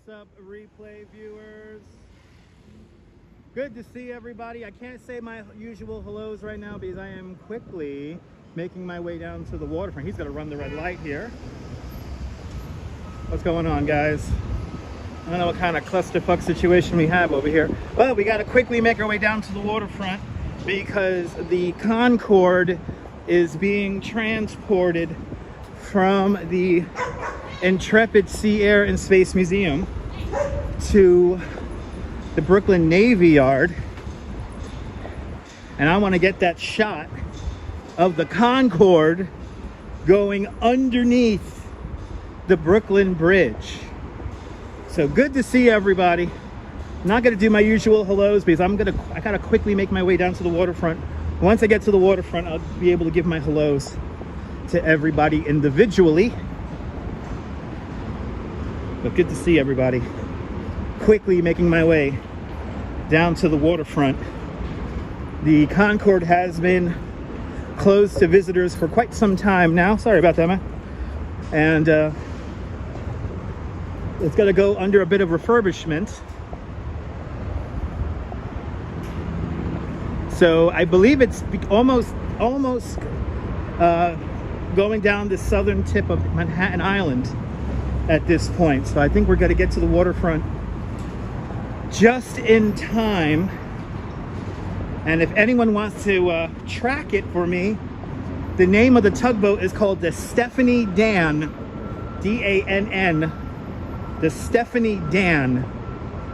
What's up, replay viewers? Good to see everybody. I can't say my usual hellos right now because I am quickly making my way down to the waterfront. He's gonna run the red light here. What's going on, guys? I don't know what kind of clusterfuck situation we have over here, but we gotta quickly make our way down to the waterfront because the Concorde is being transported from the Intrepid Sea, Air, and Space Museum to the Brooklyn Navy Yard, and I want to get that shot of the Concorde going underneath the Brooklyn Bridge. So good to see everybody. I'm not going to do my usual hellos because I gotta quickly make my way down to the waterfront. Once I get to the waterfront, I'll be able to give my hellos to everybody individually. But good to see everybody. Quickly making my way down to the waterfront. The Concorde has been closed to visitors for quite some time now. Sorry about that, man. And it's going to go under a bit of refurbishment. So I believe it's almost going down the southern tip of Manhattan Island at this point. So I think we're going to get to the waterfront just in time. And if anyone wants to track it for me, the name of the tugboat is called the Stephanie Dan, D-A-N-N. The Stephanie Dan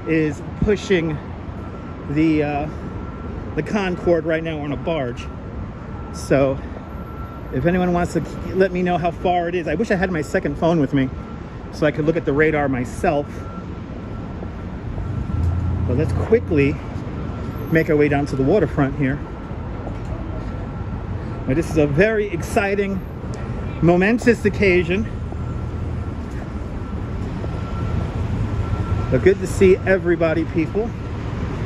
is pushing the Concorde right now on a barge. So if anyone wants to let me know how far it is, I wish I had my second phone with me so I could look at the radar myself. But let's quickly make our way down to the waterfront here. Now, this is a very exciting, momentous occasion. But good to see everybody, people.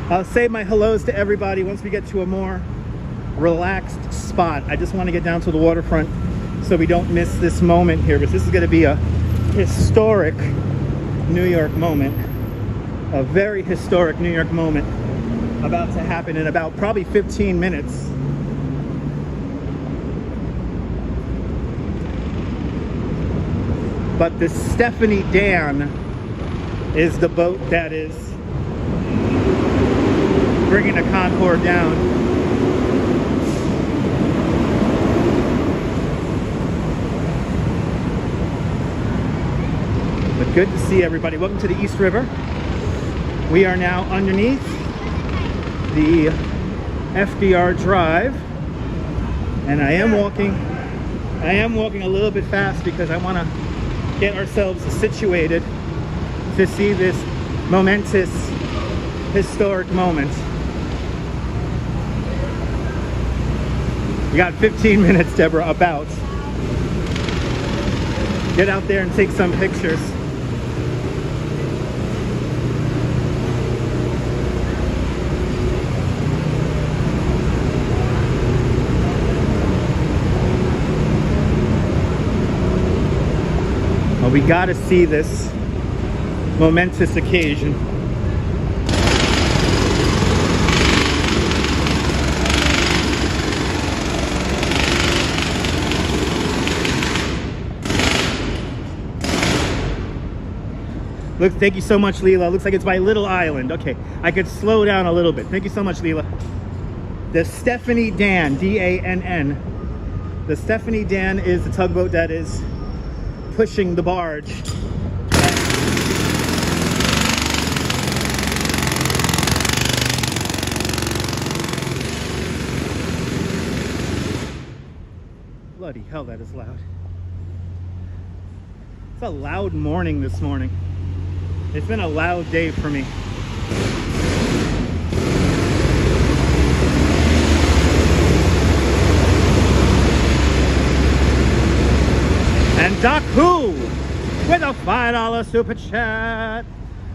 I'll say my hellos to everybody once we get to a more relaxed spot. I just want to get down to the waterfront so we don't miss this moment here, because this is going to be a historic New York moment. A very historic New York moment about to happen in about probably 15 minutes. But the Stephanie Dan is the boat that is bringing the Concorde down. But good to see everybody. Welcome to the East River. We are now underneath the FDR Drive, and I am walking a little bit fast because I want to get ourselves situated to see this momentous, historic moment. We got 15 minutes, Deborah, about. Get out there and take some pictures. Well, we got to see this momentous occasion. Look, thank you so much, Leela. Looks like it's by Little Island. Okay, I could slow down a little bit. Thank you so much, Leela. The Stephanie Dan, D-A-N-N. The Stephanie Dan is the tugboat that is pushing the barge. Bloody hell, that is loud. It's a loud morning this morning. It's been a loud day for me. And Doc Who with a $5 super chat.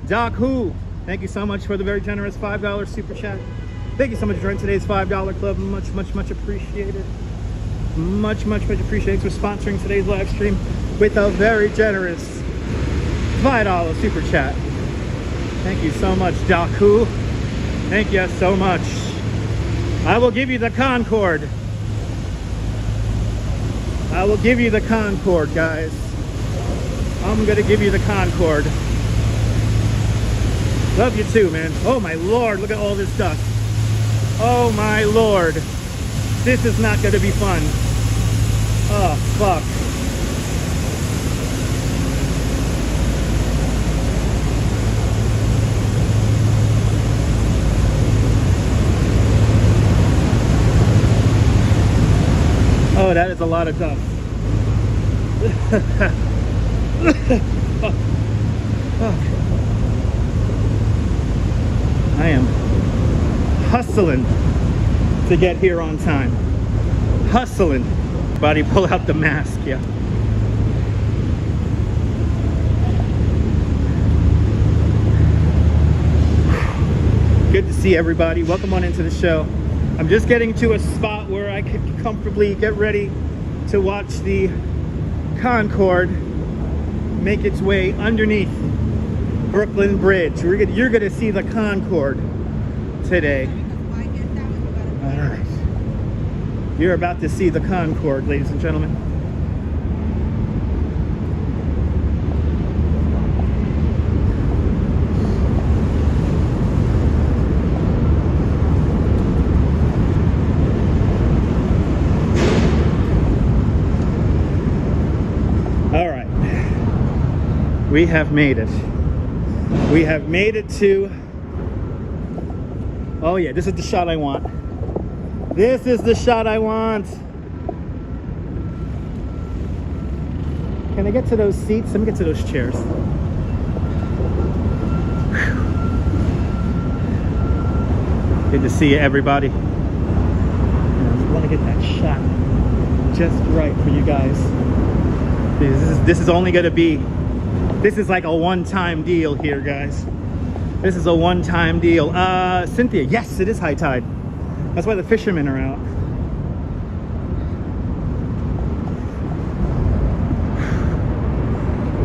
Doc Who, thank you so much for the very generous $5 super chat. Thank you so much for joining today's $5 club. Much appreciated. Much appreciated for sponsoring today's live stream with a very generous $5 super chat. Thank you so much, Daku. Thank you so much. I will give you the Concorde. I will give you the Concorde, guys. I'm gonna give you the Concorde. Love you too, man. Oh my Lord, look at all this dust. Oh my Lord. This is not gonna be fun. Oh, fuck. Oh, that is a lot of dust. I am hustling to get here on time. Hustling. Buddy, pull out the mask, yeah. Good to see everybody. Welcome on into the show. I'm just getting to a spot where I can comfortably get ready to watch the Concorde make its way underneath Brooklyn Bridge. You're gonna see the Concorde today. All right. You're about to see the Concorde, ladies and gentlemen. All right. We have made it. We have made it to... Oh yeah, this is the shot I want. This is the shot I want. Can I get to those seats? Let me get to those chairs. Whew. Good to see you, everybody. I want to get that shot just right for you guys. This is only going to be... This is like a one-time deal here, guys. This is a one-time deal. Cynthia, yes, it is high tide. That's why the fishermen are out.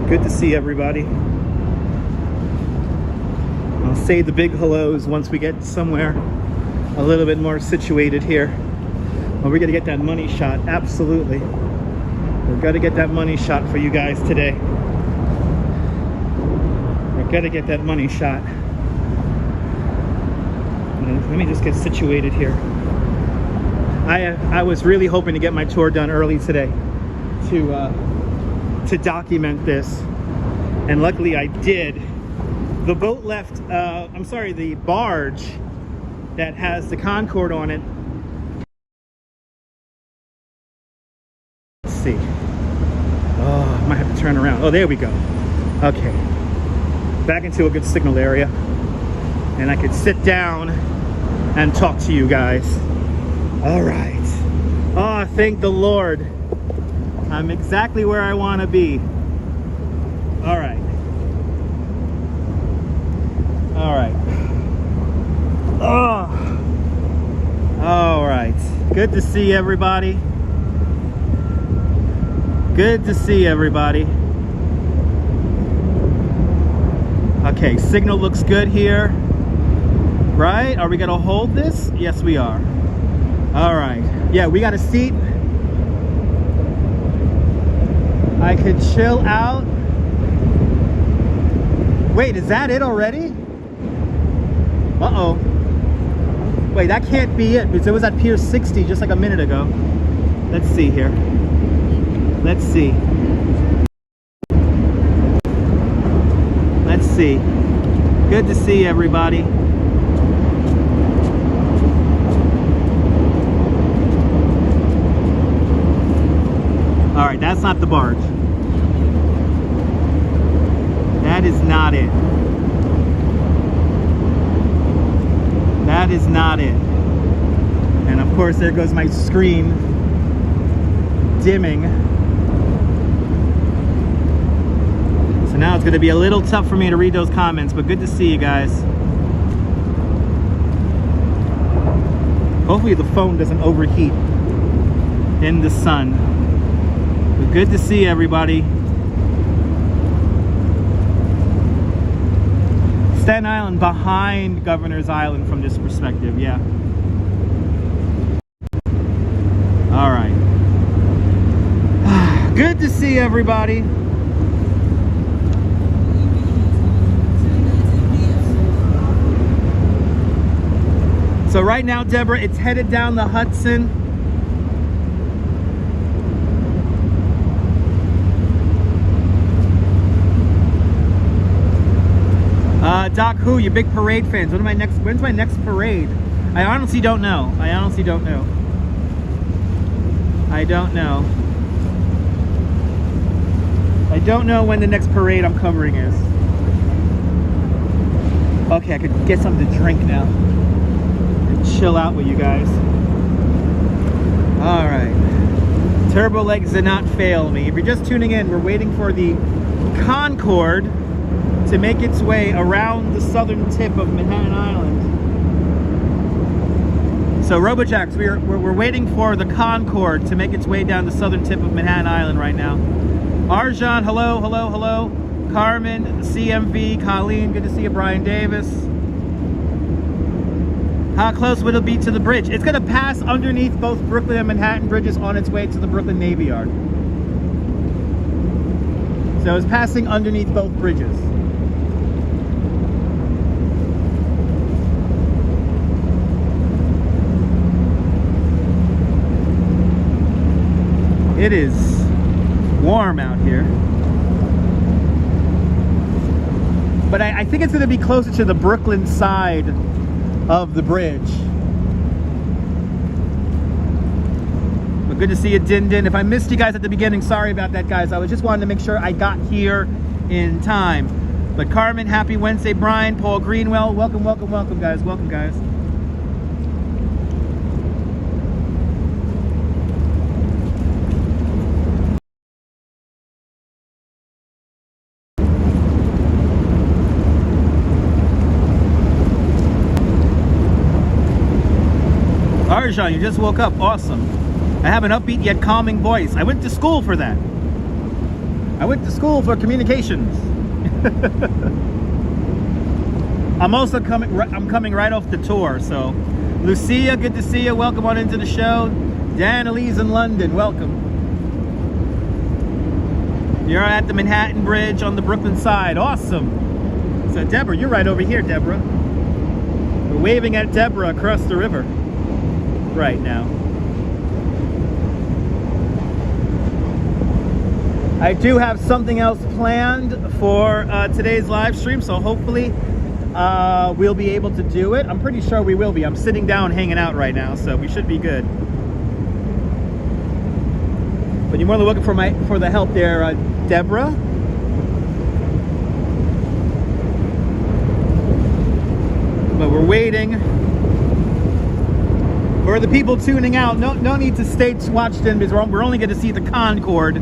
Good to see everybody. I'll say the big hellos once we get somewhere a little bit more situated here. Well, we're gonna get that money shot, absolutely. We're gonna get that money shot for you guys today. We're gonna get that money shot. Let me just get situated here. I was really hoping to get my tour done early today to document this, and luckily I did. The boat left, I'm sorry, the barge that has the Concorde on it. Let's see. Oh, I might have to turn around. Oh, there we go. Okay. Back into a good signal area. And I could sit down and talk to you guys. All right. Oh, thank the Lord. I'm exactly where I want to be. All right. All right. Oh. All right. Good to see everybody. Good to see everybody. Okay, signal looks good here. Right? Are we gonna hold this? Yes, we are. All right. Yeah, we got a seat. I could chill out. Wait, is that it already? Uh-oh. Wait, that can't be it, because it was at Pier 60 just like a minute ago. Let's see here. Let's see. Let's see. Good to see everybody. All right, that's not the barge. That is not it. That is not it. And of course, there goes my screen dimming. So now it's going to be a little tough for me to read those comments, but good to see you guys. Hopefully the phone doesn't overheat in the sun. But good to see everybody. Staten Island behind Governor's Island from this perspective, yeah. All right. Good to see everybody. So right now, Deborah, it's headed down the Hudson. Doc Who, you big parade fans. When's my next parade? I honestly don't know. I honestly don't know. I don't know. I don't know when the next parade I'm covering is. Okay, I could get something to drink now and chill out with you guys. All right. Turbo legs did not fail me. If you're just tuning in, we're waiting for the Concorde to make its way around the southern tip of Manhattan Island. So Robojacks, we're waiting for the Concorde to make its way down the southern tip of Manhattan Island right now. Arjan, hello, hello, hello. Carmen, CMV, Colleen, good to see you. Brian Davis. How close would it be to the bridge? It's going to pass underneath both Brooklyn and Manhattan bridges on its way to the Brooklyn Navy Yard. So it's passing underneath both bridges. It is warm out here. But I think it's going to be closer to the Brooklyn side of the bridge. But good to see you, Din Din. If I missed you guys at the beginning, sorry about that, guys. I was just wanting to make sure I got here in time. But Carmen, happy Wednesday. Brian, Paul Greenwell, welcome, welcome, welcome, guys. Welcome, guys. Arjan, you just woke up. Awesome. I have an upbeat yet calming voice. I went to school for that. I went to school for communications. I'm coming right off the tour. So, Lucia, good to see you. Welcome on into the show. Dan Elise in London, welcome. You're at the Manhattan Bridge on the Brooklyn side. Awesome. So, Deborah, you're right over here, Deborah. We're waving at Deborah across the river right now. I do have something else planned for today's live stream, so hopefully we'll be able to do it. I'm pretty sure we will be. I'm sitting down hanging out right now, so we should be good. But you're more than welcome for the help there, Deborah. But we're waiting for the people tuning out. No need to stay watched in, because we're only going to see the Concorde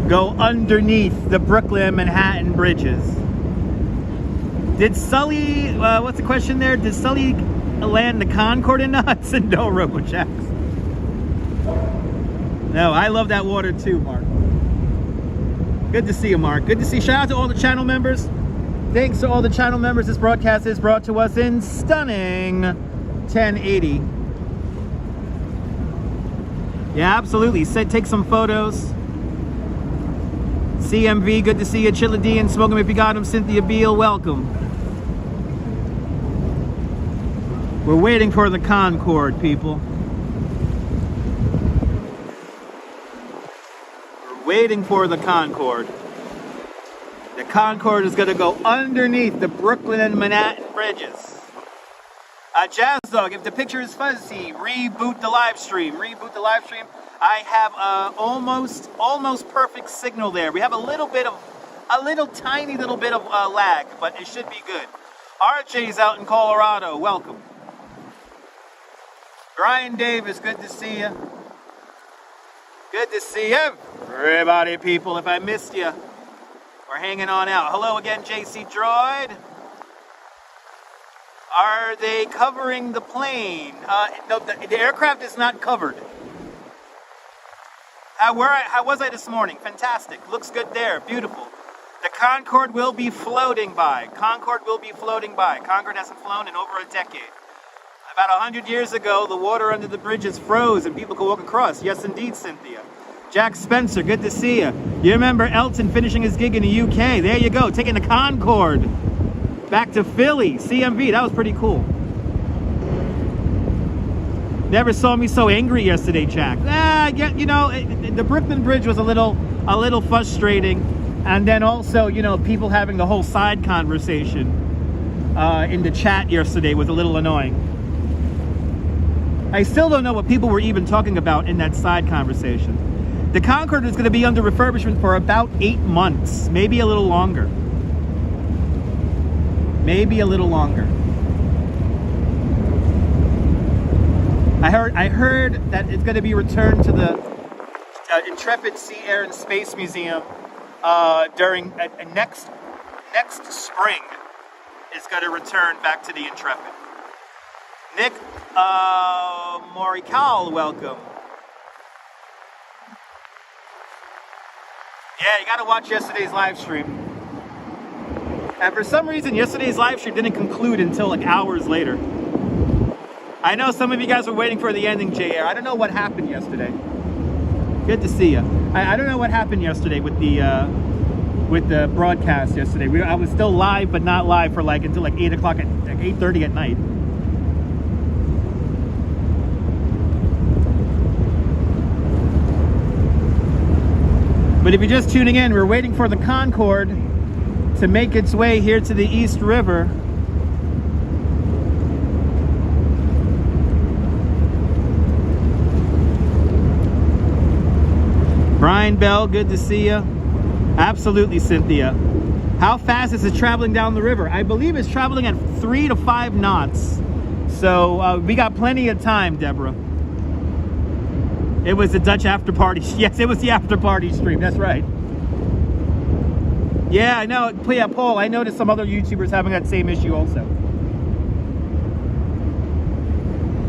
go underneath the Brooklyn Manhattan bridges. Did Sully, what's the question there? Did Sully land the Concorde in the Hudson? No, Robojacks. No, I love that water too, Mark. Good to see you, Mark. Good to see you. Shout out to all the channel members. Thanks to all the channel members. This broadcast is brought to us in stunning 1080. Yeah, absolutely. Take some photos. CMV, good to see you. Chilla D and Smoke 'em if you got him. Cynthia Beal, welcome. We're waiting for the Concorde, people. We're waiting for the Concorde. The Concorde is going to go underneath the Brooklyn and Manhattan bridges. Jazz Dog, if the picture is fuzzy, reboot the live stream. Reboot the live stream. I have almost perfect signal there. We have a tiny little bit of lag, but it should be good. RJ's out in Colorado. Welcome. Brian Davis, good to see you. Good to see everybody, people. If I missed you, we're hanging on out. Hello again, JC Droid. Are they covering the plane? No, the aircraft is not covered. How was I this morning? Fantastic. Looks good there. Beautiful. The Concorde will be floating by. Concorde will be floating by. Concorde hasn't flown in over a decade. About 100 years ago, the water under the bridges froze and people could walk across. Yes, indeed, Cynthia. Jack Spencer, good to see you. You remember Elton finishing his gig in the UK. There you go, taking the Concorde back to Philly. CMV, that was pretty cool. Never saw me so angry yesterday, Jack. You know, the Brooklyn Bridge was a little frustrating. And then also, you know, people having the whole side conversation in the chat yesterday was a little annoying. I still don't know what people were even talking about in that side conversation. The Concorde is going to be under refurbishment for about 8 months, maybe a little longer. Maybe a little longer. I heard that it's going to be returned to the Intrepid Sea, Air, and Space Museum during next spring. Is going to return back to the Intrepid. Nick Morikawa, welcome. Yeah, you got to watch yesterday's live stream. And for some reason, yesterday's live stream didn't conclude until like hours later. I know some of you guys were waiting for the ending, JR. I don't know what happened yesterday. Good to see you. I don't know what happened yesterday with the broadcast yesterday. I was still live, but not live for like until like 8 o'clock at like 8:30 at night. But if you're just tuning in, we're waiting for the Concorde to make its way here to the East River. Brian Bell, good to see you. Absolutely, Cynthia. How fast is it traveling down the river? I believe it's traveling at 3 to 5 knots. So we got plenty of time, Deborah. It was the Dutch after party. Yes, it was the after party stream. That's right. Yeah, I know. Yeah, Paul, I noticed some other YouTubers having that same issue also.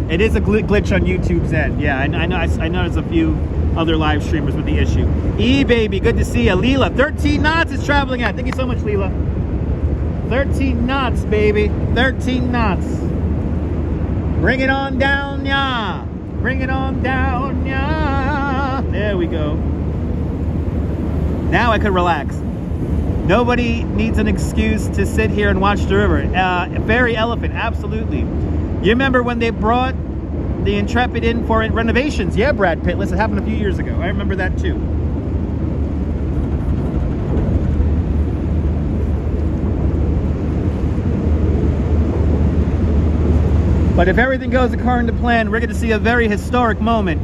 It is a glitch on YouTube's end. Yeah, I noticed a few other live streamers with the issue. E-Baby, good to see you. Leela, 13 knots is traveling at. Thank you so much, Leela. 13 knots, baby. 13 knots. Bring it on down, yeah. Bring it on down, yeah. There we go. Now I could relax. Nobody needs an excuse to sit here and watch the river. Fairy Elephant, absolutely. You remember when they brought the Intrepid in for renovations? Yeah, Brad Pitt. Listen, it happened a few years ago. I remember that too. But if everything goes according to plan, we're going to see a very historic moment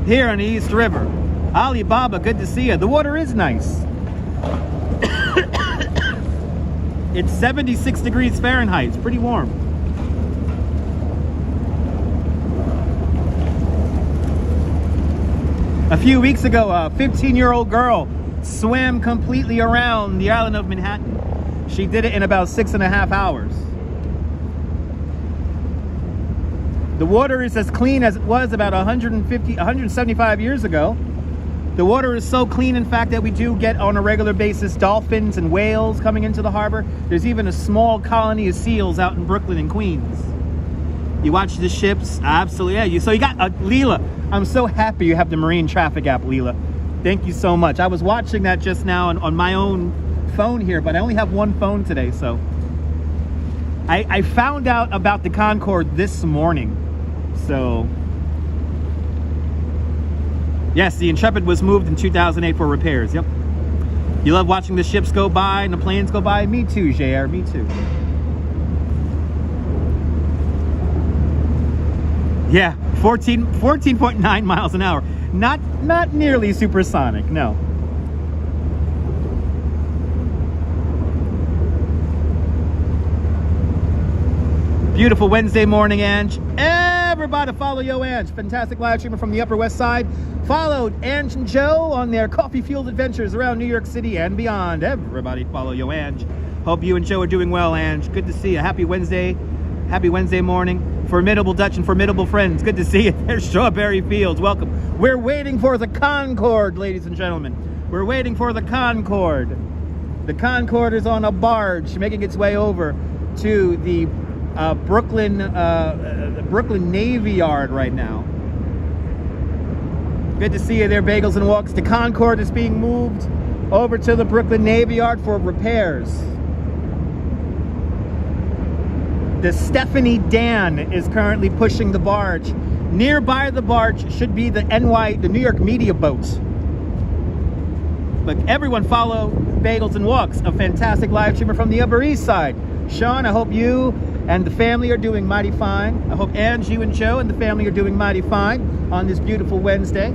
here on the East River. Alibaba, good to see you. The water is nice. It's 76 degrees Fahrenheit. It's pretty warm. A few weeks ago, a 15-year-old girl swam completely around the island of Manhattan. She did it in about 6.5 hours. The water is as clean as it was about 175 years ago. The water is so clean, in fact, that we do get on a regular basis dolphins and whales coming into the harbor. There's even a small colony of seals out in Brooklyn and Queens. You watch the ships? Absolutely. Yeah. So you got Leela. I'm so happy you have the Marine Traffic app, Leela. Thank you so much. I was watching that just now on my own phone here, but I only have one phone today, so. I found out about the Concorde this morning. So, yes, the Intrepid was moved in 2008 for repairs. Yep. You love watching the ships go by and the planes go by? Me too, JR. Me too. Yeah, 14.9 miles an hour. Not nearly supersonic, no. Beautiful Wednesday morning, Ange. Everybody follow Yo Ange, fantastic live streamer from the Upper West Side. Followed Ange and Joe on their coffee-fueled adventures around New York City and beyond. Everybody follow Yo Ange. Hope you and Joe are doing well, Ange. Good to see you. Happy Wednesday morning. Formidable Dutch and formidable friends. Good to see you. There's Strawberry Fields. Welcome. We're waiting for the Concorde, ladies and gentlemen. We're waiting for the Concorde. The Concorde is on a barge making its way over to the Brooklyn Navy Yard right now. Good to see you there, Bagels and Walks. The Concorde is being moved over to the Brooklyn Navy Yard for repairs. The Stephanie Dan is currently pushing the barge. Nearby the barge should be the New York media boat. But everyone follow Bagels and Walks, a fantastic live streamer from the Upper East Side. Sean, I hope you and the family are doing mighty fine. I hope Angie and Joe and the family are doing mighty fine on this beautiful Wednesday.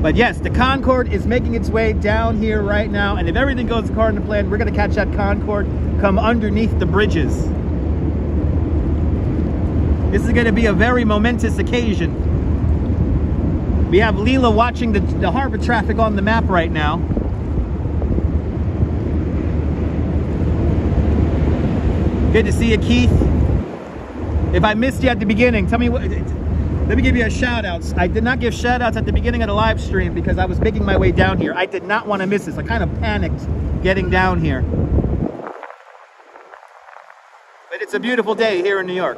But yes, the Concorde is making its way down here right now, and if everything goes according to plan, we're going to catch that Concorde come underneath the bridges. This is going to be a very momentous occasion. We have Leela watching the harbor traffic on the map right now. Good to see you, Keith. If I missed you at the beginning, tell me what. Let me give you a shout out. I did not give shout outs at the beginning of the live stream because I was making my way down here. I did not want to miss this. I kind of panicked getting down here. But it's a beautiful day here in New York.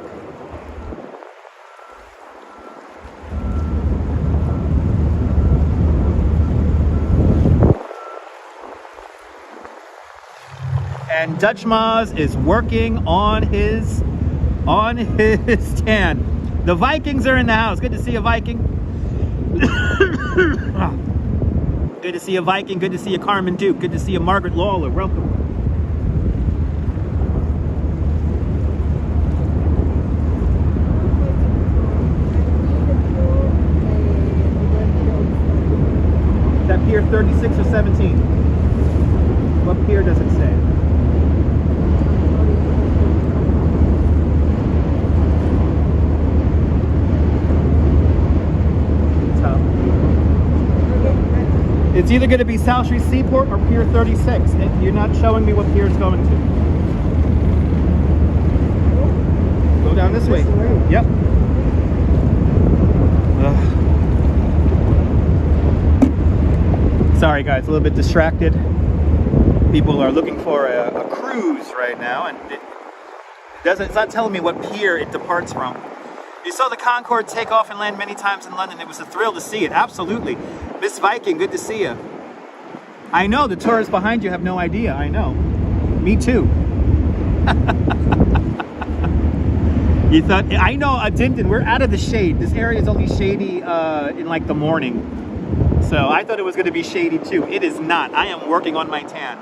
And Dutch Maz is working on his tan. The Vikings are in the house. Good to see a Viking. Good to see a Viking. Good to see a Carmen Duke. Good to see a Margaret Lawler. Welcome. Is that Pier 36 or 17? What pier does it say? It's either going to be South Street Seaport or Pier 36. You're not showing me what pier it's going to. Go down this way. Yep. Sorry guys, a little bit distracted. People are looking for a cruise right now, and it's not telling me what pier it departs from. You saw the Concorde take off and land many times in London. It was a thrill to see it, absolutely. Miss Viking, good to see you. I know, the tourists behind you have no idea, I know. Me too. You thought, I know, Dinton, we're out of the shade. This area is only shady in like the morning. So I thought it was going to be shady too. It is not. I am working on my tan.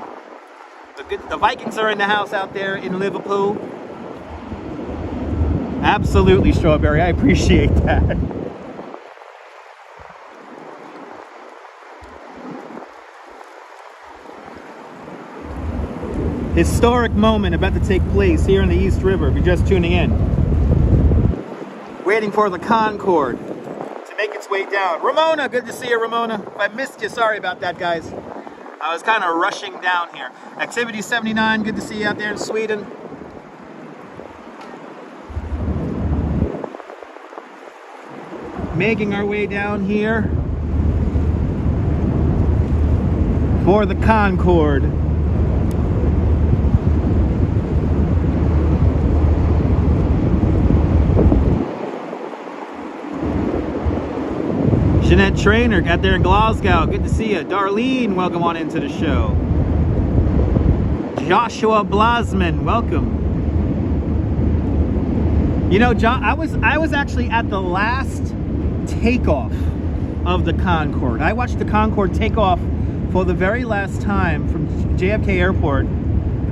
The Vikings are in the house out there in Liverpool. Absolutely, Strawberry. I appreciate that. Historic moment about to take place here in the East River. If you're just tuning in. Waiting for the Concorde to make its way down. Ramona, good to see you, Ramona. If I missed you, sorry about that, guys. I was kind of rushing down here. Activity 79, good to see you out there in Sweden. Making our way down here for the Concorde. Jeanette Trainer got there in Glasgow. Good to see you. Darlene, welcome on into the show. Joshua Blasman, welcome. You know, John, I was actually at the last takeoff of the Concorde. I watched the Concorde take off for the very last time from JFK Airport.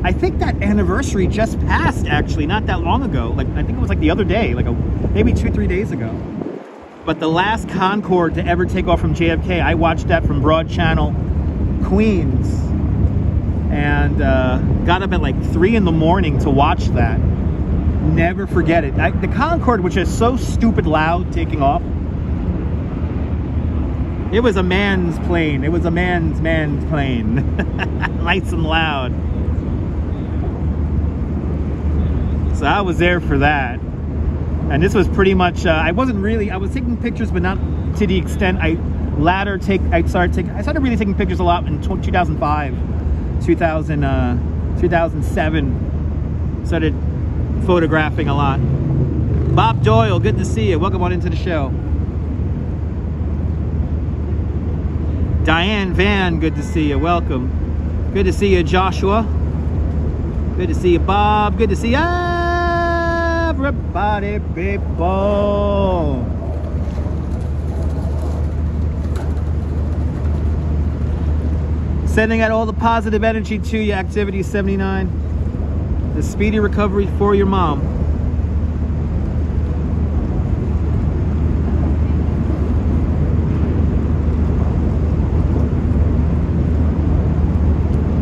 I think that anniversary just passed, actually, not that long ago. Like, I think it was like the other day, like maybe 2-3 days ago. But the last Concorde to ever take off from JFK, I watched that from Broad Channel, Queens, and got up at like 3 in the morning to watch that. Never forget it. The Concorde, which is so stupid loud taking off, it was a man's plane. It was a man's plane. Nice and loud. So I was there for that. And this was pretty much, I was taking pictures, but not to the extent. I started really taking pictures a lot in 2005, 2007. Started photographing a lot. Bob Doyle, good to see you. Welcome on into the show. Diane Van, good to see you. Welcome. Good to see you, Joshua. Good to see you, Bob. Good to see everybody, people. Sending out all the positive energy to you, Activity 79. The speedy recovery for your mom.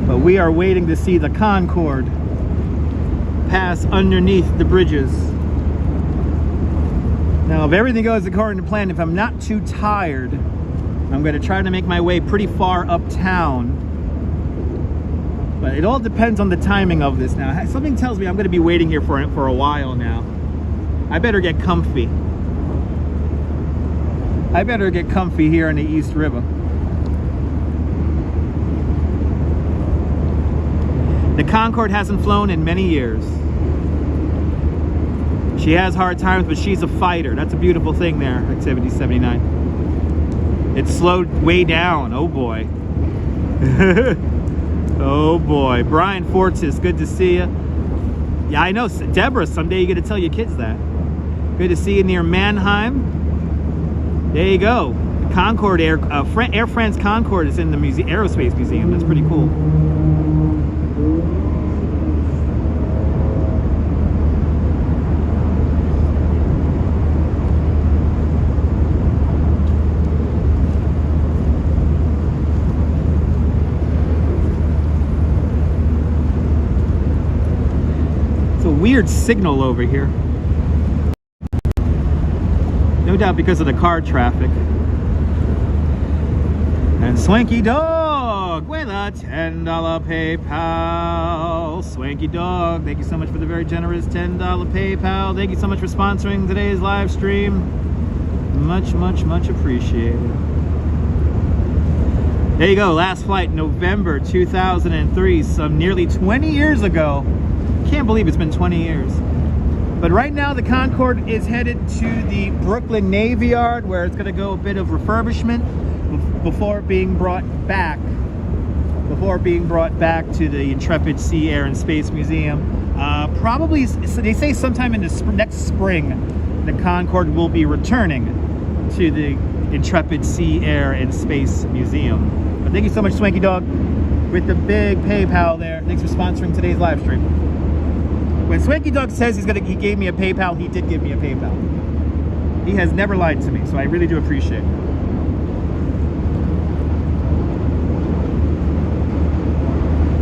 But we are waiting to see the Concorde pass underneath the bridges. Now, if everything goes according to plan, if I'm not too tired, I'm going to try to make my way pretty far uptown. But it all depends on the timing of this now. Something tells me I'm going to be waiting here for a while now. I better get comfy. I better get comfy here in the East River. The Concorde hasn't flown in many years. She has hard times, but she's a fighter. That's a beautiful thing there, Activity 79. It slowed way down. Oh boy. Oh boy. Brian Fortis, good to see you. Yeah, I know. Deborah, someday you get to tell your kids that. Good to see you near Mannheim. There you go. The Concorde, Air France Concorde is in the Aerospace Museum. That's pretty cool. Weird signal over here. No doubt because of the car traffic. And Swanky Dog with a $10 PayPal. Swanky Dog, thank you so much for the very generous $10 PayPal. Thank you so much for sponsoring today's live stream. Much, much, much appreciated. There you go, last flight, November 2003, some nearly 20 years ago. Can't believe it's been 20 years. But right now the Concorde is headed to the Brooklyn Navy Yard, where it's going to go a bit of refurbishment before being brought back to the Intrepid Sea, Air and Space Museum. Probably, they say sometime in the next spring, the Concorde will be returning to the Intrepid Sea, Air and Space Museum. But thank you so much, Swanky Dog, with the big PayPal there. Thanks for sponsoring today's live stream. When Swanky Dog says he gave me a PayPal, he did give me a PayPal. He has never lied to me, so I really do appreciate it.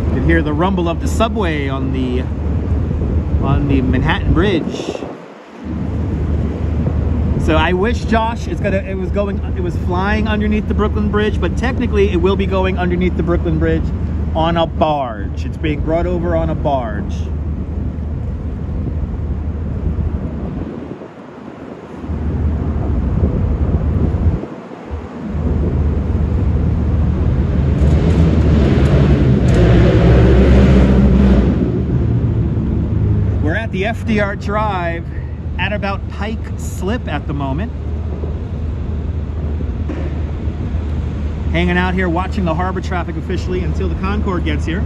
You can hear the rumble of the subway on the Manhattan Bridge. So I wish, Josh, it was flying underneath the Brooklyn Bridge, but technically it will be going underneath the Brooklyn Bridge on a barge. It's being brought over on a barge. The FDR Drive at about Pike Slip at the moment. Hanging out here watching the harbor traffic officially until the Concorde gets here.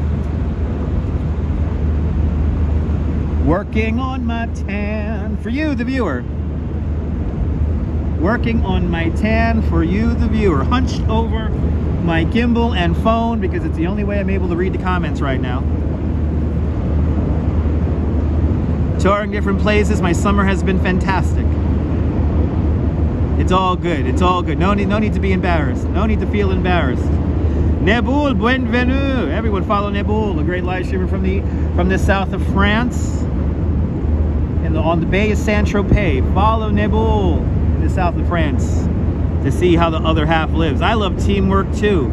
Working on my tan for you, the viewer. Working on my tan for you, the viewer. Hunched over my gimbal and phone because it's the only way I'm able to read the comments right now. Touring different places. My summer has been fantastic. It's all good. It's all good. No need to be embarrassed. No need to feel embarrassed. Neboul, bienvenue. Everyone follow Neboul, a great live streamer from the south of France, on the Bay of Saint-Tropez. Follow Neboul in the south of France to see how the other half lives. I love teamwork too.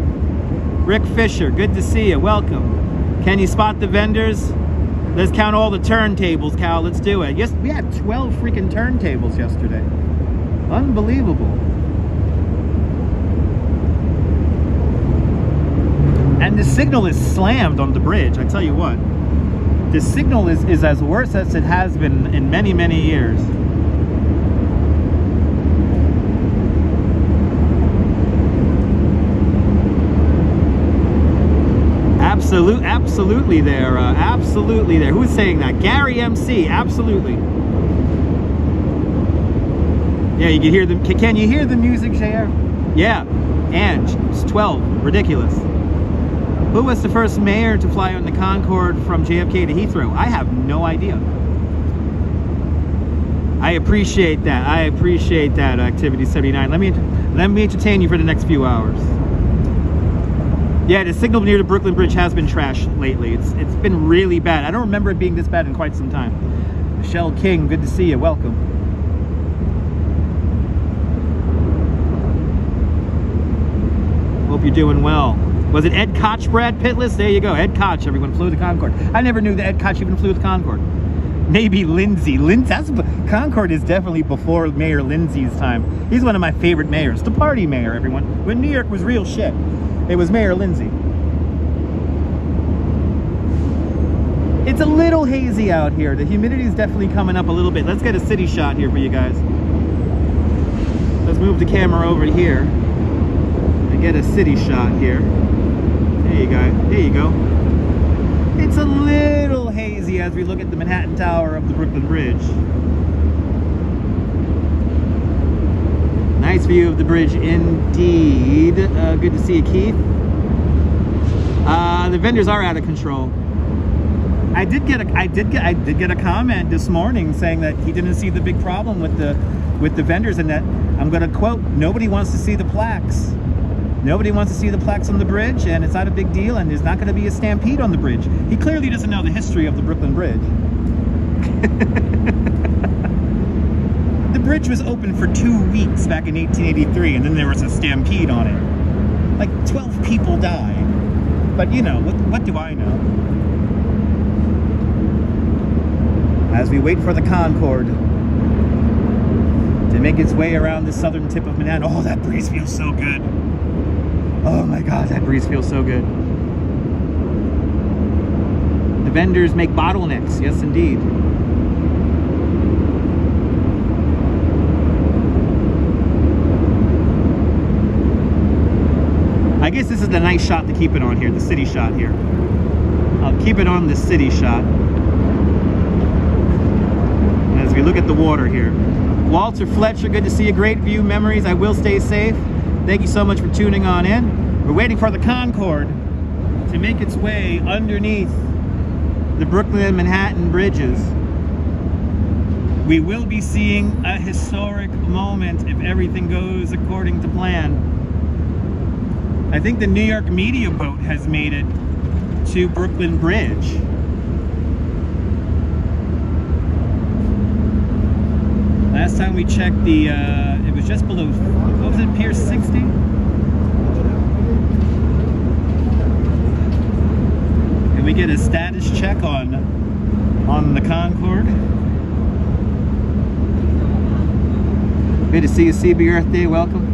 Rick Fisher, good to see you. Welcome. Can you spot the vendors? Let's count all the turntables, Cal. Let's do it. Yes, we had 12 freaking turntables yesterday. Unbelievable. signal is slammed on the bridge, I tell you what. The signal is as worse as it has been in many, many years. Absolutely there. Absolutely there. Who's saying that? Gary MC. Absolutely. Yeah, you can hear them. Can you hear the music, JR? Yeah. Ange, it's 12. Ridiculous. Who was the first mayor to fly on the Concorde from JFK to Heathrow? I have no idea. I appreciate that. I appreciate that, Activity 79. Let me entertain you for the next few hours. Yeah, the signal near the Brooklyn Bridge has been trashed lately. It's been really bad. I don't remember it being this bad in quite some time. Michelle King, good to see you. Welcome. Hope you're doing well. Was it Ed Koch, Brad Pitless? There you go. Ed Koch, everyone flew the Concorde. I never knew that Ed Koch even flew the Concorde. Maybe Lindsay. Concorde is definitely before Mayor Lindsay's time. He's one of my favorite mayors. The party mayor, everyone. When New York was real shit, it was Mayor Lindsay. It's a little hazy out here. The humidity is definitely coming up a little bit. Let's get a city shot here for you guys. Let's move the camera over here and get a city shot here. There you go. There you go. It's a little hazy as we look at the Manhattan Tower of the Brooklyn Bridge. Nice view of the bridge indeed. Good to see you, Keith. The vendors are out of control. I did get a comment this morning saying that he didn't see the big problem with the vendors, and that, I'm going to quote, nobody wants to see the plaques. Nobody wants to see the plaques on the bridge, and it's not a big deal, and there's not going to be a stampede on the bridge. He clearly doesn't know the history of the Brooklyn Bridge. The bridge was open for 2 weeks back in 1883, and then there was a stampede on it. Like 12 people died. But you know, what do I know? As we wait for the Concorde to make its way around the southern tip of Manhattan. Oh, that breeze feels so good. Oh my God, that breeze feels so good. The vendors make bottlenecks, yes indeed. I guess this is the nice shot to keep it on here, the city shot here. I'll keep it on the city shot as we look at the water here. Walter Fletcher, good to see you. Great view, memories. I will stay safe. Thank you so much for tuning on in. We're waiting for the Concorde to make its way underneath the Brooklyn and Manhattan bridges. We will be seeing a historic moment if everything goes according to plan. I think the New York media boat has made it to Brooklyn Bridge. Last time we checked, it was just below, what was it, Pier 60? Can we get a status check on the Concorde? Good to see you, CB Earth Day, welcome.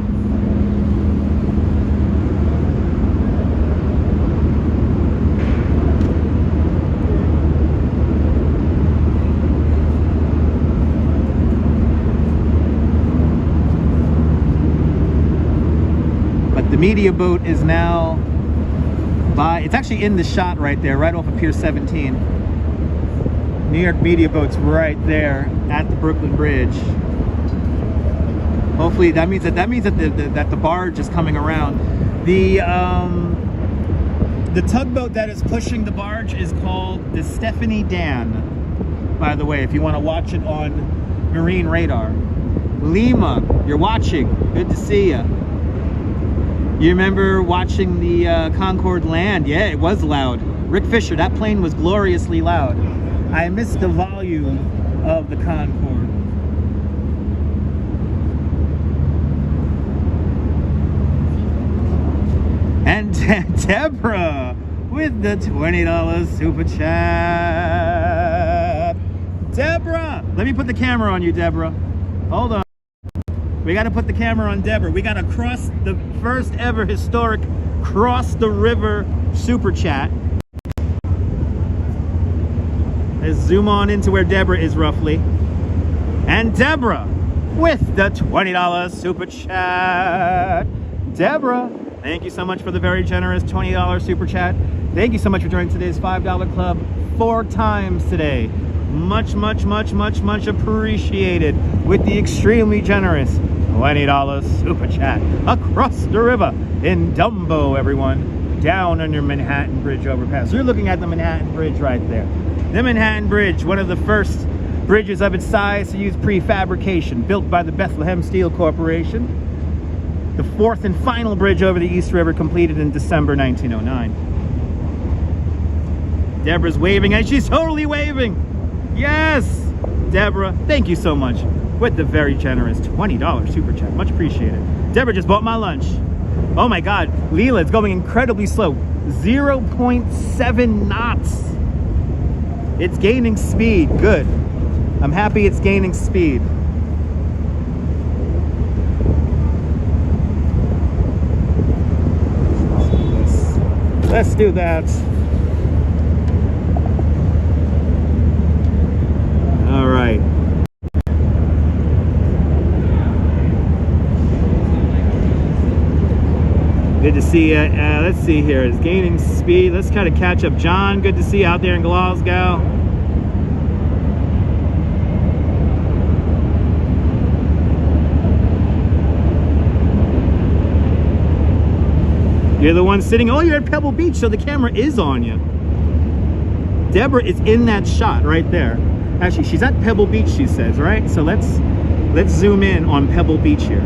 The media boat is now by, it's actually in the shot right there, right off of Pier 17. New York media boat's right there at the Brooklyn Bridge. Hopefully that means that the barge is coming around. The tugboat that is pushing the barge is called the Stephanie Dan, by the way, if you want to watch it on Marine Radar. Lima, you're watching. Good to see you. You remember watching the Concorde land? Yeah, it was loud. Rick Fisher, that plane was gloriously loud. I missed the volume of the Concorde. And Deborah with the $20 super chat. Deborah! Let me put the camera on you, Deborah. Hold on. We got to put the camera on Deborah. We got to cross the first ever historic cross the river super chat. Let's zoom on into where Deborah is roughly. And Deborah with the $20 super chat. Deborah, thank you so much for the very generous $20 super chat. Thank you so much for joining today's $5 club 4 times today. Much, much, much, much, much appreciated with the extremely generous $20 super chat across the river in Dumbo, everyone, down under Manhattan Bridge overpass. You're looking at the Manhattan Bridge right there. The Manhattan Bridge, one of the first bridges of its size to use prefabrication, built by the Bethlehem Steel Corporation. The 4th and final bridge over the East River, completed in December 1909. Deborah's waving, and she's totally waving. Yes, Deborah, thank you so much with the very generous $20 super chat. Much appreciated. Deborah just bought my lunch. Oh my God, Leela, it's going incredibly slow. 0.7 knots. It's gaining speed. Good. I'm happy it's gaining speed. Let's do that. All right. Good to see you. Let's see here. It's gaining speed. Let's try to catch up. John, good to see you out there in Glasgow. You're the one sitting. Oh, you're at Pebble Beach, so the camera is on you. Deborah is in that shot right there. Actually, she's at Pebble Beach, she says, right? So let's zoom in on Pebble Beach here.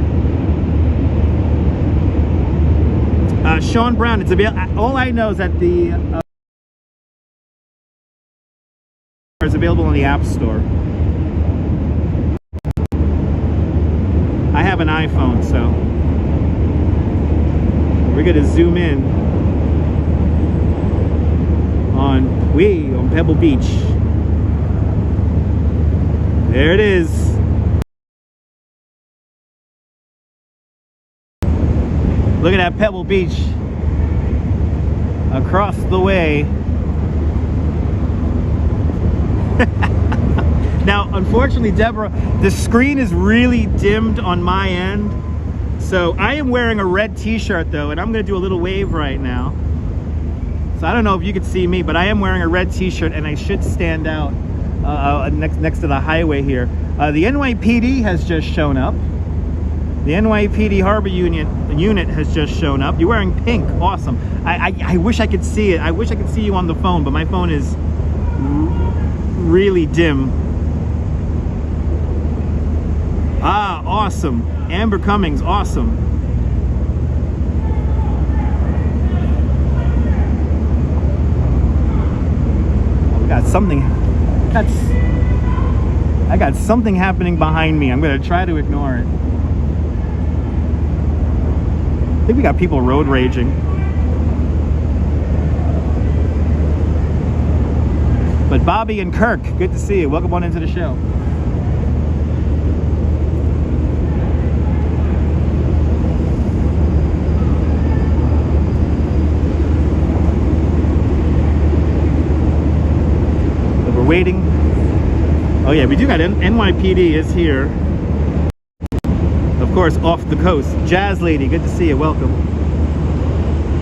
Sean Brown, it's available. All I know is that the is available on the App Store. I have an iPhone, so we're going to zoom in on Pebble Beach. There it is. Look at that Pebble Beach across the way. Now, unfortunately, Deborah, the screen is really dimmed on my end. So I am wearing a red t-shirt though, and I'm gonna do a little wave right now. So I don't know if you can see me, but I am wearing a red t-shirt and I should stand out next to the highway here. The NYPD has just shown up. The NYPD Harbor unit has just shown up. You're wearing pink, awesome. I wish I could see it. I wish I could see you on the phone, but my phone is really dim. Ah, awesome. Amber Cummings, awesome. We got something. I got something happening behind me. I'm gonna try to ignore it. I think we got people road raging. But Bobby and Kirk, good to see you. Welcome on into the show. So we're waiting. Oh yeah, we do got NYPD is here. Of course, off the coast. Jazz Lady, good to see you. Welcome.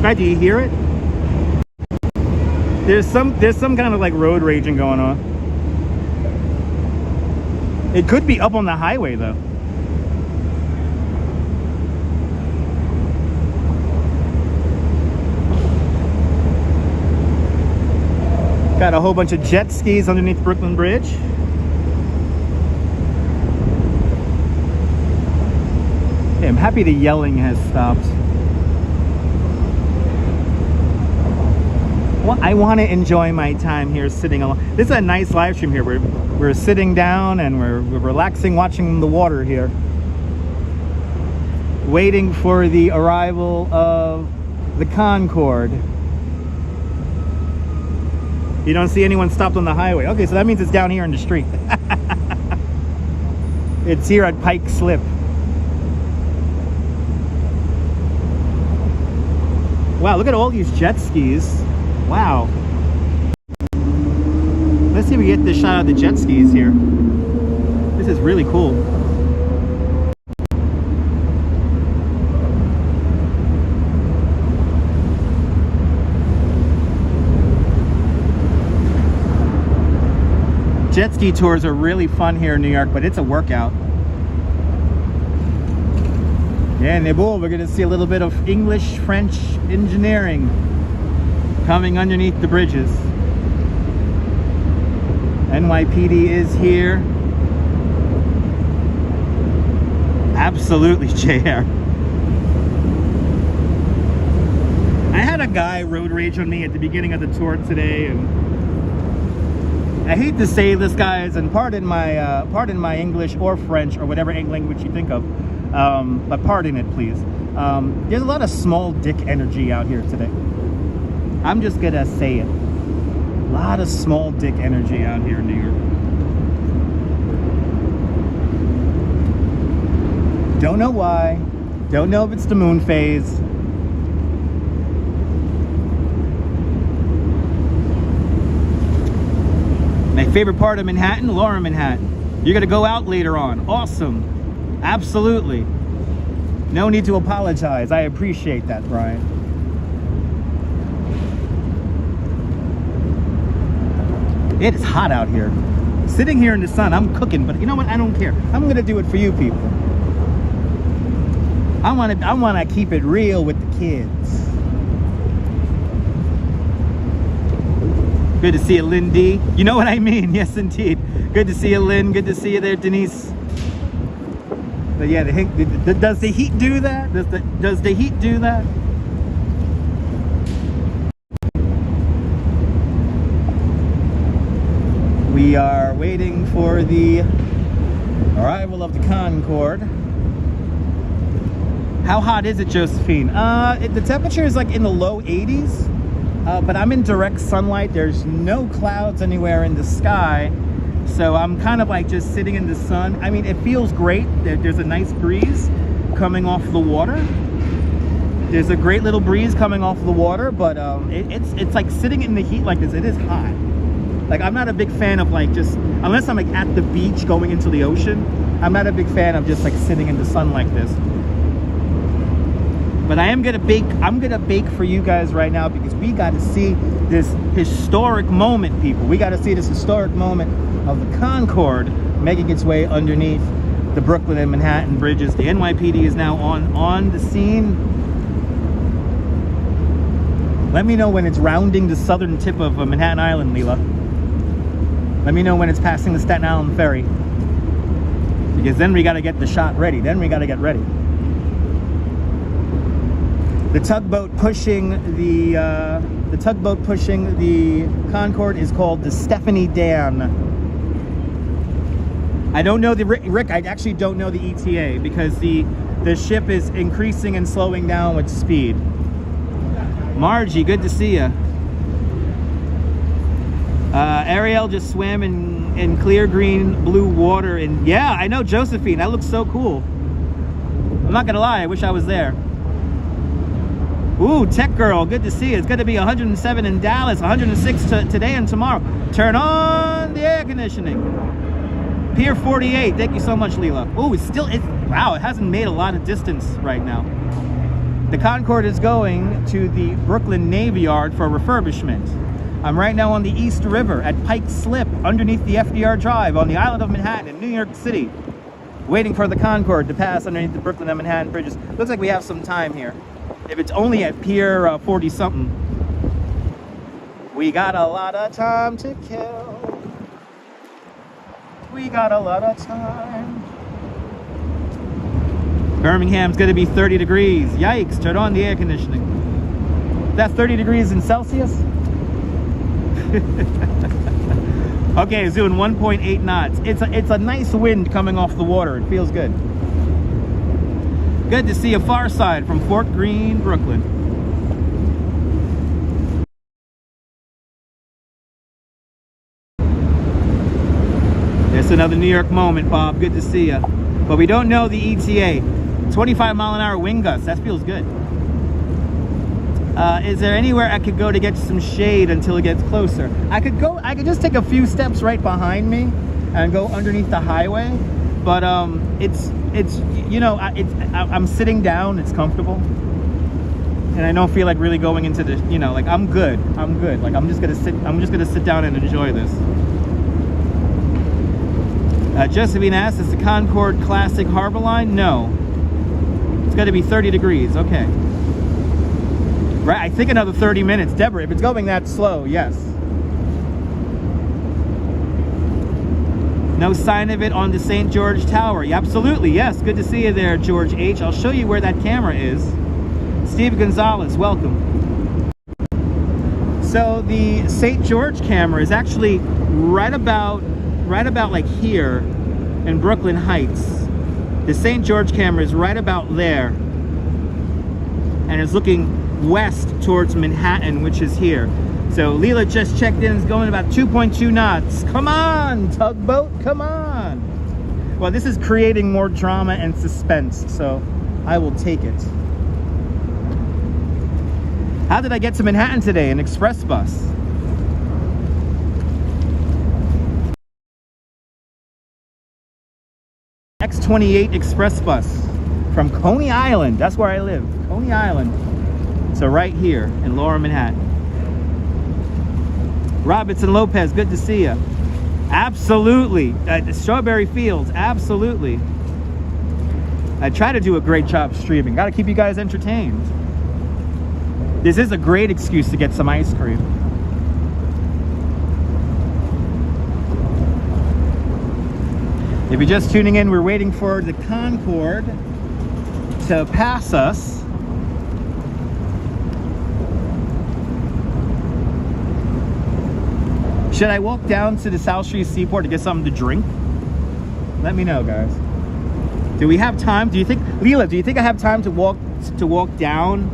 Guy, do you hear it? There's some kind of like road raging going on. It could be up on the highway though. Got a whole bunch of jet skis underneath Brooklyn Bridge. Hey, I'm happy the yelling has stopped. Well, I want to enjoy my time here sitting alone. This is a nice live stream here. We're sitting down and we're relaxing, watching the water here. Waiting for the arrival of the Concorde. You don't see anyone stopped on the highway. Okay, so that means it's down here in the street. It's here at Pike Slip. Wow, look at all these jet skis. Wow. Let's see if we get this shot of the jet skis here. This is really cool. Jet ski tours are really fun here in New York, but it's a workout. Yeah, Nebo, we're going to see a little bit of English, French engineering coming underneath the bridges. NYPD is here. Absolutely, JR. I had a guy road rage on me at the beginning of the tour today, and I hate to say this, guys, and pardon my English or French or whatever language you think of. But pardon it, please. There's a lot of small dick energy out here today. I'm just gonna say it. A lot of small dick energy out here in New York. Don't know why. Don't know if it's the moon phase. My favorite part of Manhattan, Lower Manhattan. You're gonna go out later on. Awesome. Absolutely. No need to apologize. I appreciate that, Brian. It is hot out here. Sitting here in the sun, I'm cooking, but you know what? I don't care. I'm gonna do it for you people. I wanna keep it real with the kids. Good to see you, Lynn D. You know what I mean? Yes, indeed. Good to see you, Lynn. Good to see you there, Denise. But yeah, does the heat do that? Does the heat do that? We are waiting for the arrival of the Concorde. How hot is it, Josephine? The temperature is like in the low 80s, but I'm in direct sunlight. There's no clouds anywhere in the sky. So I'm kind of like just sitting in the sun. I mean, it feels great. There's a nice breeze coming off the water. There's a great little breeze coming off the water, but it's like sitting in the heat like this. It is hot. Like, I'm not a big fan of like just, unless I'm like at the beach going into the ocean, I'm not a big fan of just like sitting in the sun like this. But I'm gonna bake for you guys right now, because we got to see this historic moment, people. We got to see this historic moment of the Concorde making its way underneath the Brooklyn and Manhattan bridges. The NYPD is now on the scene. Let me know when it's rounding the southern tip of Manhattan Island, Leela. Let me know when it's passing the Staten Island ferry, because then we got to get the shot ready. Then we got to get ready. The tugboat pushing the Concorde is called the Stephanie Dan. I don't know the Rick. I actually don't know the ETA, because the ship is increasing and slowing down with speed. Margie, good to see you. Ariel just swam in clear green blue water, and yeah, I know, Josephine. That looks so cool. I'm not gonna lie, I wish I was there. Ooh, Tech Girl, good to see you. It's going to be 107 in Dallas, 106 today and tomorrow. Turn on the air conditioning. Pier 48, thank you so much, Leela. Ooh, wow, it hasn't made a lot of distance right now. The Concorde is going to the Brooklyn Navy Yard for refurbishment. I'm right now on the East River at Pike Slip, underneath the FDR Drive on the island of Manhattan in New York City, waiting for the Concorde to pass underneath the Brooklyn and Manhattan bridges. Looks like we have some time here. If it's only at Pier 40-something, we got a lot of time to kill. We got a lot of time. Birmingham's going to be 30 degrees. Yikes, turn on the air conditioning. That's 30 degrees in Celsius? Okay, it's doing 1.8 knots. It's a nice wind coming off the water. It feels good. Good to see a Far Side from Fort Greene, Brooklyn. It's another New York moment, Bob. Good to see you. But we don't know the ETA. 25-mile-an-hour wind gusts. That feels good. Is there anywhere I could go to get some shade until it gets closer? I could just take a few steps right behind me and go underneath the highway. But it's you know, I'm sitting down, it's comfortable. And I don't feel like really going into the, you know, like I'm good. Like I'm just gonna sit down and enjoy this. Josephine asks, is the Concorde Classic Harbor Line? No. It's got to be 30 degrees. Okay. Right. I think another 30 minutes. Deborah, if it's going that slow, yes. No sign of it on the St. George Tower. Yeah, absolutely. Yes. Good to see you there, George H. I'll show you where that camera is. Steve Gonzalez, welcome. So the St. George camera is actually right about like here in Brooklyn Heights. The St. George camera is right about there, and it's looking west towards Manhattan, which is here. So Leela just checked in, is going about 2.2 knots. Come on, tugboat, come on. Well, this is creating more drama and suspense, so I will take it. How did I get to Manhattan today? An express bus. X28 express bus from Coney Island. That's where I live, Coney Island. So right here in Lower Manhattan. Robinson Lopez, good to see you. Absolutely. Strawberry Fields, absolutely. I try to do a great job streaming. Got to keep you guys entertained. This is a great excuse to get some ice cream. If you're just tuning in, we're waiting for the Concorde to pass us. Should I walk down to the South Street Seaport to get something to drink? Let me know, guys. Do we have time? Do you think, Leela, do you think I have time to walk down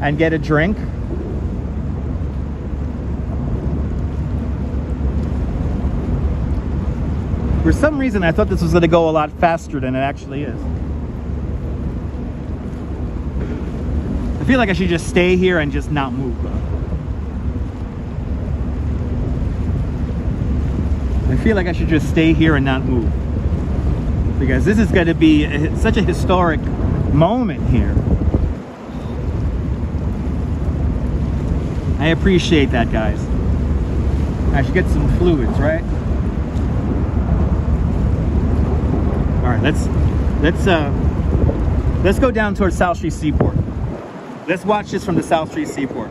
and get a drink? For some reason, I thought this was going to go a lot faster than it actually is. I feel like I should just stay here and just not move. I feel like I should just stay here and not move. Because this is going to be such a historic moment here. I appreciate that, guys. I should get some fluids, right? All right, let's go down towards South Street Seaport. Let's watch this from the South Street Seaport.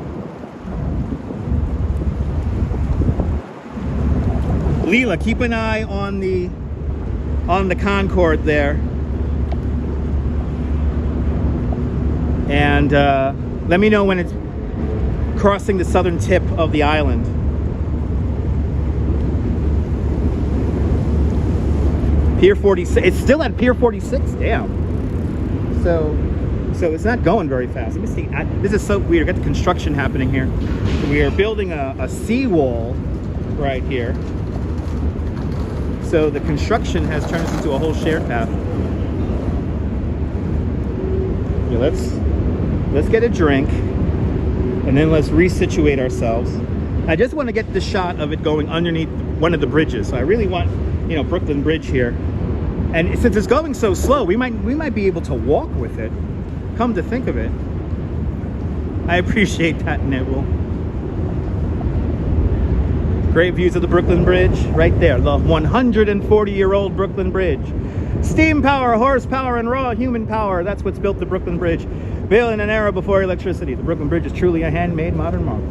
Leela, keep an eye on the Concorde there, and let me know when it's crossing the southern tip of the island. Pier 46. It's still at Pier 46. Damn. So it's not going very fast. Let me see. This is so weird. I got the construction happening here. We are building a seawall right here. So the construction has turned us into a whole shared path. Yeah, let's get a drink, and then let's resituate ourselves. I just want to get the shot of it going underneath one of the bridges. So I really want, you know, Brooklyn Bridge here. And since it's going so slow, we might be able to walk with it. Come to think of it, I appreciate that, Nibble. Great views of the Brooklyn Bridge right there, the 140-year-old Brooklyn Bridge. Steam power, horsepower, and raw human power. That's what's built the Brooklyn Bridge. Built in an era before electricity. The Brooklyn Bridge is truly a handmade modern marvel.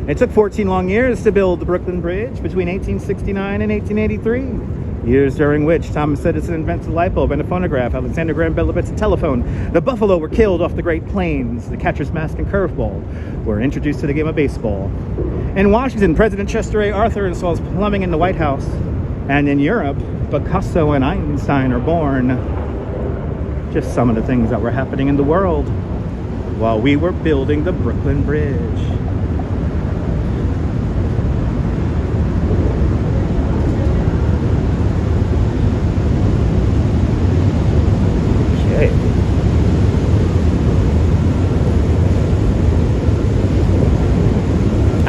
It took 14 long years to build the Brooklyn Bridge between 1869 and 1883. Years during which Thomas Edison invented the light bulb and a phonograph, Alexander Graham Bell invented a telephone, the buffalo were killed off the Great Plains, the catcher's mask and curveball were introduced to the game of baseball. In Washington, President Chester A. Arthur installs plumbing in the White House. And in Europe, Picasso and Einstein are born. Just some of the things that were happening in the world while we were building the Brooklyn Bridge.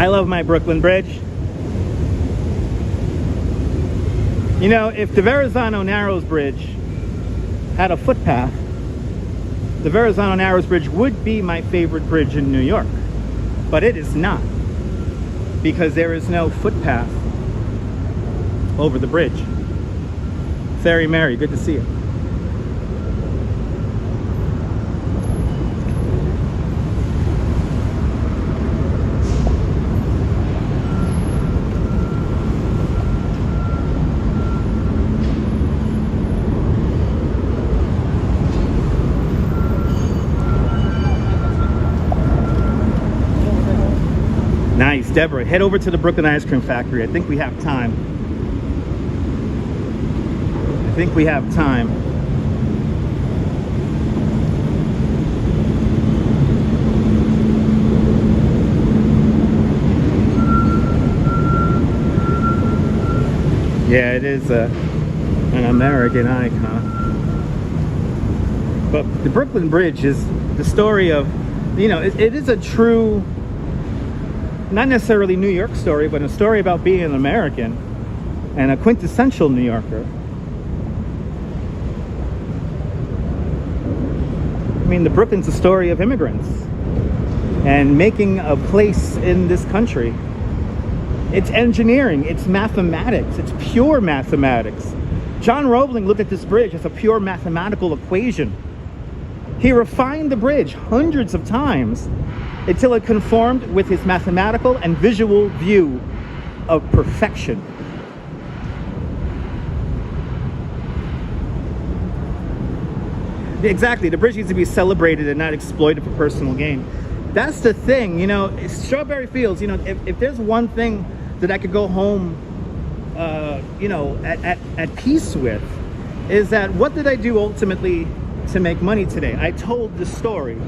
I love my Brooklyn Bridge. You know, if the Verizon Narrows Bridge had a footpath, the Verizon Narrows Bridge would be my favorite bridge in New York. But it is not, because there is no footpath over the bridge. Fairy Mary, good to see you. Nice, Deborah. Head over to the Brooklyn Ice Cream Factory. I think we have time. I think we have time. Yeah, it is an American icon. But the Brooklyn Bridge is the story of, you know, it is a true, not necessarily New York story, but a story about being an American and a quintessential New Yorker. I mean, the Brooklyn's a story of immigrants and making a place in this country. It's engineering, it's mathematics, it's pure mathematics. John Roebling looked at this bridge as a pure mathematical equation. He refined the bridge hundreds of times until it conformed with his mathematical and visual view of perfection. Exactly, the bridge needs to be celebrated and not exploited for personal gain. That's the thing, you know, Strawberry Fields, you know, if there's one thing that I could go home, you know, at peace with, is that what did I do ultimately to make money today? I told the story.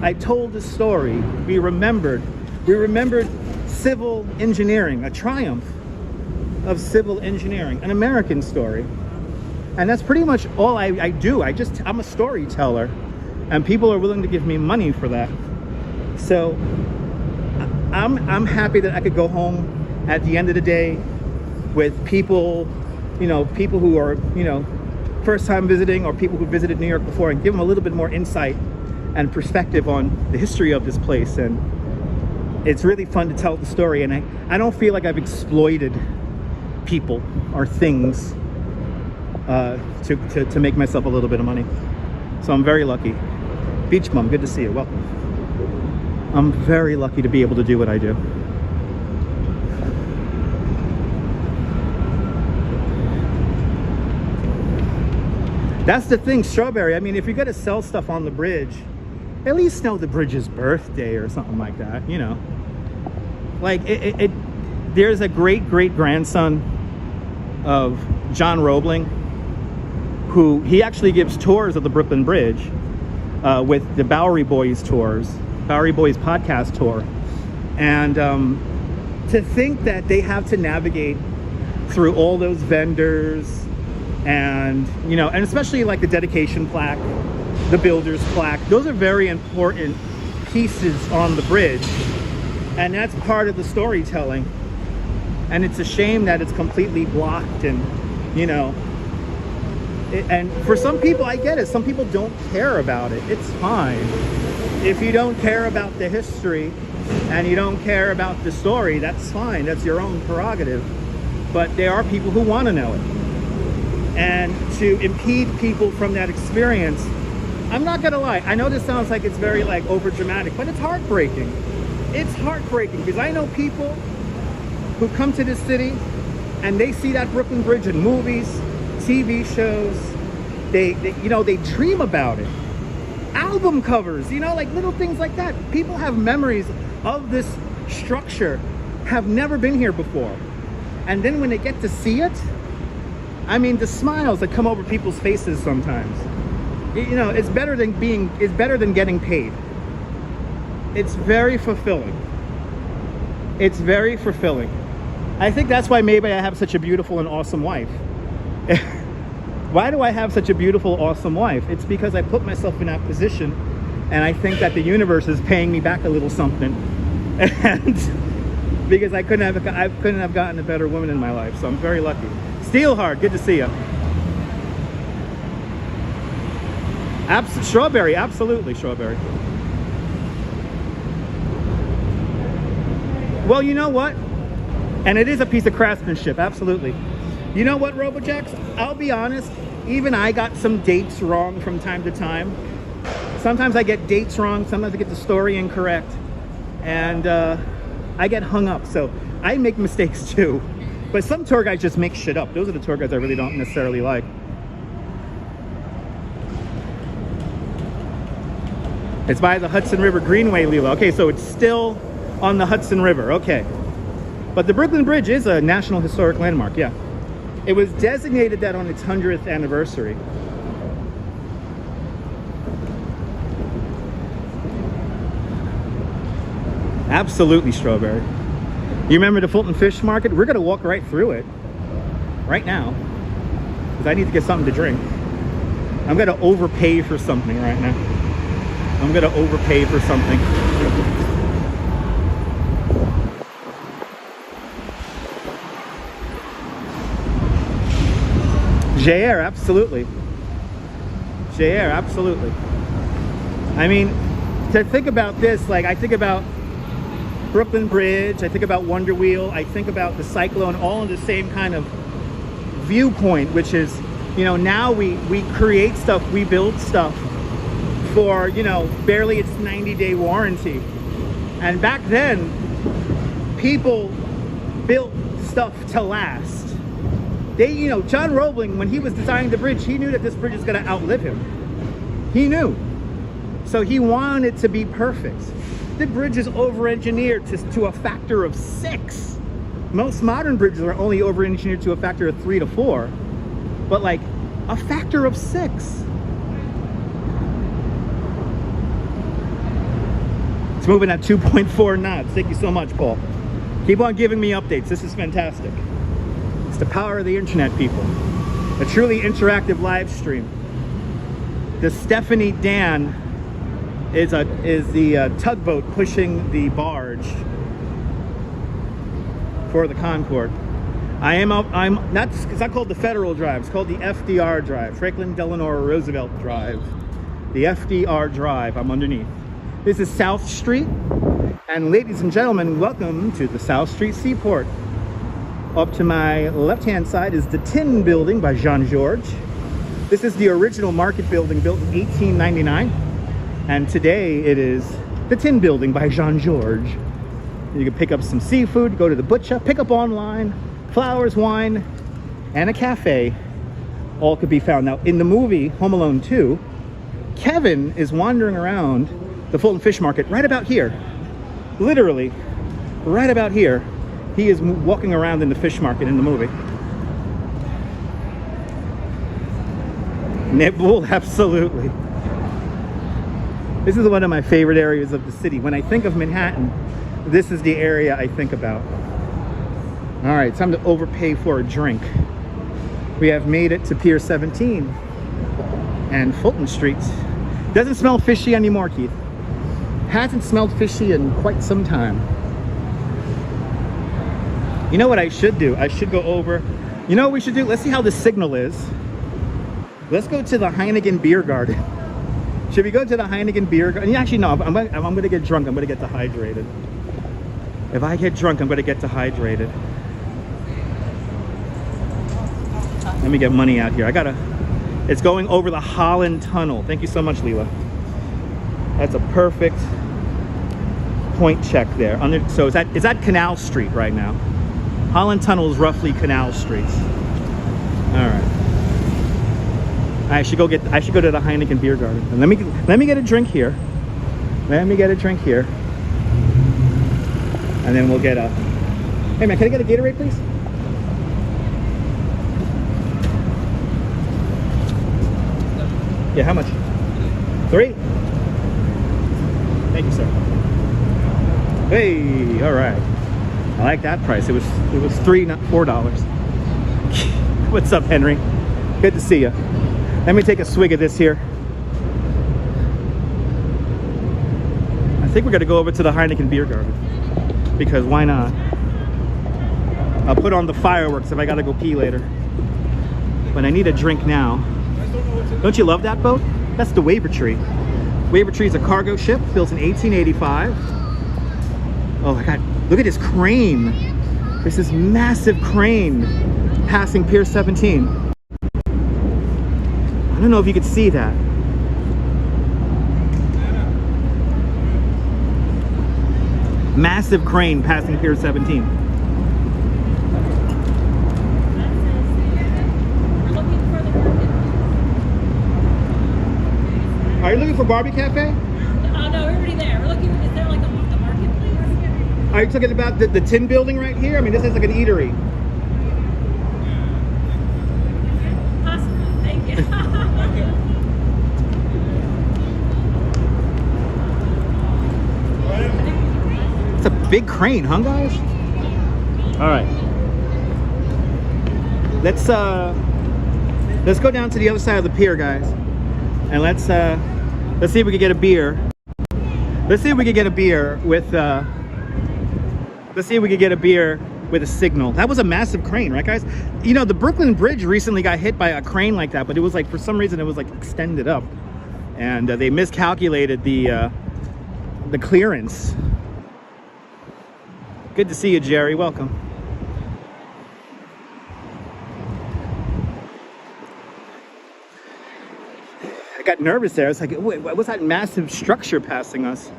I told the story. We remembered civil engineering, a triumph of civil engineering, an American story. And that's pretty much all I do. I'm a storyteller, and people are willing to give me money for that. So I'm happy that I could go home at the end of the day with people, you know, people who are, you know, first time visiting or people who visited New York before, and give them a little bit more insight and perspective on the history of this place. And it's really fun to tell the story, and I don't feel like I've exploited people or things to make myself a little bit of money. So I'm very lucky. Beach Mom, good to see you. Welcome. I'm very lucky to be able to do what I do. That's the thing, Strawberry. I mean, if you're gonna sell stuff on the bridge, at least know the bridge's birthday or something like that, you know. Like, there's a great-great-grandson of John Roebling, who he actually gives tours of the Brooklyn Bridge with the Bowery Boys tours, Bowery Boys podcast tour. And to think that they have to navigate through all those vendors, and, you know, and especially like the dedication plaque, the builder's plaque, those are very important pieces on the bridge. And that's part of the storytelling. And it's a shame that it's completely blocked, and, you know, and for some people, I get it. Some people don't care about it. It's fine. If you don't care about the history and you don't care about the story, that's fine. That's your own prerogative. But there are people who want to know it. And to impede people from that experience, I'm not gonna lie, I know this sounds like it's very like over dramatic, but it's heartbreaking. It's heartbreaking because I know people who come to this city and they see that Brooklyn Bridge in movies, TV shows, they you know, they dream about it. Album covers, you know, like little things like that. People have memories of this structure, have never been here before. And then when they get to see it, I mean, the smiles that come over people's faces sometimes, you know, it's better than getting paid. It's very fulfilling. It's very fulfilling. I think that's why maybe I have such a beautiful and awesome wife. Why do I have such a beautiful, awesome wife? It's because I put myself in that position, and I think that the universe is paying me back a little something. And because I couldn't have gotten a better woman in my life. So I'm very lucky. Steelheart, good to see you. Strawberry, absolutely strawberry. Well, you know what? And it is a piece of craftsmanship, absolutely. You know what, RoboJax? I'll be honest, even I got some dates wrong from time to time. Sometimes I get dates wrong, sometimes I get the story incorrect, and I get hung up, so I make mistakes too. But some tour guides just make shit up. Those are the tour guides I really don't necessarily like. It's by the Hudson River Greenway, Leela. Okay, so it's still on the Hudson River, okay. But the Brooklyn Bridge is a National Historic Landmark, yeah. It was designated that on its 100th anniversary. Absolutely strawberry. You remember the Fulton Fish Market? We're gonna walk right through it right now because I need to get something to drink. I'm gonna overpay for something right now. I'm gonna overpay for something. JR, absolutely. JR, absolutely. I mean, to think about this, like I think about Brooklyn Bridge, I think about Wonder Wheel, I think about the Cyclone, all in the same kind of viewpoint, which is, you know, now we create stuff, we build stuff for, you know, barely its 90-day warranty. And back then, people built stuff to last. They, you know, John Roebling, when he was designing the bridge, he knew that this bridge is going to outlive him. He knew. So he wanted it to be perfect. The bridge is over-engineered to a factor of 6. Most modern bridges are only over-engineered to a factor of 3 to 4. But like, a factor of 6. It's moving at 2.4 knots. Thank you so much, Paul. Keep on giving me updates. This is fantastic. It's the power of the internet, people. A truly interactive live stream. The Stephanie Dan is the tugboat pushing the barge for the Concorde. I'm not, it's not called the Federal Drive, it's called the FDR Drive, Franklin Delano Roosevelt Drive. The FDR Drive, I'm underneath. This is South Street, and ladies and gentlemen, welcome to the South Street Seaport. Up to my left-hand side is the Tin Building by Jean-Georges. This is the original market building built in 1899, and today it is the Tin Building by Jean-Georges. You can pick up some seafood, go to the butcher, pick up online, flowers, wine, and a cafe. All could be found. Now, in the movie Home Alone 2, Kevin is wandering around the Fulton Fish Market right about here. Literally, right about here. He is walking around in the fish market in the movie. Nibble, absolutely. This is one of my favorite areas of the city. When I think of Manhattan, this is the area I think about. All right, time to overpay for a drink. We have made it to Pier 17 and Fulton Street. Doesn't smell fishy anymore, Keith. Hasn't smelled fishy in quite some time. You know what I should do? I should go over. You know what we should do? Let's see how the signal is. Let's go to the Heineken Beer Garden. Should we go to the Heineken Beer Garden? Actually, no. I'm going to get drunk. I'm going to get dehydrated. If I get drunk, I'm going to get dehydrated. Let me get money out here. It's going over the Holland Tunnel. Thank you so much, Leela. That's a perfect point check there. So it's at Canal Street right now. Holland Tunnel is roughly Canal Street. All right. I should go to the Heineken Beer Garden. And let me get a drink here. Let me get a drink here. And then we'll get a... Hey man, can I get a Gatorade, please? Yeah, how much? 3? Thank you, sir. Hey, all right. I like that price. It was $3, not $4. What's up, Henry? Good to see you. Let me take a swig of this here. I think we're gonna go over to the Heineken Beer Garden because why not? I'll put on the fireworks if I gotta go pee later. But I need a drink now. Don't you love that boat? That's the Wavertree. Wavertree is a cargo ship built in 1885. Oh my God, look at this crane. There's this massive crane passing Pier 17. I don't know if you could see that. Massive crane passing Pier 17. Are you looking for Barbie Cafe? Oh no, we're already there. We're looking. Is there like the marketplace? Are you talking about the tin building right here? I mean, this is like an eatery. Possibly. Thank you. It's a big crane, huh, guys? All right. Let's go down to the other side of the pier, guys, and let's see if we can get a beer. Let's see if we can get a beer with. Let's see if we can get a beer with a signal. That was a massive crane, right, guys? You know, the Brooklyn Bridge recently got hit by a crane like that, but it was like, for some reason, it was like extended up, and they miscalculated the clearance. Good to see you, Jerry. Welcome. I got nervous there. I was like, wait, what was that massive structure passing us?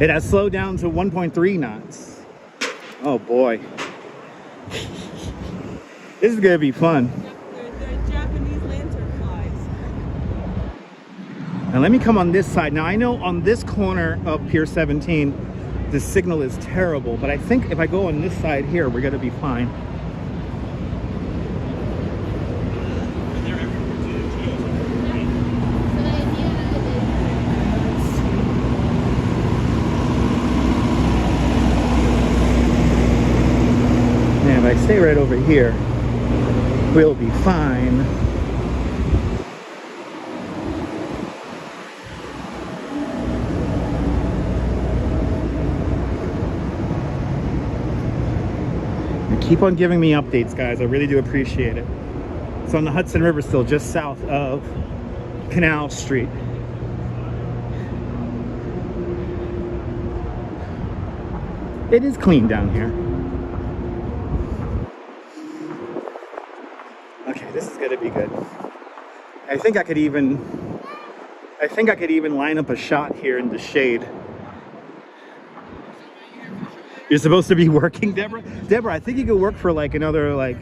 It has slowed down to 1.3 knots. Oh boy. This is gonna be fun. They're Japanese lantern flies. And let me come on this side. Now I know on this corner of Pier 17, the signal is terrible, but I think if I go on this side here, we're gonna be fine. And if I stay right over here, we'll be fine. Keep on giving me updates, guys. I really do appreciate it. It's on the Hudson River still, just south of Canal Street. It is clean down here. Okay, this is gonna be good. I think I could even line up a shot here in the shade. You're supposed to be working, Deborah? Deborah, I think you could work for like another, like,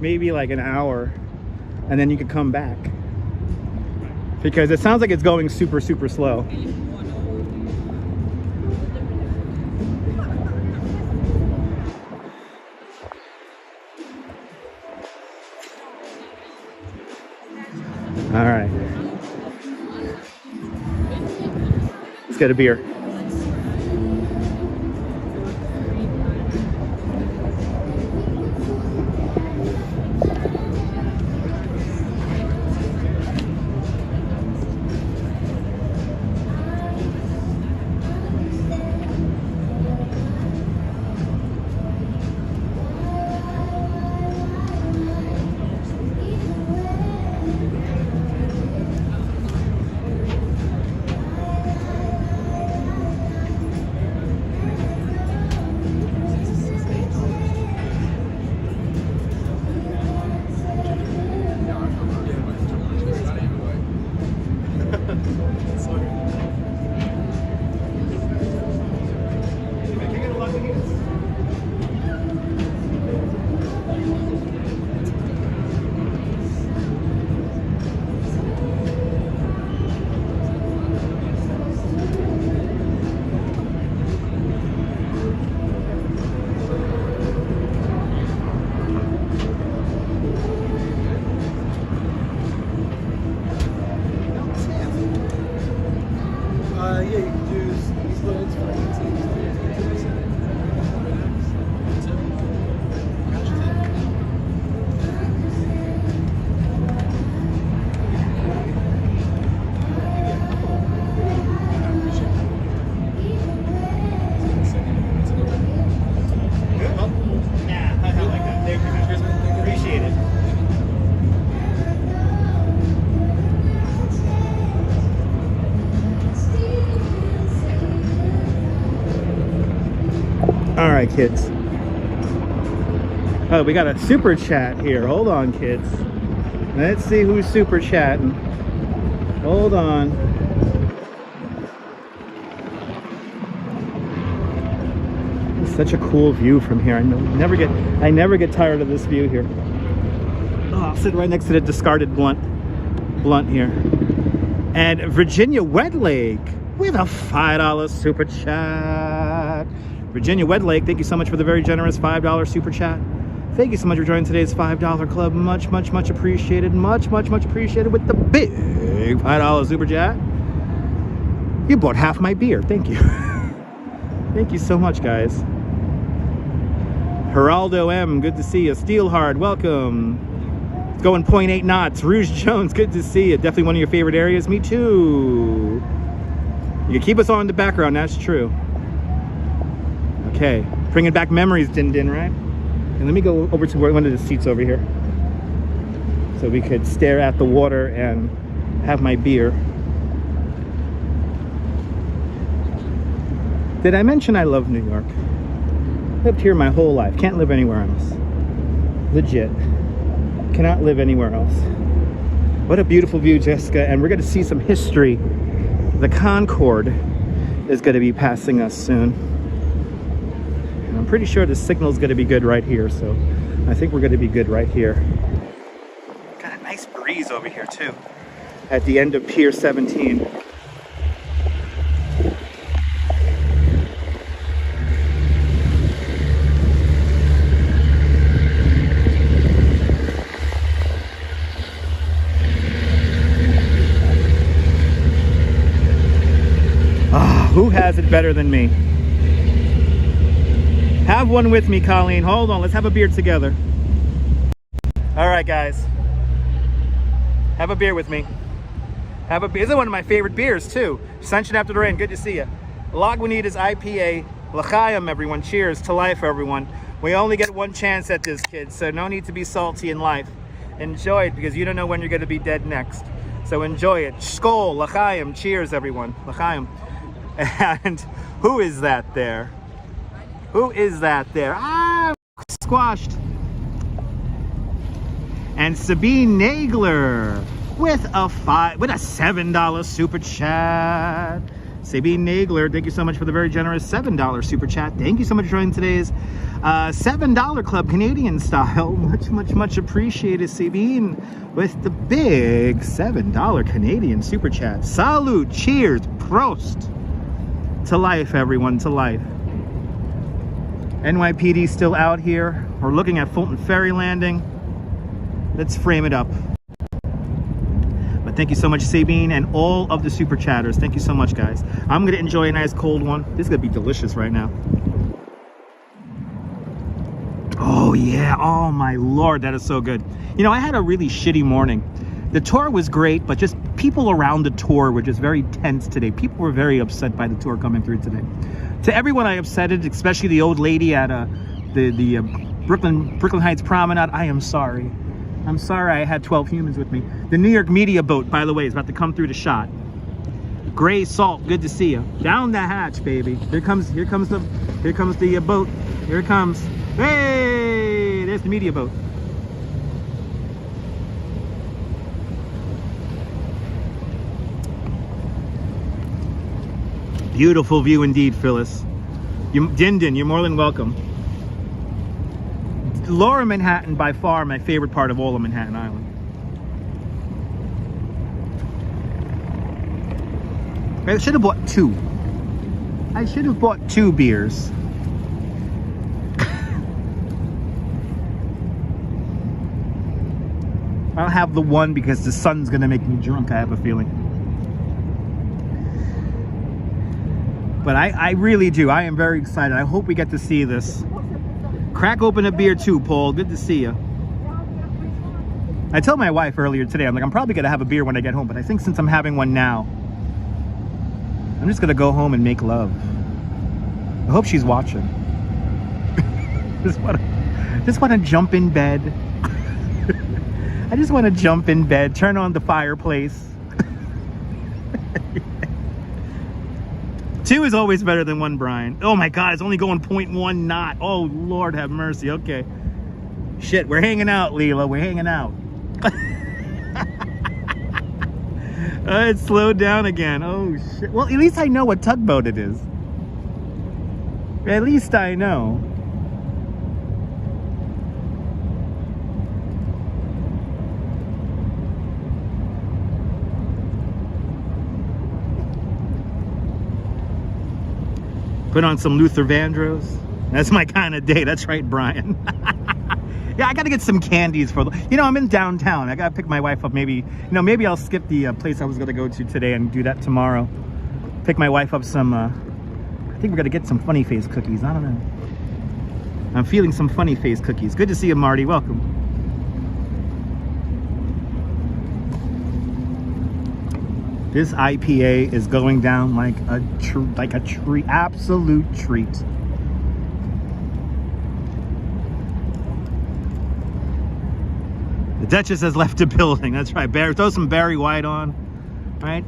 maybe like an hour, and then you could come back. Because it sounds like it's going super, super slow. All right. Let's get a beer. All right, kids. Oh, we got a super chat here. Hold on, kids. Let's see who's super chatting. Hold on. It's such a cool view from here. I never get tired of this view here. Oh, I'll sit right next to the discarded blunt here. And Virginia Wedlake with a $5 super chat. Virginia Wedlake, thank you so much for the very generous $5 super chat. Thank you so much for joining today's $5 club. Much appreciated. Much appreciated with the big $5 super chat. You bought half my beer. Thank you. Thank you so much, guys. Geraldo M, good to see you. Steelhard, welcome. Going 0.8 knots. Rouge Jones, good to see you. Definitely one of your favorite areas. Me too. You can keep us on in the background, that's true. Okay, bringing back memories, Din Din, right? And let me go over to one of the seats over here so we could stare at the water and have my beer. Did I mention I love New York? Lived here my whole life. Can't live anywhere else. Legit. Cannot live anywhere else. What a beautiful view, Jessica. And we're going to see some history. The Concorde is going to be passing us soon. And I'm pretty sure the signal is going to be good right here. So I think we're going to be good right here. Got a nice breeze over here too. At the end of Pier 17. Who has it better than me? Have one with me, Colleen. Hold on, let's have a beer together. All right, guys. Have a beer with me. Have a beer. This is one of my favorite beers, too. Sunshine After the Rain, good to see you. Lagunitas IPA. L'chaim, everyone. Cheers to life, everyone. We only get one chance at this, kids, so no need to be salty in life. Enjoy it, because you don't know when you're going to be dead next. So enjoy it. Skol, l'chaim. Cheers, everyone. L'chaim. And who is that there? Who is that there? Ah, squashed. And Sabine Nagler with a $7 super chat. Sabine Nagler, thank you so much for the very generous $7 super chat. Thank you so much for joining today's $7 club, Canadian style. Much appreciated, Sabine, with the big $7 Canadian super chat. Salute, cheers, prost. To life, everyone, to life. NYPD still out here. We're looking at Fulton Ferry Landing. Let's frame it up. But thank you so much, Sabine, and all of the super chatters. Thank you so much, guys. I'm going to enjoy a nice cold one. This is going to be delicious right now. Oh, yeah. Oh, my Lord. That is so good. You know, I had a really shitty morning. The tour was great, but just people around the tour were just very tense today. People were very upset by the tour coming through today. To everyone I upsetted, especially the old lady at the Brooklyn Heights Promenade, I am sorry. I'm sorry I had 12 humans with me. The New York media boat, by the way, is about to come through the shot. Gray Salt, good to see you. Down the hatch, baby. Here comes the boat. Here it comes. Hey, there's the media boat. Beautiful view indeed, Phyllis. Din Din, you're more than welcome. Lower Manhattan, by far my favorite part of all of Manhattan Island. I should have bought two. I should have bought 2 beers. I'll have the one because the sun's gonna make me drunk, I have a feeling. But I really do. I am very excited. I hope we get to see this. Crack open a beer too, Paul. Good to see you. I told my wife earlier today, I'm like, I'm probably going to have a beer when I get home. But I think since I'm having one now, I'm just going to go home and make love. I hope she's watching. just want to jump in bed. I just want to jump in bed, turn on the fireplace. 2 is always better than 1, Brian. Oh my God, it's only going 0.1 knot. Oh Lord have mercy. Okay. Shit, we're hanging out, Leela. We're hanging out. It slowed down again. Oh shit. Well, at least I know what tugboat it is. At least I know. Put on some Luther Vandross. That's my kind of day. That's right, Brian. Yeah, I gotta get some candies for the, you know, I'm in downtown. I gotta pick my wife up. Maybe, you know, maybe I'll skip the place I was gonna go to today and do that tomorrow. Pick my wife up some, I think we're gonna get some funny face cookies. I don't know. I'm feeling some funny face cookies. Good to see you, Marty. Welcome. This IPA is going down like a tree, absolute treat. The Duchess has left the building. That's right. Throw some Barry White on, right?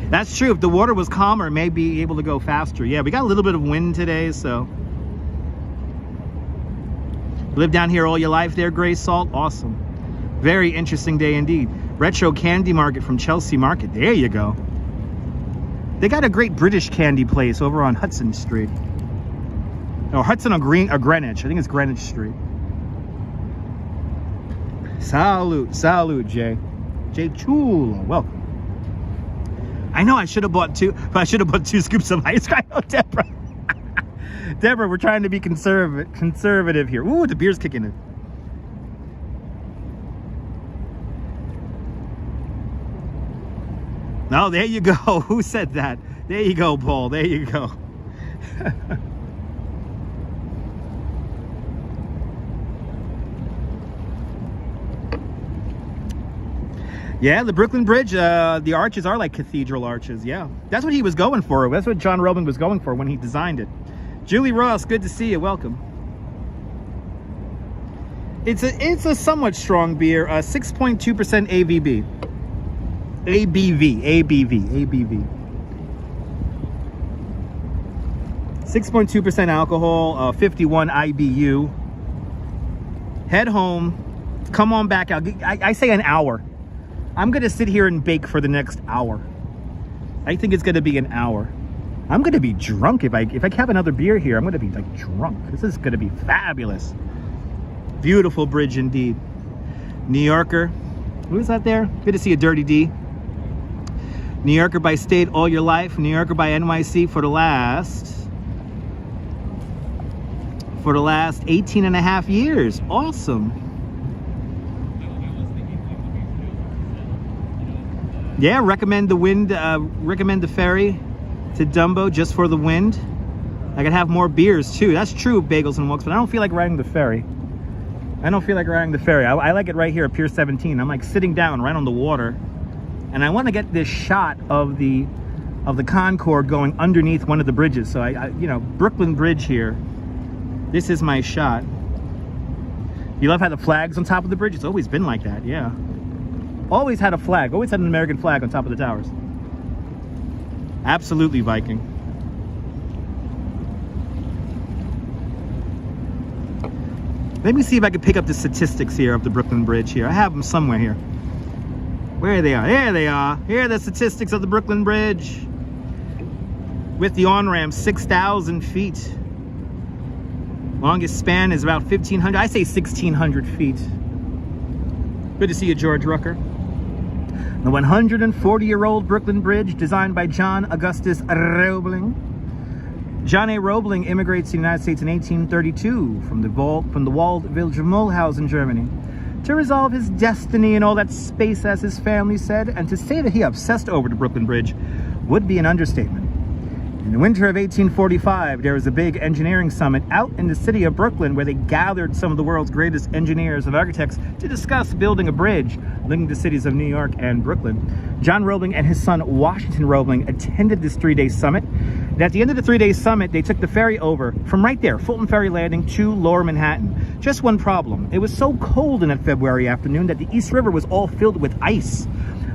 That's true. If the water was calmer, it may be able to go faster. Yeah, we got a little bit of wind today, so. Live down here all your life there, Gray Salt? Awesome. Very interesting day indeed. Retro Candy Market from Chelsea Market. There you go. They got a great British candy place over on Hudson Street. No, Hudson or Greenwich. I think it's Greenwich Street. Salute, Jay. Jay Chulo, welcome. I know I should have bought 2 scoops of ice cream. Oh, Deborah. Deborah, we're trying to be conservative here. Ooh, the beer's kicking in. No, there you go. Who said that? There you go, Paul. There you go. Yeah, the Brooklyn Bridge, the arches are like cathedral arches. Yeah, that's what he was going for. That's what John Roebling was going for when he designed it. Julie Ross, good to see you. Welcome. It's a somewhat strong beer. 6.2% ABV. ABV. 6.2% alcohol, 51 IBU. Head home. Come on back out. I say an hour. I'm gonna sit here and bake for the next hour. I think it's gonna be an hour. I'm gonna be drunk if I have another beer here. I'm gonna be like drunk. This is gonna be fabulous. Beautiful bridge indeed. New Yorker. Who is that there? Good to see you, Dirty D. New Yorker by state all your life. New Yorker by NYC for the last 18 and a half years. Awesome. Yeah, recommend the wind, recommend the ferry to Dumbo just for the wind. I could have more beers too. That's true, Bagels and Walks, but I don't feel like riding the ferry. I like it right here at Pier 17. I'm like sitting down right on the water, and I want to get this shot of the Concorde going underneath one of the bridges. So you know, Brooklyn Bridge here. This is my shot. You love how the flag's on top of the bridge? It's always been like that, yeah. Always had a flag, always had an American flag on top of the towers. Absolutely Viking. Let me see if I can pick up the statistics here of the Brooklyn Bridge here. I have them somewhere here. Where they are? There they are. Here are the statistics of the Brooklyn Bridge. With the on-ramp, 6,000 feet. Longest span is about 1,500. I say 1,600 feet. Good to see you, George Rucker. The 140-year-old Brooklyn Bridge, designed by John Augustus Roebling. John A. Roebling immigrates to the United States in 1832 from the walled village of Mulhausen, Germany, to resolve his destiny in all that space, as his family said, and to say that he obsessed over the Brooklyn Bridge would be an understatement. In the winter of 1845, there was a big engineering summit out in the city of Brooklyn where they gathered some of the world's greatest engineers and architects to discuss building a bridge linking the cities of New York and Brooklyn. John Roebling and his son Washington Roebling attended this 3-day summit. And at the end of the 3-day summit, they took the ferry over from right there, Fulton Ferry Landing, to Lower Manhattan. Just one problem. It was so cold in that February afternoon that the East River was all filled with ice.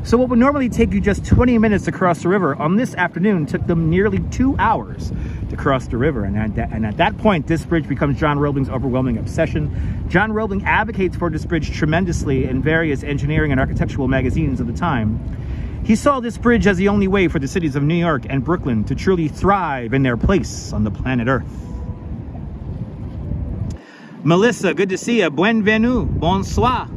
So what would normally take you just 20 minutes to cross the river, on this afternoon took them nearly 2 hours to cross the river. And at that point, this bridge becomes John Roebling's overwhelming obsession. John Roebling advocates for this bridge tremendously in various engineering and architectural magazines of the time. He saw this bridge as the only way for the cities of New York and Brooklyn to truly thrive in their place on the planet Earth. Melissa, good to see you. Bienvenue. Bonsoir.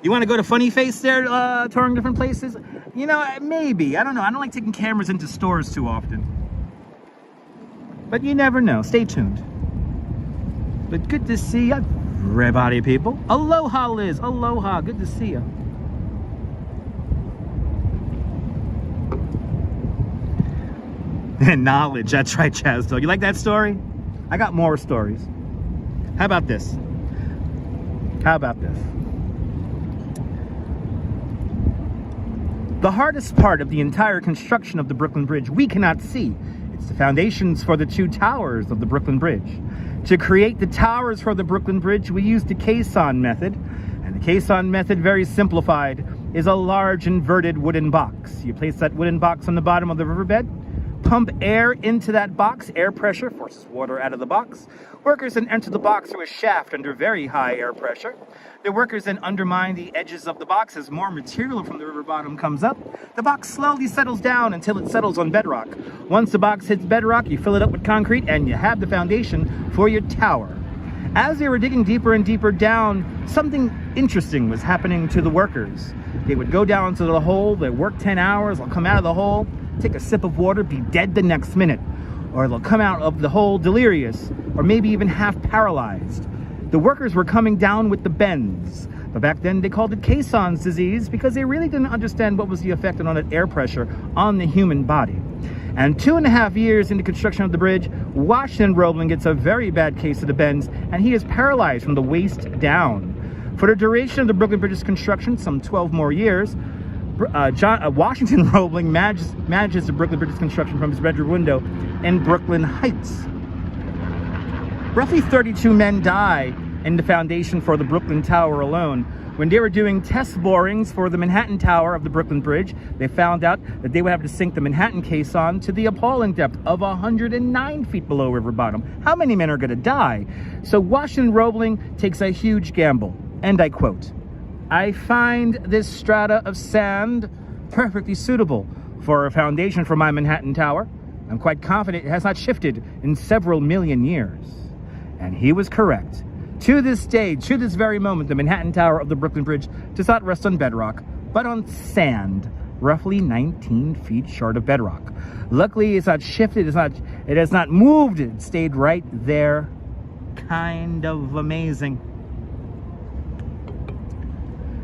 You want to go to Funny Face there, touring different places? You know, maybe. I don't know. I don't like taking cameras into stores too often. But you never know. Stay tuned. But good to see you, everybody, people. Aloha, Liz. Aloha. Good to see you. Knowledge. That's right, Chaz. You like that story? I got more stories. How about this? How about this? The hardest part of the entire construction of the Brooklyn Bridge we cannot see. It's the foundations for the 2 towers of the Brooklyn Bridge. To create the towers for the Brooklyn Bridge, we used the caisson method. And the caisson method, very simplified, is a large inverted wooden box. You place that wooden box on the bottom of the riverbed, pump air into that box. Air pressure forces water out of the box. Workers then enter the box through a shaft under very high air pressure. The workers then undermine the edges of the box as more material from the river bottom comes up. The box slowly settles down until it settles on bedrock. Once the box hits bedrock, you fill it up with concrete and you have the foundation for your tower. As they were digging deeper and deeper down, something interesting was happening to the workers. They would go down to the hole, they'd work 10 hours, they'll come out of the hole, take a sip of water, be dead the next minute. Or they'll come out of the hole delirious, or maybe even half paralyzed. The workers were coming down with the bends. But back then they called it caisson's disease because they really didn't understand what was the effect on that air pressure on the human body. And 2.5 years into construction of the bridge, Washington Roebling gets a very bad case of the bends, and he is paralyzed from the waist down. For the duration of the Brooklyn Bridge's construction, some 12 more years, Washington Roebling manages the Brooklyn Bridge's construction from his bedroom window in Brooklyn Heights. Roughly 32 men die in the foundation for the Brooklyn Tower alone. When they were doing test borings for the Manhattan Tower of the Brooklyn Bridge, they found out that they would have to sink the Manhattan caisson to the appalling depth of 109 feet below river bottom. How many men are going to die? So Washington Roebling takes a huge gamble, and I quote, "I find this strata of sand perfectly suitable for a foundation for my Manhattan Tower. I'm quite confident it has not shifted in several million years." And he was correct. To this day, to this very moment, the Manhattan Tower of the Brooklyn Bridge does not rest on bedrock, but on sand, roughly 19 feet short of bedrock. Luckily, it's not shifted, it has not moved, it stayed right there. Kind of amazing.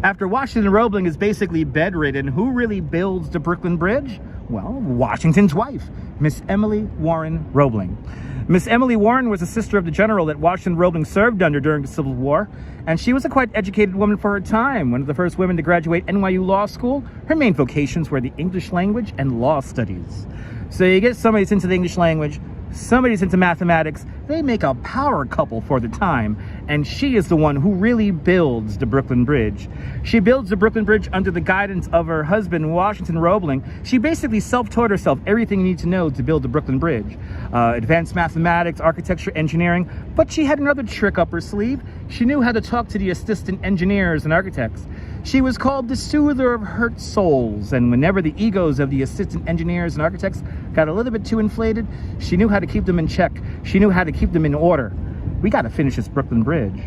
After Washington Roebling is basically bedridden, who really builds the Brooklyn Bridge? Well, Washington's wife, Miss Emily Warren Roebling. Miss Emily Warren was a sister of the general that Washington Roebling served under during the Civil War, and she was a quite educated woman for her time. One of the first women to graduate NYU Law School. Her main vocations were the English language and law studies. So you get somebody who's into the English language, somebody's into mathematics, they make a power couple for the time, and she is the one who really builds the Brooklyn Bridge. She builds the Brooklyn Bridge under the guidance of her husband, Washington Roebling. She basically self-taught herself everything you need to know to build the Brooklyn Bridge. Advanced mathematics, architecture, engineering, but she had another trick up her sleeve. She knew how to talk to the assistant engineers and architects. She was called the soother of hurt souls, and whenever the egos of the assistant engineers and architects got a little bit too inflated, she knew how to keep them in check. She knew how to keep them in order. We got to finish this Brooklyn Bridge.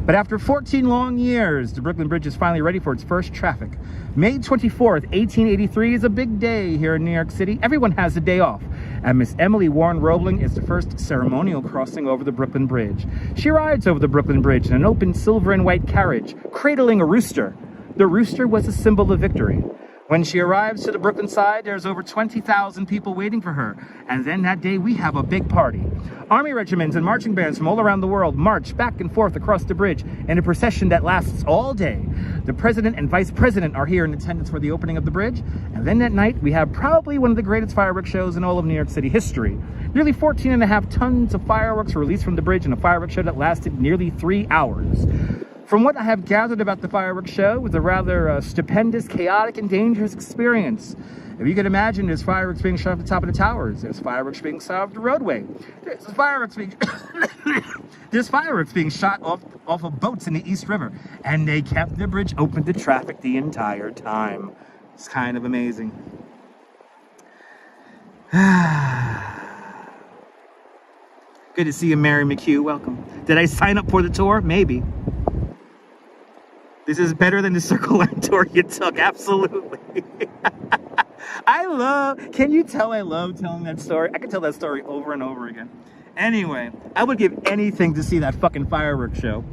But after 14 long years, the Brooklyn Bridge is finally ready for its first traffic. May 24th, 1883 is a big day here in New York City. Everyone has a day off. And Miss Emily Warren Roebling is the first ceremonial crossing over the Brooklyn Bridge. She rides over the Brooklyn Bridge in an open silver and white carriage, cradling a rooster. The rooster was a symbol of victory. When she arrives to the Brooklyn side, there's over 20,000 people waiting for her. And then that day, we have a big party. Army regiments and marching bands from all around the world march back and forth across the bridge in a procession that lasts all day. The president and vice president are here in attendance for the opening of the bridge. And then that night, we have probably one of the greatest fireworks shows in all of New York City history. Nearly 14.5 tons of fireworks were released from the bridge in a fireworks show that lasted nearly 3 hours. From what I have gathered about the fireworks show, it was a rather stupendous, chaotic, and dangerous experience. If you can imagine, there's fireworks being shot off the top of the towers. There's fireworks being shot off the roadway. There's fireworks being there's fireworks being shot off of boats in the East River. And they kept the bridge open to traffic the entire time. It's kind of amazing. Good to see you, Mary McHugh. Welcome. Did I sign up for the tour? Maybe. This is better than the Circle Line tour you took. Absolutely. Can you tell I love telling that story? I could tell that story over and over again. Anyway, I would give anything to see that fucking fireworks show.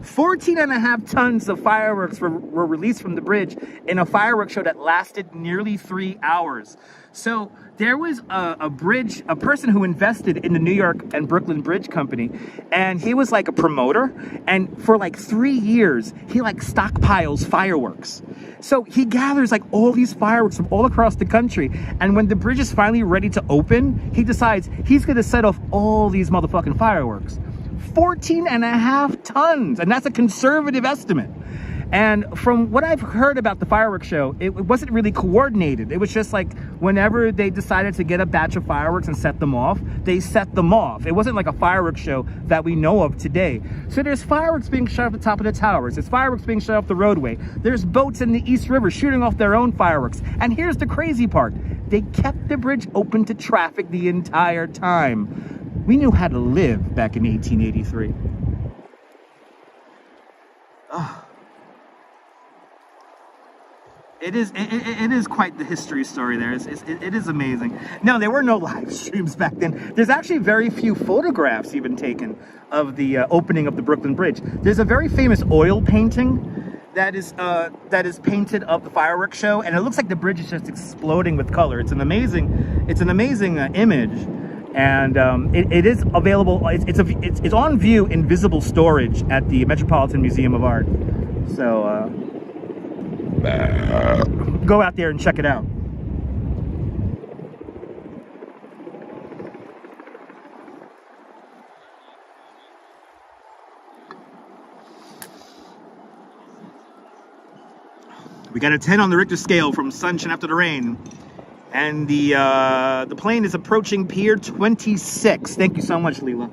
14.5 tons of fireworks were released from the bridge in a fireworks show that lasted nearly 3 hours. So there was a person who invested in the New York and Brooklyn Bridge Company, and he was like a promoter, and for like 3 years, he like stockpiles fireworks. So he gathers like all these fireworks from all across the country, and when the bridge is finally ready to open, he decides he's gonna set off all these motherfucking fireworks. 14.5 tons, and that's a conservative estimate. And from what I've heard about the fireworks show, it wasn't really coordinated. It was just like whenever they decided to get a batch of fireworks and set them off, they set them off. It wasn't like a fireworks show that we know of today. So there's fireworks being shot off the top of the towers. There's fireworks being shot off the roadway. There's boats in the East River shooting off their own fireworks. And here's the crazy part. They kept the bridge open to traffic the entire time. We knew how to live back in 1883. Oh. It is quite the history story there. It is amazing. No, there were no live streams back then. There's actually very few photographs even taken of the opening of the Brooklyn Bridge. There's a very famous oil painting that is painted of the fireworks show, and it looks like the bridge is just exploding with color. It's an amazing image. And it is available. It's on view in visible storage at the Metropolitan Museum of Art. So go out there and check it out. We got a 10 on the Richter scale from sunshine after the rain. And the plane is approaching Pier 26. Thank you so much, Leela.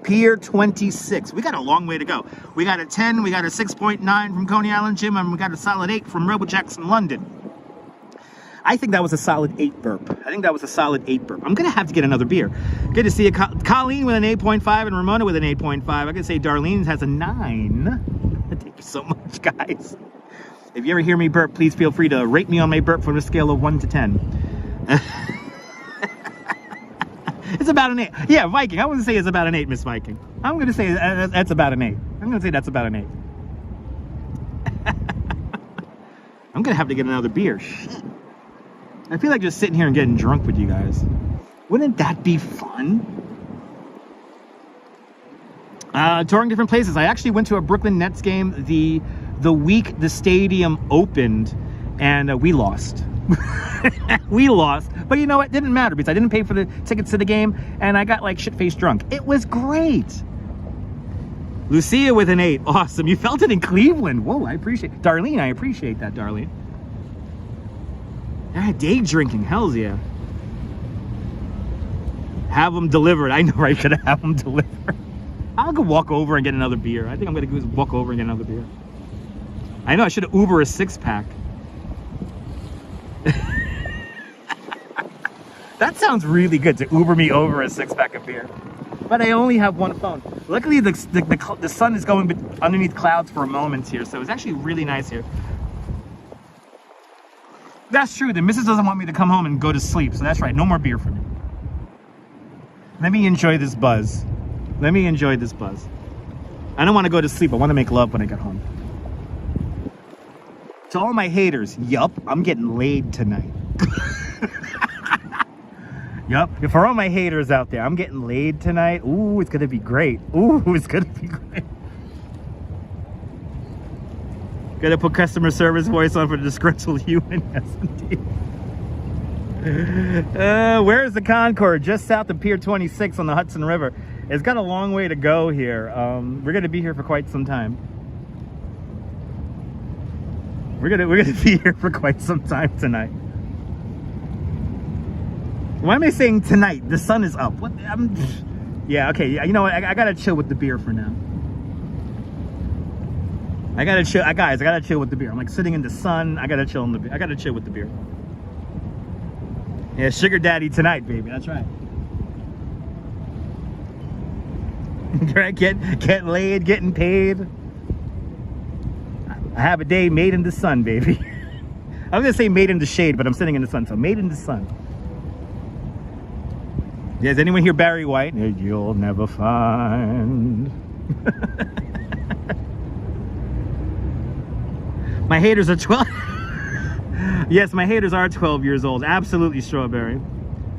Pier 26. We got a long way to go. We got a 10, we got a 6.9 from Coney Island Gym, and we got a solid 8 from Rebel Jackson, London. I think that was a solid 8 burp. I'm going to have to get another beer. Good to see you, Colleen with an 8.5 and Ramona with an 8.5. I can say Darlene has a 9. Thank you so much, guys. If you ever hear me burp, please feel free to rate me on my burp from a scale of 1 to 10. It's about an 8. Yeah, Viking. I wouldn't say it's about an 8, Miss Viking. I'm going to say that's about an 8. I'm going to say that's about an 8. I'm going to have to get another beer. Shit. I feel like just sitting here and getting drunk with you guys. Wouldn't that be fun? Touring different places. I actually went to a Brooklyn Nets game the week the stadium opened, and we lost. We lost, but you know what? It didn't matter because I didn't pay for the tickets to the game, and I got like shit-faced drunk. It was great. Lucia with an 8. Awesome. You felt it in Cleveland. Whoa, I appreciate it. Darlene, I appreciate that, Darlene. Day drinking. Hells yeah. Have them delivered. I know, right? Should have them delivered. I'll go walk over and get another beer. I think I'm going to go walk over and get another beer. I know, I should have Uber a 6-pack. That sounds really good, to Uber me over a 6-pack of beer. But I only have one phone. Luckily, the sun is going underneath clouds for a moment here, so it's actually really nice here. That's true, the missus doesn't want me to come home and go to sleep, so that's right, no more beer for me. Let me enjoy this buzz. I don't want to go to sleep, I want to make love when I get home. To all my haters, yup, I'm getting laid tonight. Yup, for all my haters out there, I'm getting laid tonight. Ooh, it's gonna be great. Gotta put customer service voice on for the disgruntled human. Yes, indeed. Where's the Concorde? Just south of Pier 26 on the Hudson River. It's got a long way to go here. We're gonna be here for quite some time. We're gonna be here for quite some time tonight. Why am I saying tonight? The sun is up. What? Yeah, okay. You know what? I gotta chill with the beer for now. I gotta chill, guys. I gotta chill with the beer. I'm like sitting in the sun. I gotta chill in the beer. I gotta chill with the beer. Yeah, sugar daddy tonight, baby. That's right. Get laid, getting paid. I have a day made in the sun, baby. I was gonna say made in the shade, but I'm sitting in the sun, so made in the sun. Yeah, does anyone hear Barry White? You'll never find. My haters are 12. Yes, my haters are 12 years old. Absolutely, Strawberry.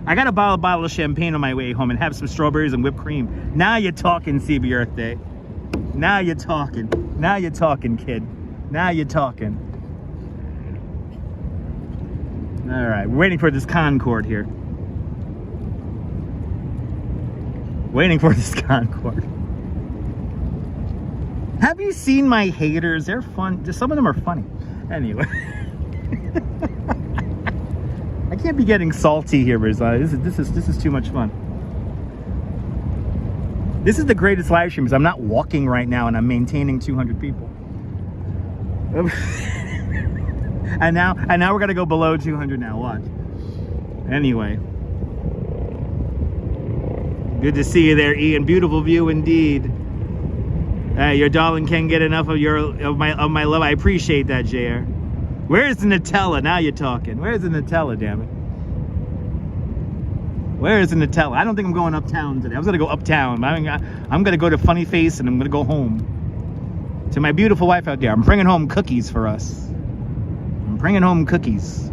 I got a bottle of champagne on my way home and have some strawberries and whipped cream. Now you're talking, CB Earth Day. Now you're talking. Now you're talking, kid. Now you're talking. All right, we're waiting for this Concorde here. Waiting for this Concorde. Have you seen my haters? They're fun. Some of them are funny. Anyway. I can't be getting salty here, Verizon. This is too much fun. This is the greatest live stream because I'm not walking right now and I'm maintaining 200 people. and now we're gonna go below 200 now. Watch. Anyway. Good to see you there, Ian. Beautiful view indeed. Your darling can't get enough of my love. I appreciate that, JR. Where's the Nutella? Now you're talking. Where's the Nutella, damn it? Where is the Nutella? I don't think I'm going uptown today. I was gonna go uptown. I'm gonna go to Funny Face and I'm gonna go home. To my beautiful wife out there. I'm bringing home cookies for us. I'm bringing home cookies.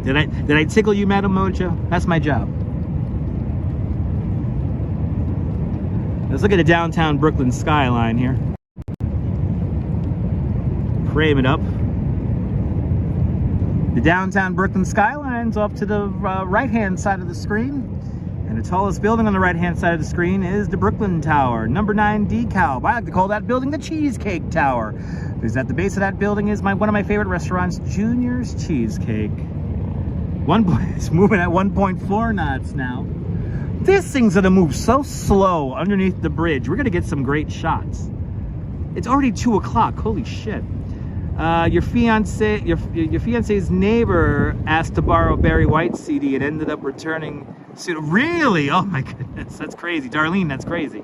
Did I tickle you, Madam Mojo? That's my job. Let's look at the downtown Brooklyn skyline here. Frame it up. The downtown Brooklyn skyline's off to the right-hand side of the screen. And the tallest building on the right-hand side of the screen is the Brooklyn Tower, number 9 decal. I like to call that building the Cheesecake Tower. Because at the base of that building is one of my favorite restaurants, Junior's Cheesecake. It's moving at 1.4 knots now. This thing's gonna move so slow underneath the bridge. We're gonna get some great shots. It's already 2 o'clock. Holy shit. Your fiance's neighbor asked to borrow Barry White's CD and ended up returning. Really? Oh my goodness, that's crazy, Darlene. That's crazy.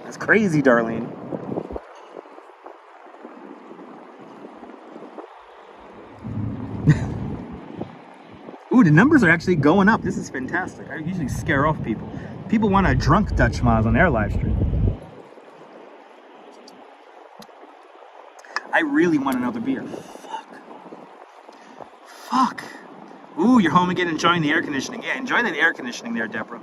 That's crazy, Darlene. Ooh, the numbers are actually going up. This is fantastic. I usually scare off people. People want a drunk Dutch Moz on their live stream. I really want another beer. Fuck. Ooh, you're home again enjoying the air conditioning. Yeah, enjoy that air conditioning there, Deborah.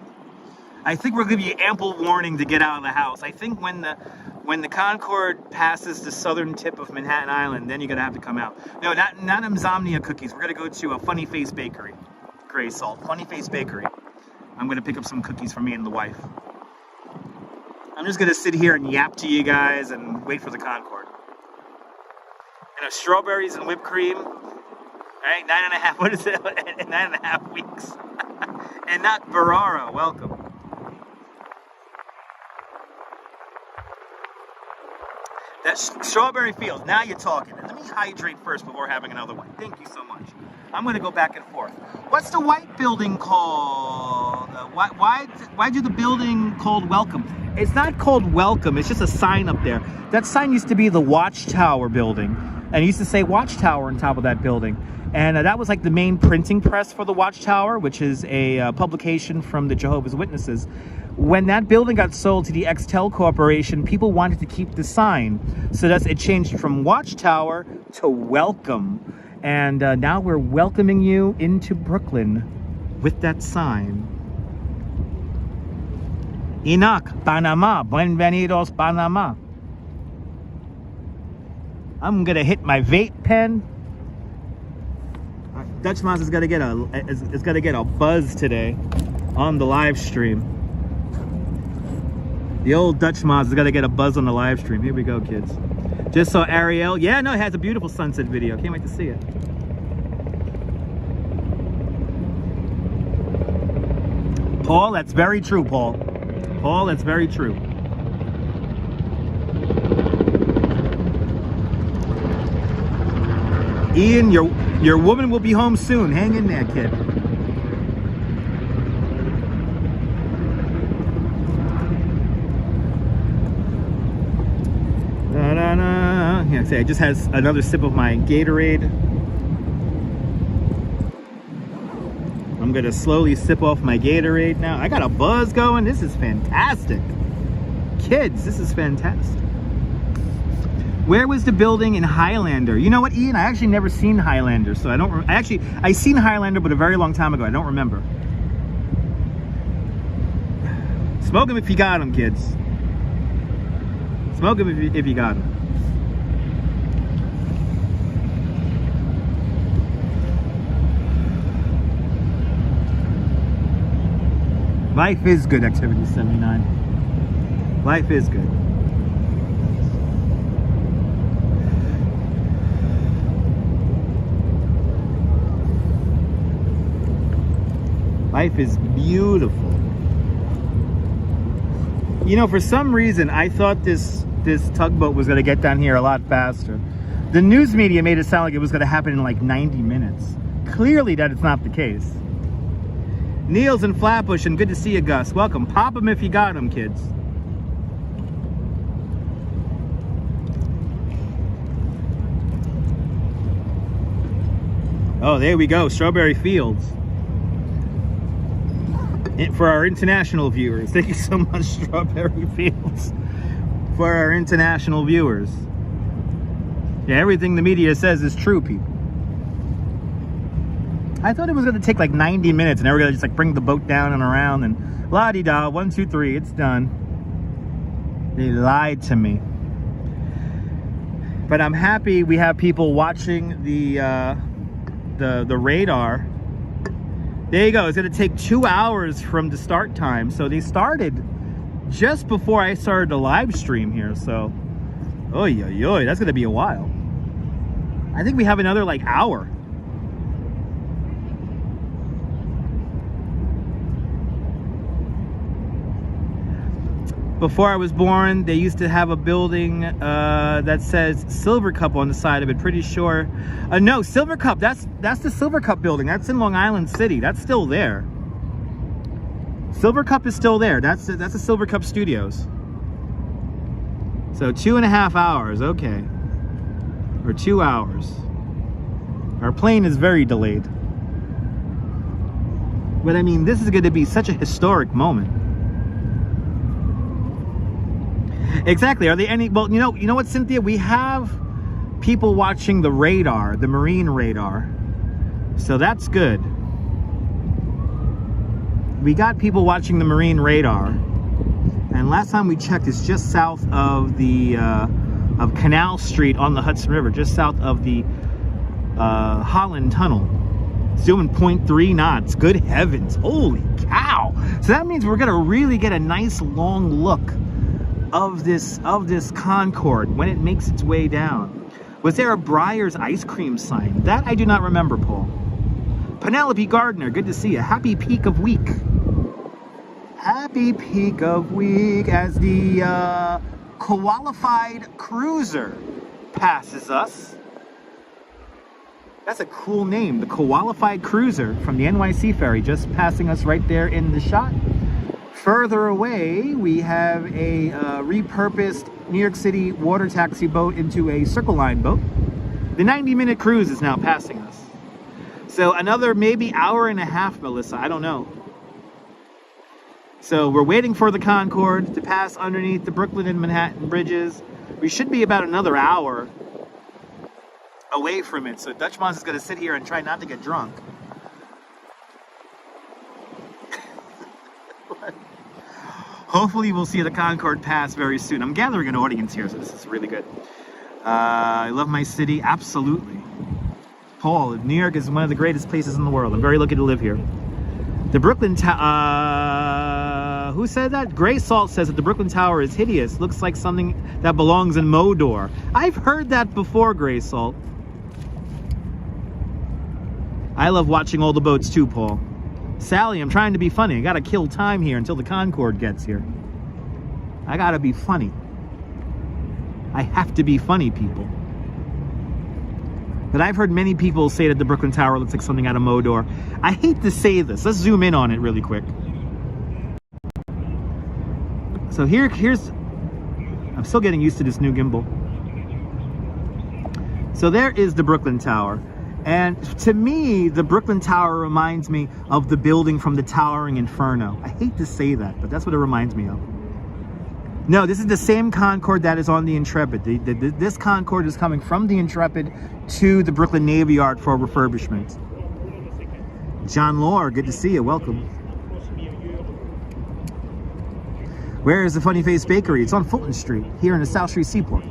I think we'll give you ample warning to get out of the house. I think when the Concorde passes the southern tip of Manhattan Island, then you're gonna have to come out. No, not Insomnia cookies. We're gonna go to a Funny Face Bakery. Gray Salt. Funny Face Bakery. I'm gonna pick up some cookies for me and the wife. I'm just gonna sit here and yap to you guys and wait for the Concorde. And strawberries and whipped cream. All right, 9.5. What is it? 9.5 weeks. And not Barara. Welcome. That's Strawberry Fields. Now you're talking. Let me hydrate first before having another one. Thank you so much. I'm going to go back and forth. What's the white building called? Why do the building called Welcome? It's not called Welcome. It's just a sign up there. That sign used to be the Watchtower building. And it used to say Watchtower on top of that building. And that was like the main printing press for the Watchtower, which is a publication from the Jehovah's Witnesses. When that building got sold to the Extel Corporation, people wanted to keep the sign. So it changed from Watchtower to Welcome. And now we're welcoming you into Brooklyn with that sign. Enoch, Panama. Bienvenidos, Panama. I'm gonna hit my vape pen. Dutch Moz is gonna get a buzz today on the live stream. The old Dutch Moz has got to get a buzz on the live stream. Here we go, kids. Just saw Ariel. Yeah, no, it has a beautiful sunset video. Can't wait to see it. Paul, that's very true, Paul. Paul, that's very true. Ian, your woman will be home soon. Hang in there, kid. Yeah, say I just had another sip of my Gatorade. I'm gonna slowly sip off my Gatorade now. I got a buzz going. This is fantastic. Kids, this is fantastic. Where was the building in Highlander? You know what, Ian? I actually never seen Highlander, so I don't. I seen Highlander, but a very long time ago. I don't remember. Smoke them if you got them, kids. Smoke them if you got them. Life is good, Activity 79. Life is good. Life is beautiful. You know, for some reason, I thought this tugboat was going to get down here a lot faster. The news media made it sound like it was going to happen in like 90 minutes. Clearly, that is not the case. Neil's in Flatbush, and good to see you, Gus. Welcome. Pop them if you got them, kids. Oh, there we go. Strawberry Fields. For our international viewers. Thank you so much, Strawberry Fields. For our international viewers. Yeah, everything the media says is true, people. I thought it was going to take like 90 minutes and they were going to just like bring the boat down and around and la-di-da, 1, 2, 3, it's done. They lied to me. But I'm happy we have people watching the radar. There you go. It's going to take 2 hours from the start time. So they started just before I started the live stream here. So, oy, oy, oy, that's going to be a while. I think we have another like hour. Before I was born, they used to have a building that says Silver Cup on the side of it. Pretty sure. No, Silver Cup. That's the Silver Cup building. That's in Long Island City. That's still there. Silver Cup is still there. That's the Silver Cup Studios. So 2.5 hours. Okay. Or 2 hours. Our plane is very delayed. But I mean, this is going to be such a historic moment. Exactly. Are there any? Well, you know what, Cynthia? We have people watching the radar, the marine radar. So that's good. We got people watching the marine radar. And last time we checked, it's just south of the of Canal Street on the Hudson River, just south of the Holland Tunnel. Doing 0.3 knots. Good heavens. Holy cow. So that means we're going to really get a nice long look of this Concorde when it makes its way down. Was there a Breyer's ice cream sign? That I do not remember, Paul. Penelope Gardner, good to see you. Happy peak of week. Happy peak of week as the qualified cruiser passes us. That's a cool name, the qualified cruiser from the NYC ferry, just passing us right there in the shot. Further away, we have a repurposed New York City water taxi boat into a Circle Line boat. The 90-minute cruise is now passing us. So another maybe hour and a half, Melissa, I don't know. So we're waiting for the Concorde to pass underneath the Brooklyn and Manhattan bridges. We should be about another hour away from it. So Dutch Moz is going to sit here and try not to get drunk. Hopefully we'll see the Concorde pass very soon. I'm gathering an audience here, so this is really good. I love my city, absolutely. Paul, New York is one of the greatest places in the world. I'm very lucky to live here. The Brooklyn Who said that? Gray Salt says that the Brooklyn Tower is hideous. Looks like something that belongs in Modor. I've heard that before, Gray Salt. I love watching all the boats too, Paul. Sally, I'm trying to be funny. I gotta kill time here until the Concorde gets here. I gotta be funny. I have to be funny, people. But I've heard many people say that the Brooklyn Tower looks like something out of Modor. I hate to say this. Let's zoom in on it really quick. So here's... I'm still getting used to this new gimbal. So there is the Brooklyn Tower. And to me, the Brooklyn Tower reminds me of the building from the Towering Inferno. I hate to say that, but that's what it reminds me of. No, this is the same Concorde that is on the Intrepid. This Concorde is coming from the Intrepid to the Brooklyn Navy Yard for refurbishment. John Lore, good to see you. Welcome. Where is the Funny Face Bakery? It's on Fulton Street, here in the South Street Seaport.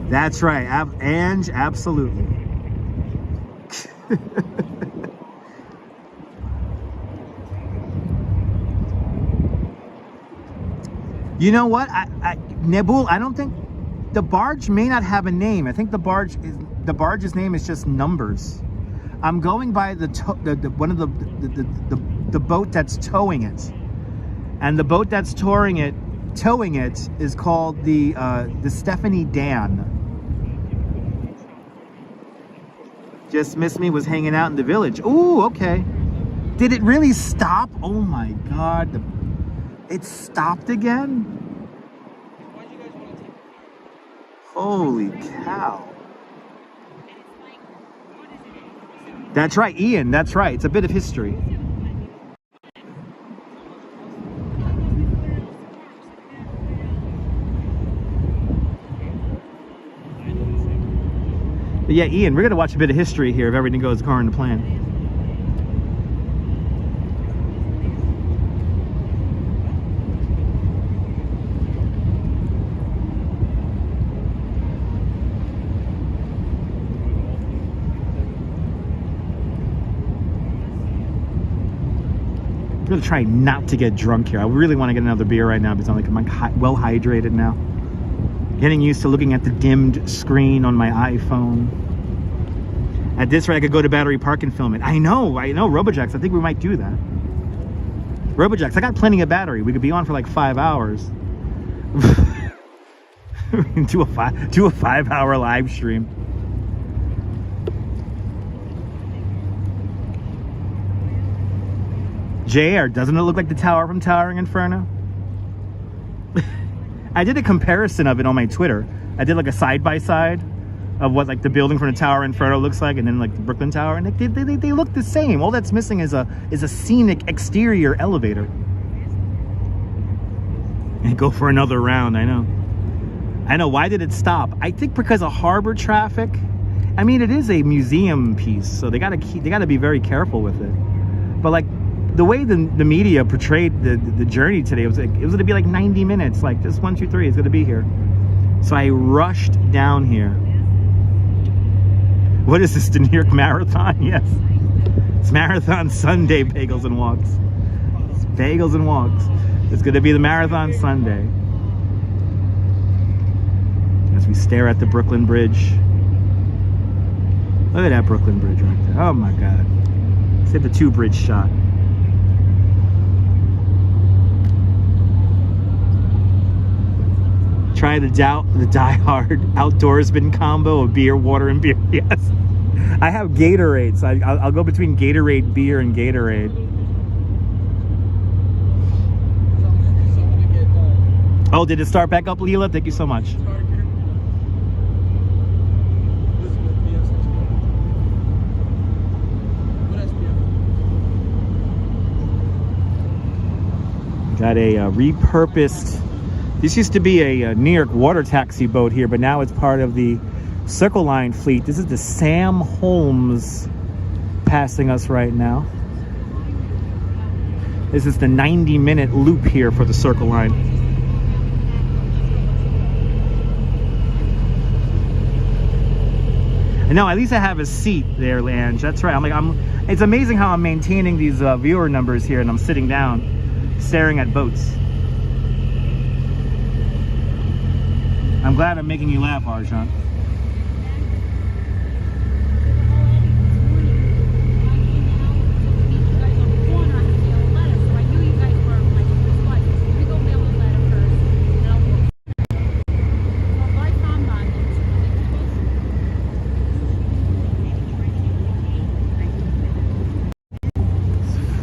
That's right, Ange, absolutely. You know what, Nebul, I don't think the barge may not have a name. I think the barge's name is just Numbers. I'm going by the boat that's towing it, and the boat that's towing it is called the Stephanie Dan. Just missed me, was hanging out in the village. Ooh, okay. Did it really stop? Oh my God. It stopped again? Holy cow. That's right, Ian, that's right. It's a bit of history. But yeah, Ian, we're going to watch a bit of history here if everything goes according to plan. I'm going to try not to get drunk here. I really want to get another beer right now because I'm like well hydrated now. Getting used to looking at the dimmed screen on my iPhone. At this rate, I could go to Battery Park and film it. I know, Robojax. I think we might do that. Robojax, I got plenty of battery. We could be on for like 5 hours. do a 5-hour live stream. JR, doesn't it look like the tower from Towering Inferno? I did a comparison of it on my Twitter. I did like a side-by-side of what like the building from the Tower Inferno looks like, and then like the Brooklyn Tower, and they look the same. All that's missing is a scenic exterior elevator. And go for another round. I know. Why did it stop? I think because of harbor traffic. I mean, it is a museum piece, so they gotta be very careful with it. But like, the way the media portrayed the journey today, it was going to be like 90 minutes, like just 1, 2, 3 is going to be here. So I rushed down here. What is this, the New York Marathon? Yes. It's Marathon Sunday, Bagels and Walks. It's Bagels and Walks. It's going to be the Marathon Sunday. As we stare at the Brooklyn Bridge. Look at that Brooklyn Bridge right there. Oh my God. Let's get the 2-bridge shot. Try the Die Hard outdoorsman combo of beer, water, and beer. Yes. I have Gatorade, so I'll go between Gatorade, beer, and Gatorade. Oh, did it start back up, Leela? Thank you so much. Got a repurposed... This used to be a New York water taxi boat here, but now it's part of the Circle Line fleet. This is the Sam Holmes passing us right now. This is the 90-minute loop here for the Circle Line. No, at least I have a seat there, Lange. That's right. It's amazing how I'm maintaining these viewer numbers here, and I'm sitting down, staring at boats. I'm glad I'm making you laugh, Arjan.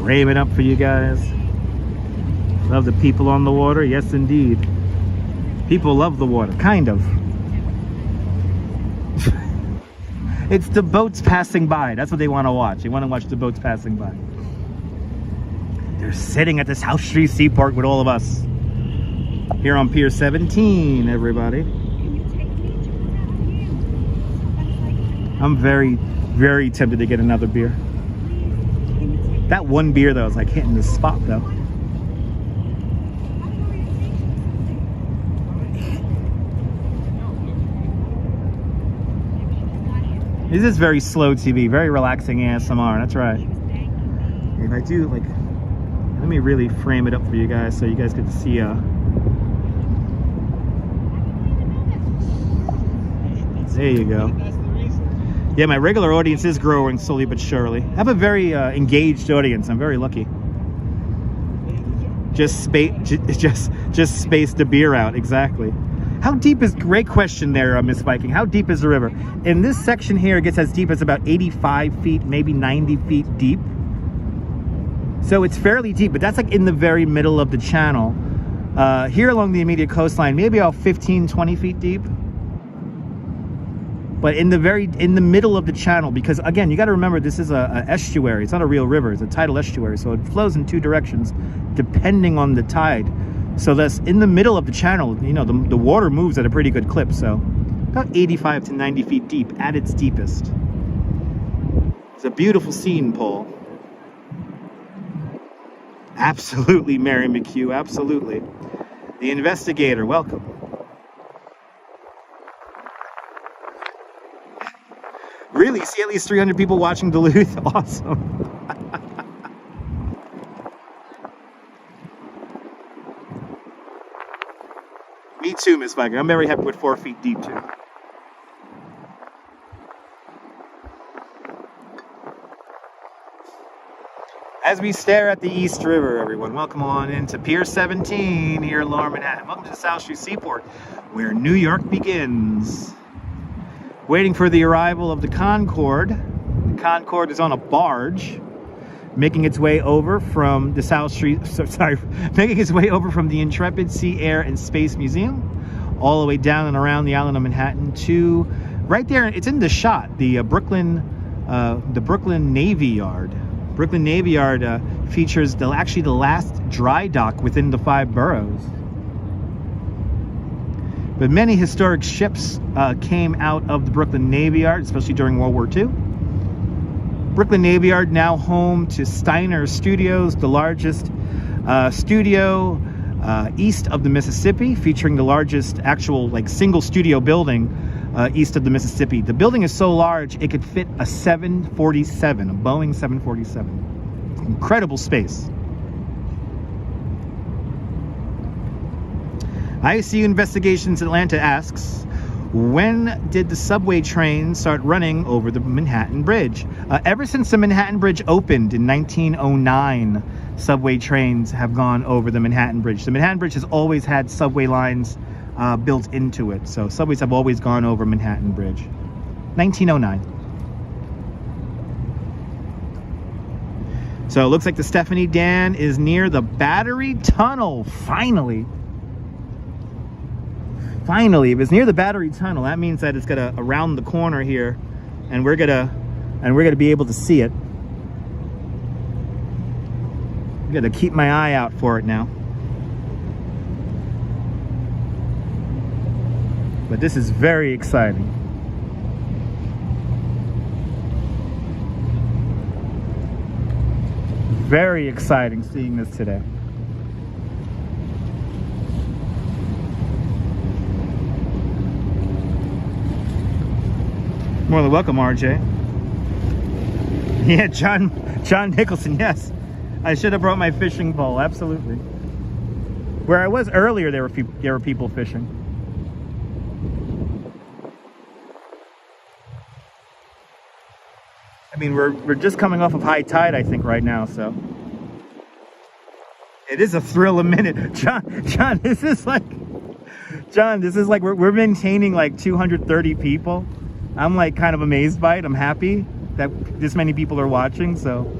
Frame it up for you guys. Love the people on the water. Yes, indeed. People love the water, kind of. It's the boats passing by. That's what they want to watch. They want to watch the boats passing by. They're sitting at this South Street Seaport with all of us. Here on Pier 17, everybody. I'm very, very tempted to get another beer. That one beer, though, is like hitting the spot, though. This is very slow TV, very relaxing ASMR. That's right. If I do, like, let me really frame it up for you guys so you guys get to see. There you go. Yeah, my regular audience is growing slowly but surely. I have a very engaged audience. I'm very lucky. Just space the beer out. Exactly. How deep is, great question there, Miss Viking. How deep is the river? In this section here, it gets as deep as about 85 feet, maybe 90 feet deep. So it's fairly deep, but that's like in the very middle of the channel. Here along the immediate coastline, maybe about 15, 20 feet deep. But in the middle of the channel, because again, you got to remember this is a estuary. It's not a real river. It's a tidal estuary, so it flows in two directions depending on the tide. So that's in the middle of the channel. You know, the water moves at a pretty good clip. So about 85 to 90 feet deep at its deepest. It's a beautiful scene, Paul. Absolutely, Mary McHugh. Absolutely. The investigator, welcome. Really? See at least 300 people watching Duluth? Awesome. Me too, Miss Viking. I'm very happy with 4 feet deep, too. As we stare at the East River, everyone, welcome on into Pier 17 here in Lower Manhattan. Welcome to the South Street Seaport, where New York begins. Waiting for the arrival of the Concorde. The Concorde is on a barge, making its way over from the South Street, making its way over from the Intrepid Sea, Air, and Space Museum, all the way down and around the island of Manhattan to right there. It's in the shot, the Brooklyn Navy Yard. Brooklyn Navy Yard features actually the last dry dock within the 5 boroughs. But many historic ships came out of the Brooklyn Navy Yard, especially during World War II. Brooklyn Navy Yard now home to Steiner Studios, the largest studio east of the Mississippi, featuring the largest actual single studio building east of the Mississippi. The building is so large it could fit a 747, a Boeing 747. Incredible space. ICU Investigations Atlanta asks, when did the subway train start running over the Manhattan Bridge? Ever since the Manhattan Bridge opened in 1909, subway trains have gone over the Manhattan Bridge. The Manhattan Bridge has always had subway lines built into it. So subways have always gone over Manhattan Bridge. 1909. So it looks like the Stephanie Dan is near the Battery Tunnel, finally. Finally, if it's near the Battery Tunnel, that means that it's gonna around the corner here, and we're gonna be able to see it. I'm gonna keep my eye out for it now. But this is very exciting. Very exciting seeing this today. More than welcome, RJ. Yeah, John Nicholson, yes. I should have brought my fishing pole, absolutely. Where I was earlier, there were people fishing. I mean, we're just coming off of high tide, I think, right now, so. It is a thrill a minute. John, this is like we're maintaining like 230 people. I'm like kind of amazed by it. I'm happy that this many people are watching, so.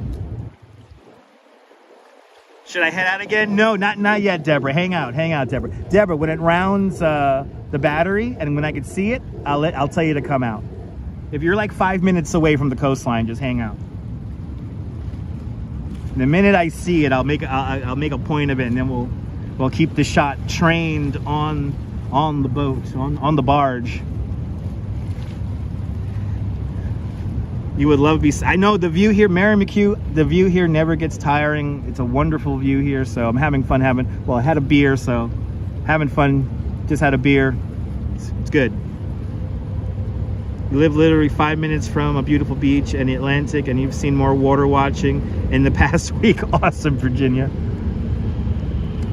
Should I head out again? No, not yet, Deborah. Hang out, Deborah. Deborah, when it rounds the battery and when I can see it, I'll tell you to come out. If you're like 5 minutes away from the coastline, just hang out. The minute I see it, I'll make a point of it, and then we'll keep the shot trained on the boat, on the barge. You would love I know the view here, Mary McHugh, the view here never gets tiring. It's a wonderful view here, so I'm having fun well, I had a beer, so having fun, just had a beer. It's good. You live literally 5 minutes from a beautiful beach and the Atlantic, and you've seen more water watching in the past week. Awesome, Virginia.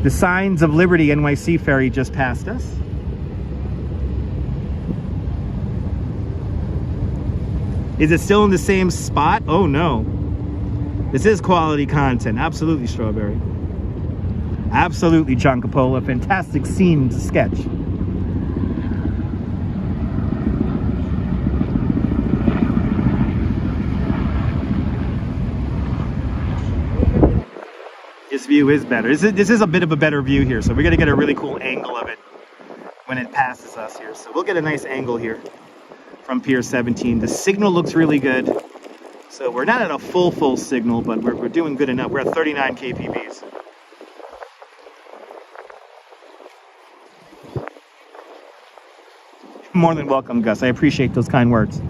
The Signs of Liberty NYC ferry just passed us. Is it still in the same spot? Oh no. This is quality content. Absolutely, Strawberry. Absolutely, John Coppola. Fantastic scene to sketch. This view is better. This is a bit of a better view here, so we're gonna get a really cool angle of it when it passes us here. So we'll get a nice angle here from Pier 17. The signal looks really good. So we're not at a full signal, but we're doing good enough. We're at 39 kpbs. More than welcome, Gus. I appreciate those kind words.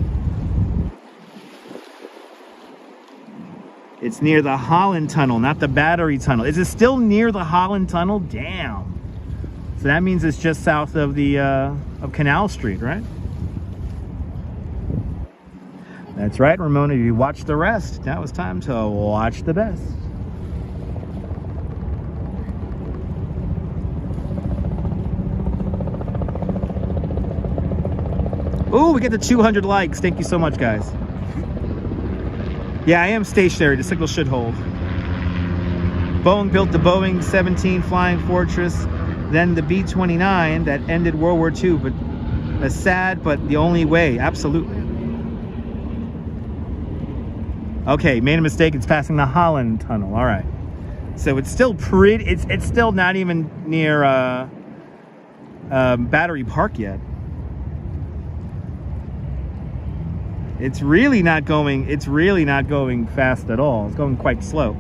It's near the Holland Tunnel, not the Battery Tunnel. Is it still near the Holland Tunnel? Damn. So that means it's just south of the of Canal Street, right? That's right, Ramona. You watched the rest. Now it's time to watch the best. Ooh, we get the 200 likes. Thank you so much, guys. Yeah, I am stationary. The signal should hold. Boeing built the Boeing 17 Flying Fortress, then the B-29 that ended World War II, but a sad but the only way. Absolutely. Okay, made a mistake. It's passing the Holland Tunnel. All right. So it's still pretty. It's still not even near Battery Park yet. It's really not going fast at all. It's going quite slow.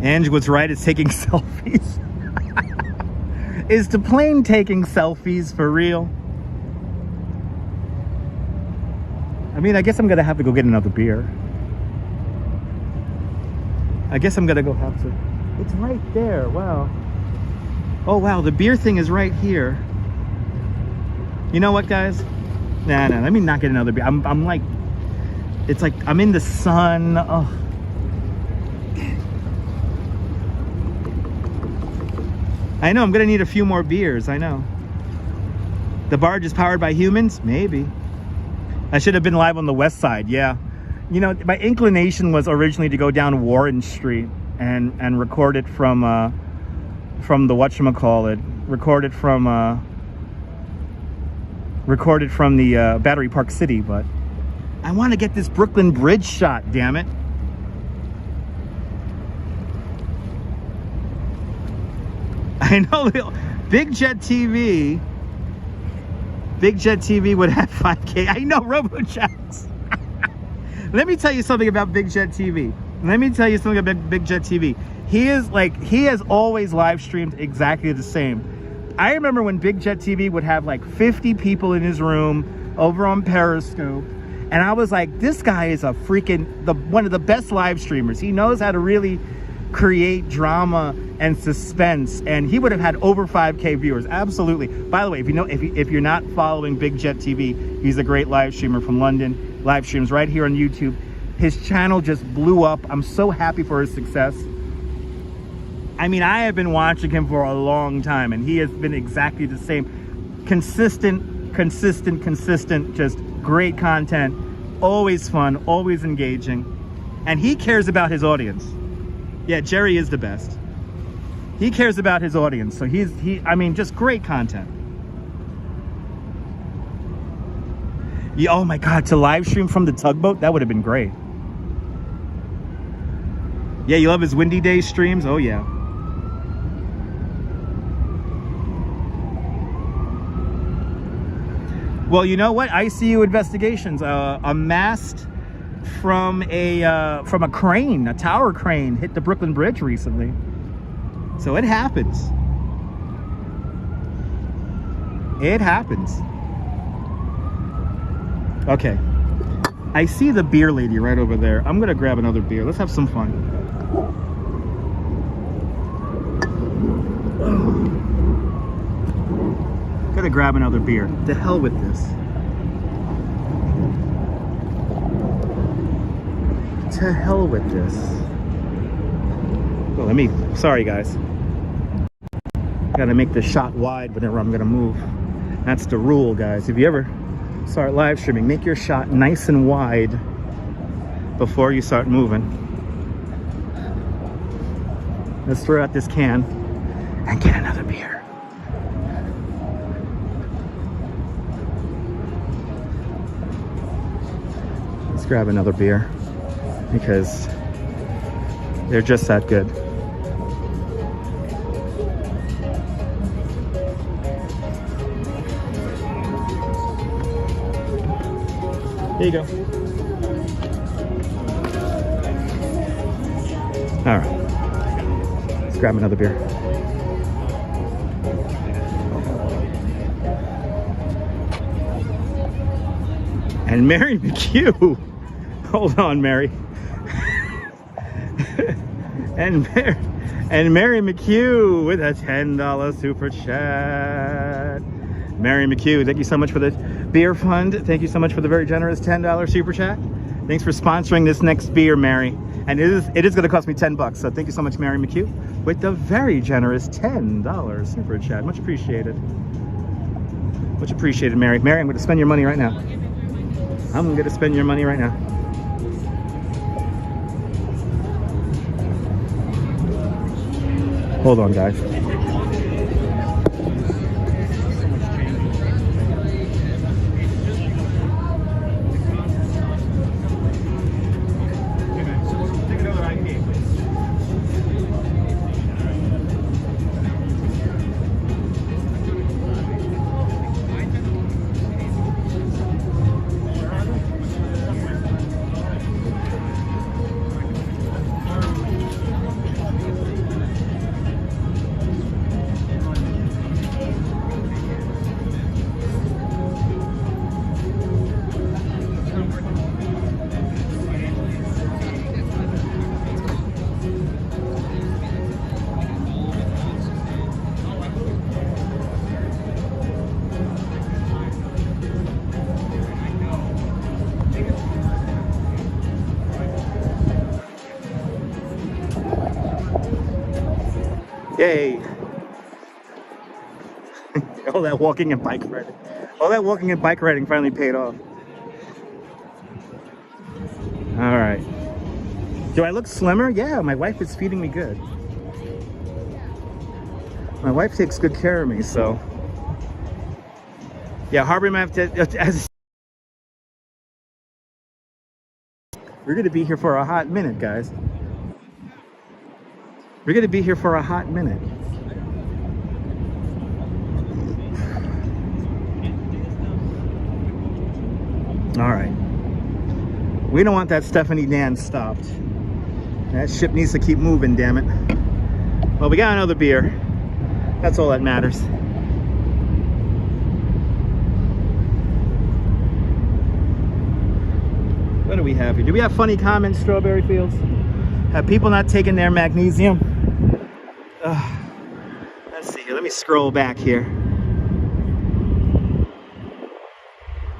Ange was right, it's taking selfies. Is the plane taking selfies for real? I mean, I guess I'm gonna have to go get another beer. I guess I'm gonna go have to. It's right there, wow. Oh wow, the beer thing is right here. You know what, guys? Nah, let me not get another beer. I'm like, it's like I'm in the sun. Oh. I know, I'm gonna need a few more beers, I know. The barge is powered by humans? Maybe. I should have been live on the west side, yeah. You know, my inclination was originally to go down Warren Street and record it from the whatchamacallit, recorded from the Battery Park City, but I want to get this Brooklyn Bridge shot, damn it. I know, Big Jet TV would have 5K. I know, RoboJax. Let me tell you something about Big Jet TV. He has always live streamed exactly the same. I remember when Big Jet TV would have like 50 people in his room over on Periscope, and I was like, this guy is a freaking one of the best live streamers. He knows how to really create drama and suspense, and he would have had over 5K viewers. Absolutely. By the way, if you're not following Big Jet TV, he's a great live streamer from London. Live streams right here on YouTube. His channel just blew up. I'm so happy for his success. I mean, I have been watching him for a long time, and he has been exactly the same. Consistent, just great content, always fun, always engaging. And he cares about his audience. Yeah, Jerry is the best. He cares about his audience. So I mean, just great content. Yeah, oh my God, to live stream from the tugboat, that would have been great. Yeah, you love his Windy Day streams? Oh yeah. Well, you know what? ICU investigations. A mast from a crane, a tower crane, hit the Brooklyn Bridge recently. So it happens. It happens. Okay. I see the beer lady right over there. I'm gonna grab another beer. Let's have some fun. Gotta grab another beer. The hell with this. To hell with this. Oh, sorry guys. Gotta make the shot wide whenever I'm gonna move. That's the rule, guys. If you ever start live streaming, make your shot nice and wide before you start moving. Let's throw out this can and get another beer. Let's grab another beer because they're just that good. There you go. All right. Let's grab another beer. And Mary McHugh. Hold on, Mary. and Mary McHugh with a $10 super chat. Mary McHugh, thank you so much for the beer fund. Thank you so much for the very generous $10 super chat. Thanks for sponsoring this next beer, Mary. And it is going to cost me $10. So thank you so much, Mary McHugh, with the very generous $10 super chat. Much appreciated. Much appreciated, Mary. Mary, I'm going to spend your money right now. I'm going to spend your money right now. Hold on, guys. Yay! All that walking and bike riding. All that walking and bike riding finally paid off. All right. Do I look slimmer? Yeah, my wife is feeding me good. My wife takes good care of me, so. Yeah, Harvey might have to, we're gonna be here for a hot minute, guys. We're gonna be here for a hot minute. All right. We don't want that Stephanie Dan stopped. That ship needs to keep moving, damn it. Well, we got another beer. That's all that matters. What do we have here? Do we have funny comments, Strawberry Fields? Have people not taken their magnesium? Let's see here. Let me scroll back here.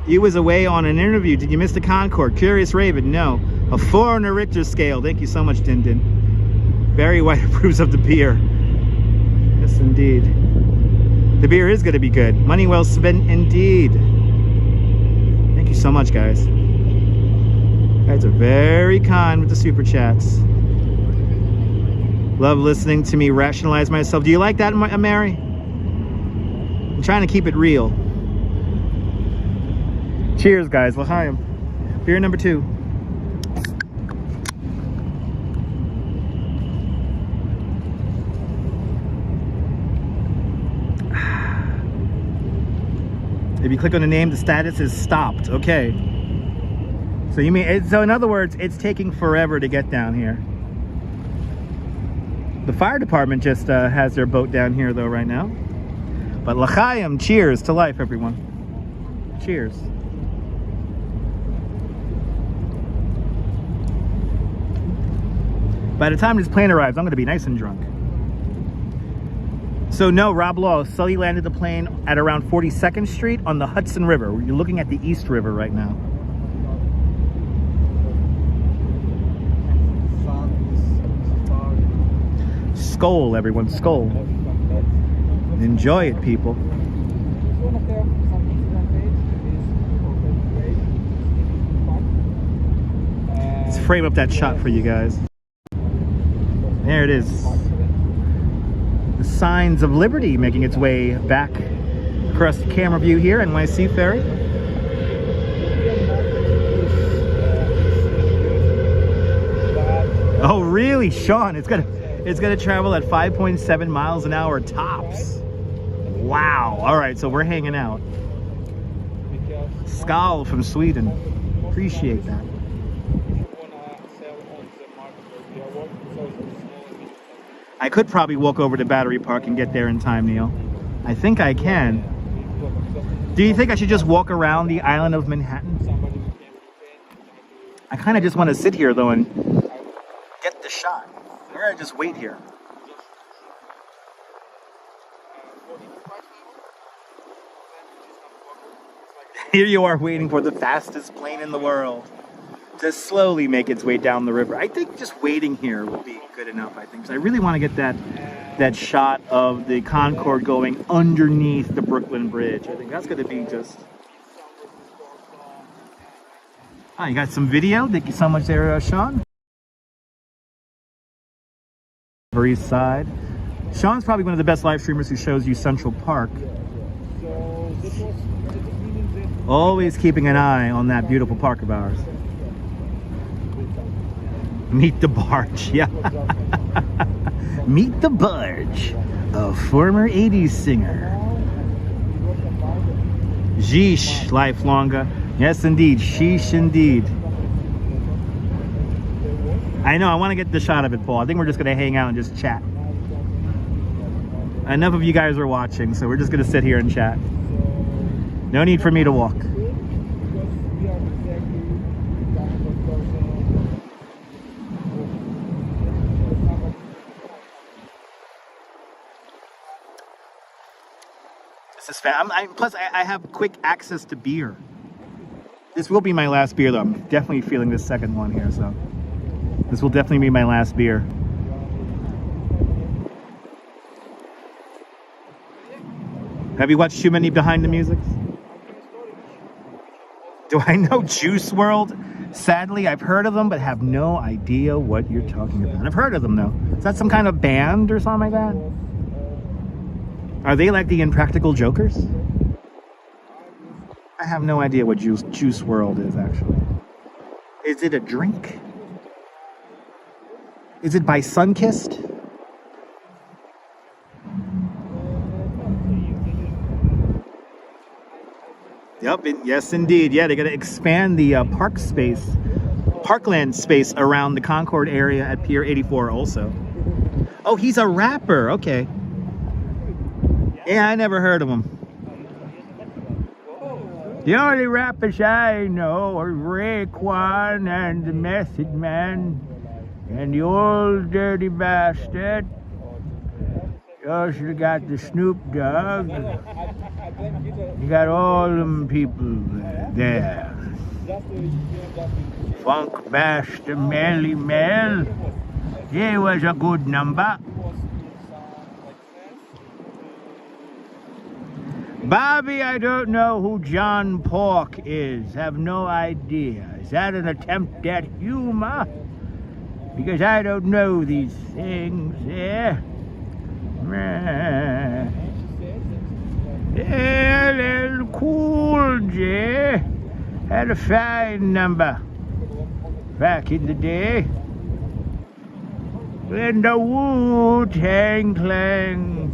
You was away on an interview. Did you miss the Concorde? Curious Raven. No. A 4 on a Richter scale. Thank you so much, Din Din. Barry White approves of the beer. Yes, indeed. The beer is going to be good. Money well spent, indeed. Thank you so much, guys. You guys are very kind with the super chats. Love listening to me rationalize myself. Do you like that, Mary? I'm trying to keep it real. Cheers, guys. L'chaim. Beer number 2. If you click on the name, the status is stopped. Okay. So you mean, so in other words, it's taking forever to get down here. The fire department just has their boat down here though right now. But l'chaim, cheers to life, everyone. Cheers. By the time this plane arrives, I'm going to be nice and drunk. So no, Rob Law, Sully landed the plane at around 42nd Street on the Hudson River. You're looking at the East River right now. Skol, everyone, skol. Enjoy it, people. Let's frame up that shot for you guys. There it is. The signs of liberty making its way back across the camera view here, NYC ferry. Oh, really, Sean? It's gonna travel at 5.7 miles an hour tops. Wow. All right, so we're hanging out. Skal from Sweden. Appreciate that. I could probably walk over to Battery Park and get there in time, Neil. I think I can. Do you think I should just walk around the island of Manhattan? I kind of just want to sit here, though, and get the shot. Or I just wait here. Here you are waiting for the fastest plane in the world to slowly make its way down the river. I think just waiting here will be good enough, I think. So I really want to get that shot of the Concorde going underneath the Brooklyn Bridge. I think that's going to be just... Oh, you got some video? Thank you so much there, Sean. Upper East Side. Sean's probably one of the best live streamers who shows you Central Park. Always keeping an eye on that beautiful park of ours. Meet the barge, yeah. Meet the barge, a former 80s singer. Sheesh, life longer. Yes, indeed. Sheesh, indeed. I know, I want to get the shot of it, Paul. I think we're just going to hang out and just chat. Enough of you guys are watching, so we're just going to sit here and chat. No need for me to walk. This is fun. Plus, I have quick access to beer. This will be my last beer, though. I'm definitely feeling this second one here, so this will definitely be my last beer. Have you watched too many Behind the Musics? Do I know Juice WRLD? Sadly, I've heard of them, but have no idea what you're talking about. I've heard of them, though. Is that some kind of band or something like that? Are they like the Impractical Jokers? I have no idea what Juice WRLD is, actually. Is it a drink? Is it by Sunkissed? Yep, yes indeed. Yeah, they're going to expand the parkland space around the Concorde area at Pier 84 also. Oh, he's a rapper. Okay. Yeah, I never heard of him. The only rappers I know are Raekwon and the Method Man. And the old dirty bastard. You also got the Snoop Dogg. You got all them people there. Funk Master Melly Mel. It was a good number. Bobby, I don't know who John Pork is. Have no idea. Is that an attempt at humor? Because I don't know these things, yeah? LL Cool J had a fine number back in the day. When the Wu-Tang Clan,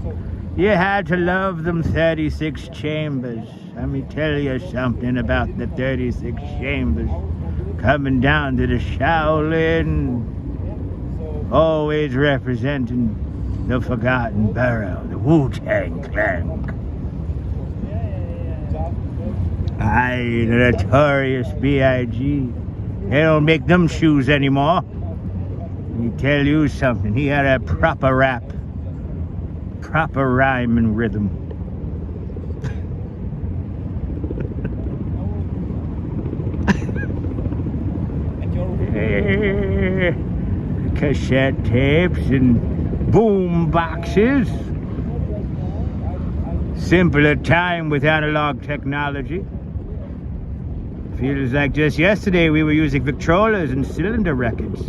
you had to love them 36 chambers. Let me tell you something about the 36 chambers. Coming down to the Shaolin, always representing the forgotten borough, the Wu-Tang Clan. Aye, the notorious B.I.G. They don't make them shoes anymore. Let me tell you something, he had a proper rap, proper rhyme and rhythm. Cassette tapes and boom boxes. Simpler time with analog technology. Feels like just yesterday we were using Victrolas and cylinder records.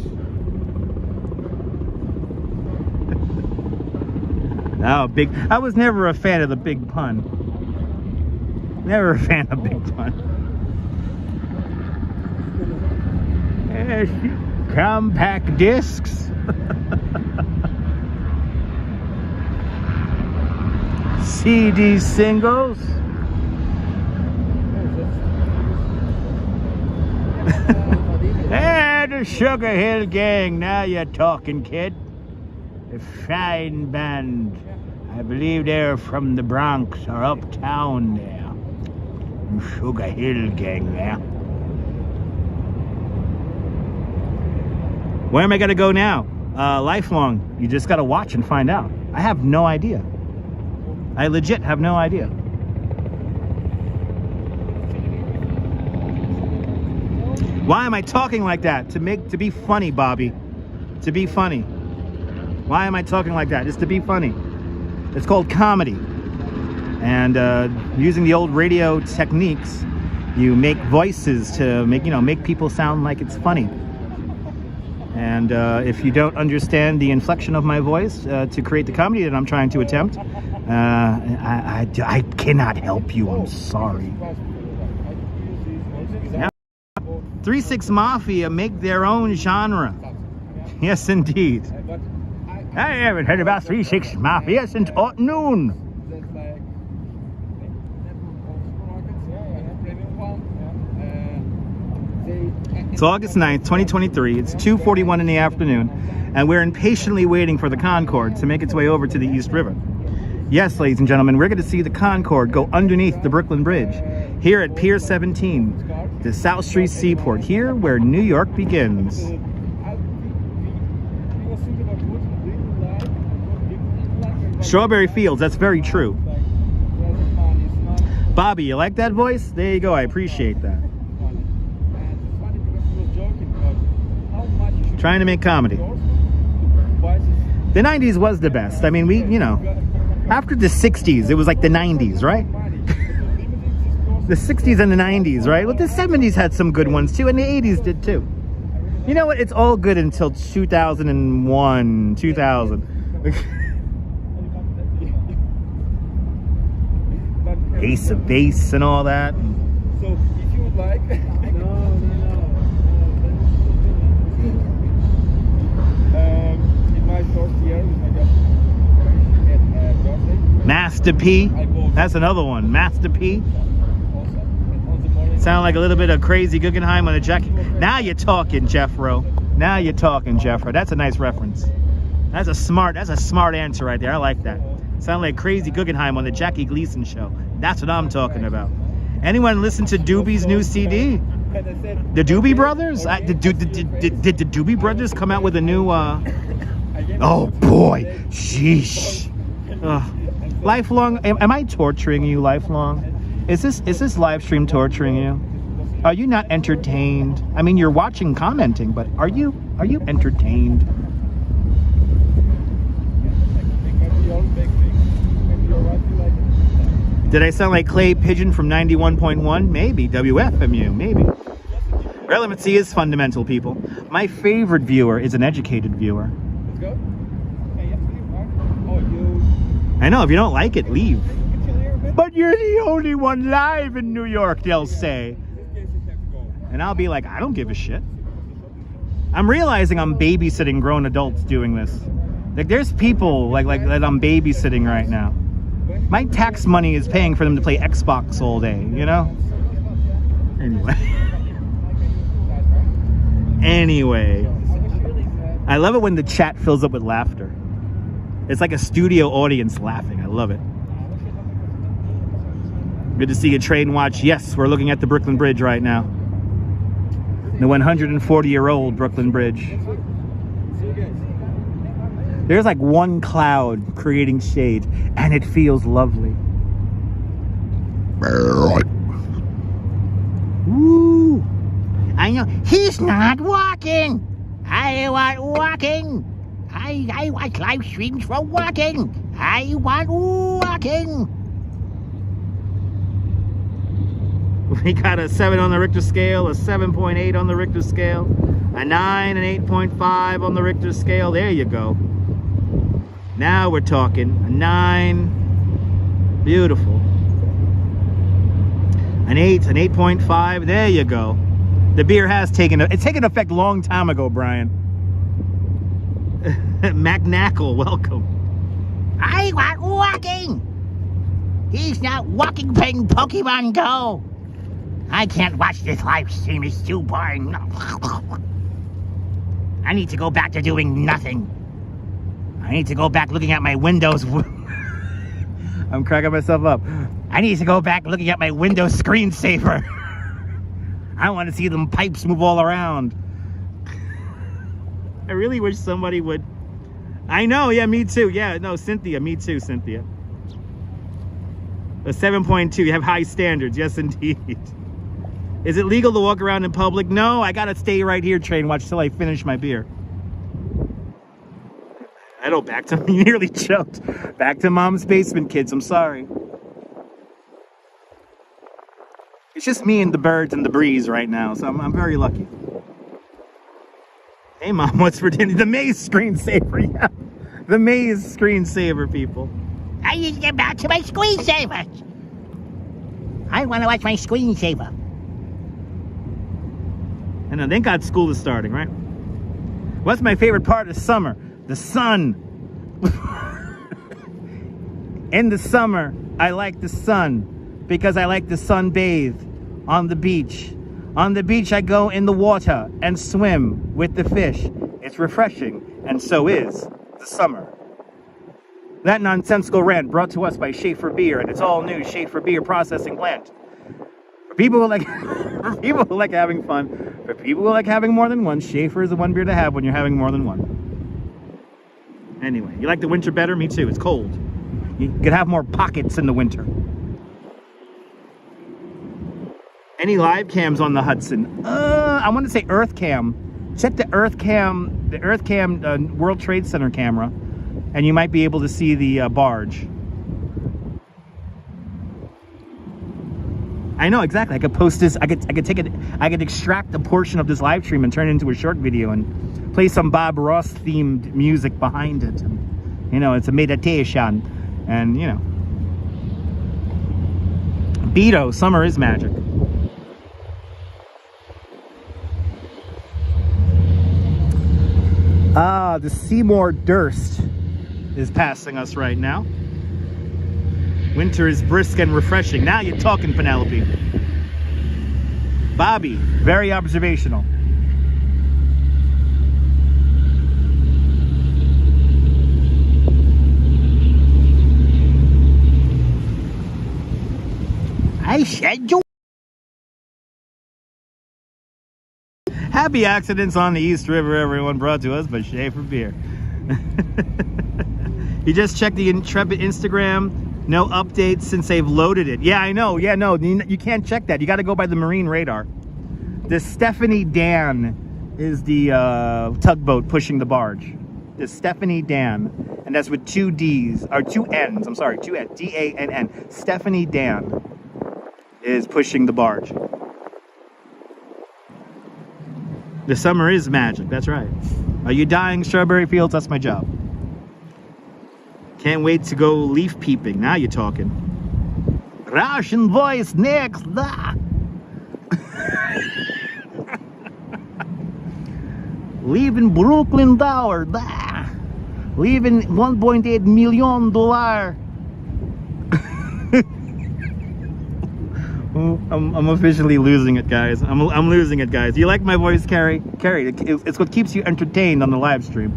Oh, I was never a fan of the big pun. Never a fan of big pun. Yes, compact discs. CD singles. And the Sugar Hill Gang, now you're talking, kid. A fine band. I believe they're from the Bronx or uptown there. Sugar Hill Gang there. Where am I gonna go now? Lifelong. You just gotta watch and find out. I have no idea. I legit have no idea. Why am I talking like that? To be funny, Bobby. To be funny. Why am I talking like that? Just to be funny. It's called comedy. And using the old radio techniques, you make voices to make people sound like it's funny. And if you don't understand the inflection of my voice to create the comedy that I'm trying to attempt, I cannot help you. I'm sorry. 3-6 Mafia make their own genre. Yes, indeed. I haven't heard about 3-6 Mafia since noon. It's August 9th, 2023. It's 2:41 in the afternoon, and we're impatiently waiting for the Concorde to make its way over to the East River. Yes, ladies and gentlemen, we're going to see the Concorde go underneath the Brooklyn Bridge, here at Pier 17, the South Street Seaport, here where New York begins. Strawberry Fields, that's very true. Bobby, you like that voice? There you go, I appreciate that. Trying to make comedy. The 90s was the best. I mean, after the 60s, it was like the 90s, right? The 60s and the 90s, right? Well, the 70s had some good ones too, and the 80s did too. You know what? It's all good until 2001, 2000. Ace of Base and all that. So, if you would like... in my first year, I got Master P. That's another one. Master P. Sound like a little bit of Crazy Guggenheim on a jacket. Now you're talking, Jeffro. Now you're talking, Jeffro. That's a nice reference. That's a smart answer right there. I like that. Sound like Crazy Guggenheim on the Jackie Gleason show. That's what I'm talking about. Anyone listen to Doobie's new CD? And I said, The Doobie okay, Brothers? okay. Did the Doobie Brothers come out with a new? I gave Oh him boy, $2. sheesh. Lifelong. Am I torturing you, lifelong? Is this live stream torturing you? Are you not entertained? I mean, you're watching, commenting, but are you entertained? Did I sound like Clay Pigeon from 91.1? Maybe. WFMU, maybe. Relevancy is fundamental, people. My favorite viewer is an educated viewer. Let's go. Hey, you have to leave, Mark. Oh, you. I know, if you don't like it, leave. Hey, you can chill here a bit. But you're the only one live in New York, they'll say. In this case, you have to go. And I'll be like, I don't give a shit. I'm realizing I'm babysitting grown adults doing this. Like, there's people like that I'm babysitting right now. My tax money is paying for them to play Xbox all day, you know? Anyway. Anyway. I love it when the chat fills up with laughter. It's like a studio audience laughing. I love it. Good to see you, Trade and Watch. Yes, we're looking at the Brooklyn Bridge right now. The 140-year-old Brooklyn Bridge. There's like one cloud creating shade, and it feels lovely. Woo! I know he's not walking. I want walking. I watch live streams for walking. I want walking. We got a 7 on the Richter scale, a 7.8 on the Richter scale, a 9 and 8.5 on the Richter scale. There you go. Now we're talking. A 9. Beautiful. An 8, an 8.5. There you go. The beer has taken effect a long time ago, Brian. MacNackle, welcome. I want walking. He's not walking playing Pokemon Go. I can't watch this live stream. It's too boring. I need to go back to doing nothing. I need to go back looking at my Windows. I'm cracking myself up. I need to go back looking at my Windows screensaver. I want to see them pipes move all around. I really wish somebody would. I know, yeah, me too. Yeah, no, Cynthia, me too, Cynthia. A 7.2, you have high standards. Yes, indeed. Is it legal to walk around in public? No, I gotta stay right here, Train Watch, till I finish my beer. I know, back to me, nearly choked. Back to Mom's basement, kids, I'm sorry. It's just me and the birds and the breeze right now, so I'm very lucky. Hey, Mom, what's for dinner? The maze screensaver, yeah. The maze screensaver, people. I need to get back to my screensaver. I want to watch my screensaver. I know, thank God school is starting, right? What's my favorite part of summer? The sun. In the summer, I like the sun because I like to sunbathe on the beach. On the beach, I go in the water and swim with the fish. It's refreshing, and so is the summer. That nonsensical rant brought to us by Schaefer Beer, and it's all new Schaefer Beer processing plant. For people who like, for people who like having fun, for people who like having more than one, Schaefer is the one beer to have when you're having more than one. Anyway, you like the winter better? Me too. It's cold. You could have more pockets in the winter. Any live cams on the Hudson? I want to say Earth Cam. Check the Earth Cam World Trade Center camera, and you might be able to see the barge. I know, exactly. I could post this. I could take it. I could extract a portion of this live stream and turn it into a short video and play some Bob Ross themed music behind it. And, you know, it's a meditation, and you know, Beto. Summer is magic. Ah, the Seymour Durst is passing us right now. Winter is brisk and refreshing. Now you're talking, Penelope. Bobby, very observational. I said you Happy accidents on the East River, everyone, brought to us by Schaefer Beer. You just checked the Intrepid Instagram. No updates since they've loaded it. Yeah, I know. Yeah, no, you can't check that. You got to go by the marine radar. The Stephanie Dan is the tugboat pushing the barge. The Stephanie Dan. And that's with 2 D's, or 2 N's. I'm sorry, 2 N's. D-A-N-N. Stephanie Dan is pushing the barge. The summer is magic. That's right. Are you dying, strawberry fields? That's my job. Can't wait to go leaf peeping. Now you're talking. Russian voice next. Leaving Brooklyn Tower. Leaving $1.8 million. I'm officially losing it, guys. I'm losing it, guys. You like my voice, Carrie? Carrie, it's what keeps you entertained on the live stream.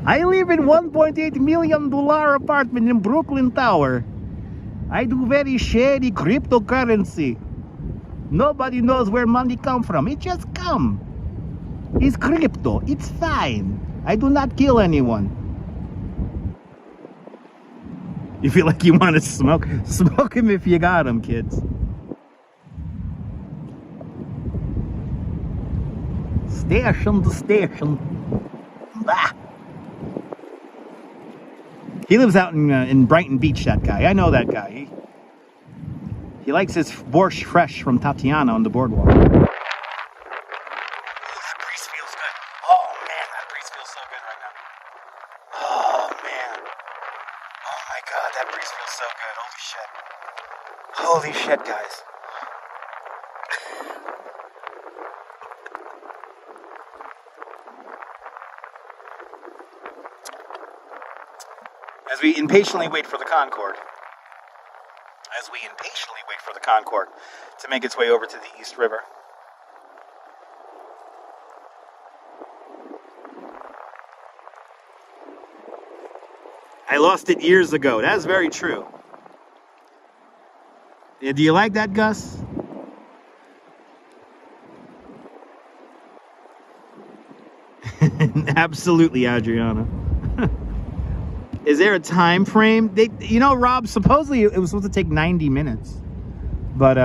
I live in $1.8 million apartment in Brooklyn Tower. I do very shady cryptocurrency. Nobody knows where money come from. It just come. It's crypto. It's fine. I do not kill anyone. You feel like you want to smoke? Smoke him if you got him, kids. Station to station. Ah. He lives out in Brighton Beach, that guy. I know that guy. He likes his borscht fresh from Tatiana on the boardwalk. That breeze feels good. Oh, man, that breeze feels so good right now. Oh, man. Oh, my God, that breeze feels so good. Holy shit. Holy shit, guys. As we impatiently wait for the Concorde. As we impatiently wait for the Concorde to make its way over to the East River. I lost it years ago. That's very true. Yeah, do you like that, Gus? Absolutely, Adriana. Is there a time frame? You know, Rob, supposedly it was supposed to take 90 minutes. But,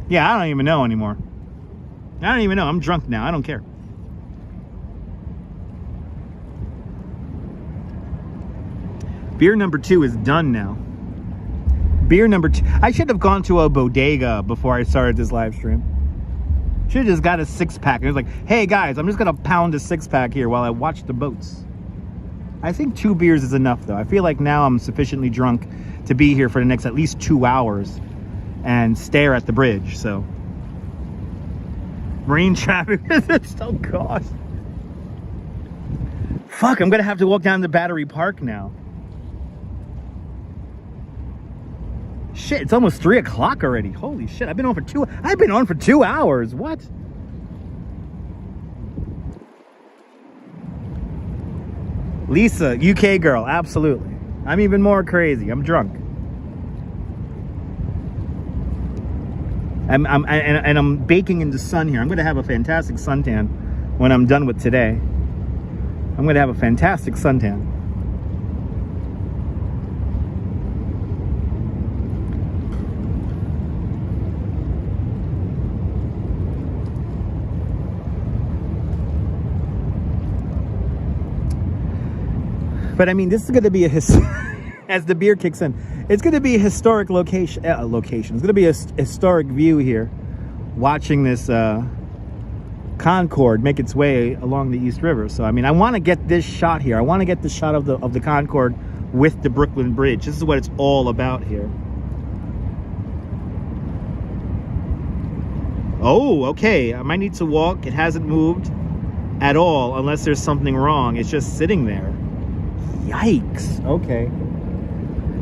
yeah, I don't even know anymore. I don't even know. I'm drunk now. I don't care. Beer number 2 is done now. Beer number 2. I should have gone to a bodega before I started this live stream. Should have just got a 6-pack. It was like, hey, guys, I'm just going to pound a 6-pack here while I watch the boats. I think 2 beers is enough, though. I feel like now I'm sufficiently drunk to be here for the next at least 2 hours and stare at the bridge, so. Marine traffic is still gone. Fuck, I'm gonna have to walk down to Battery Park now. Shit, it's almost 3 o'clock already. Holy shit, I've been on for 2 hours. What? Lisa, UK girl, absolutely. I'm even more crazy. I'm drunk. I'm baking in the sun here. I'm going to have a fantastic suntan when I'm done with today. I'm going to have a fantastic suntan. But I mean, this is going to be as the beer kicks in, it's going to be a historic location. It's going to be a historic view here, watching this Concorde make its way along the East River. So I mean, I want to get this shot here. I want to get the shot of the Concorde with the Brooklyn Bridge. This is what it's all about here. Oh, okay. I might need to walk. It hasn't moved at all unless there's something wrong. It's just sitting there. Yikes. Okay.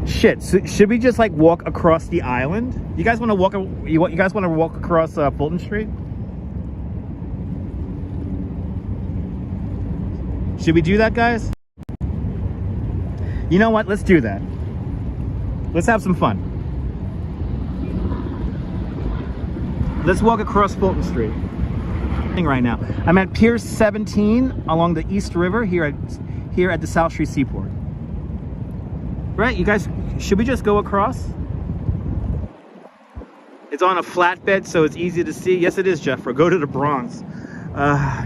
Shit. So should we just like walk across the island? You guys want to walk? You guys want to walk across Fulton Street? Should we do that, guys? You know what? Let's do that. Let's have some fun. Let's walk across Fulton Street. Right now, I'm at Pier 17 along the East River here at the South Street Seaport. Right, you guys, should we just go across? It's on a flatbed, so it's easy to see. Yes, it is, Jeff. We'll go to the Bronx. Yeah,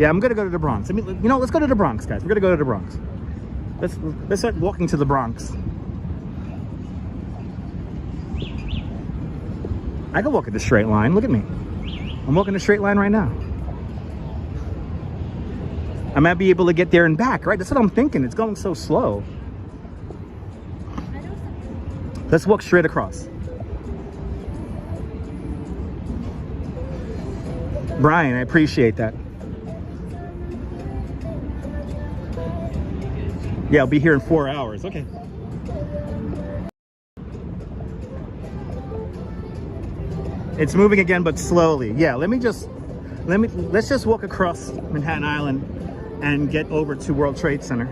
I'm gonna go to the Bronx. I mean, you know, let's go to the Bronx, guys. We're gonna go to the Bronx. Let's start walking to the Bronx. I can walk in the straight line. Look at me. I'm walking a straight line right now. I might be able to get there and back, right? That's what I'm thinking. It's going so slow. Let's walk straight across. Brian, I appreciate that. Yeah, I'll be here in 4 hours. Okay. It's moving again, but slowly. Yeah, let's just walk across Manhattan Island and get over to World Trade Center.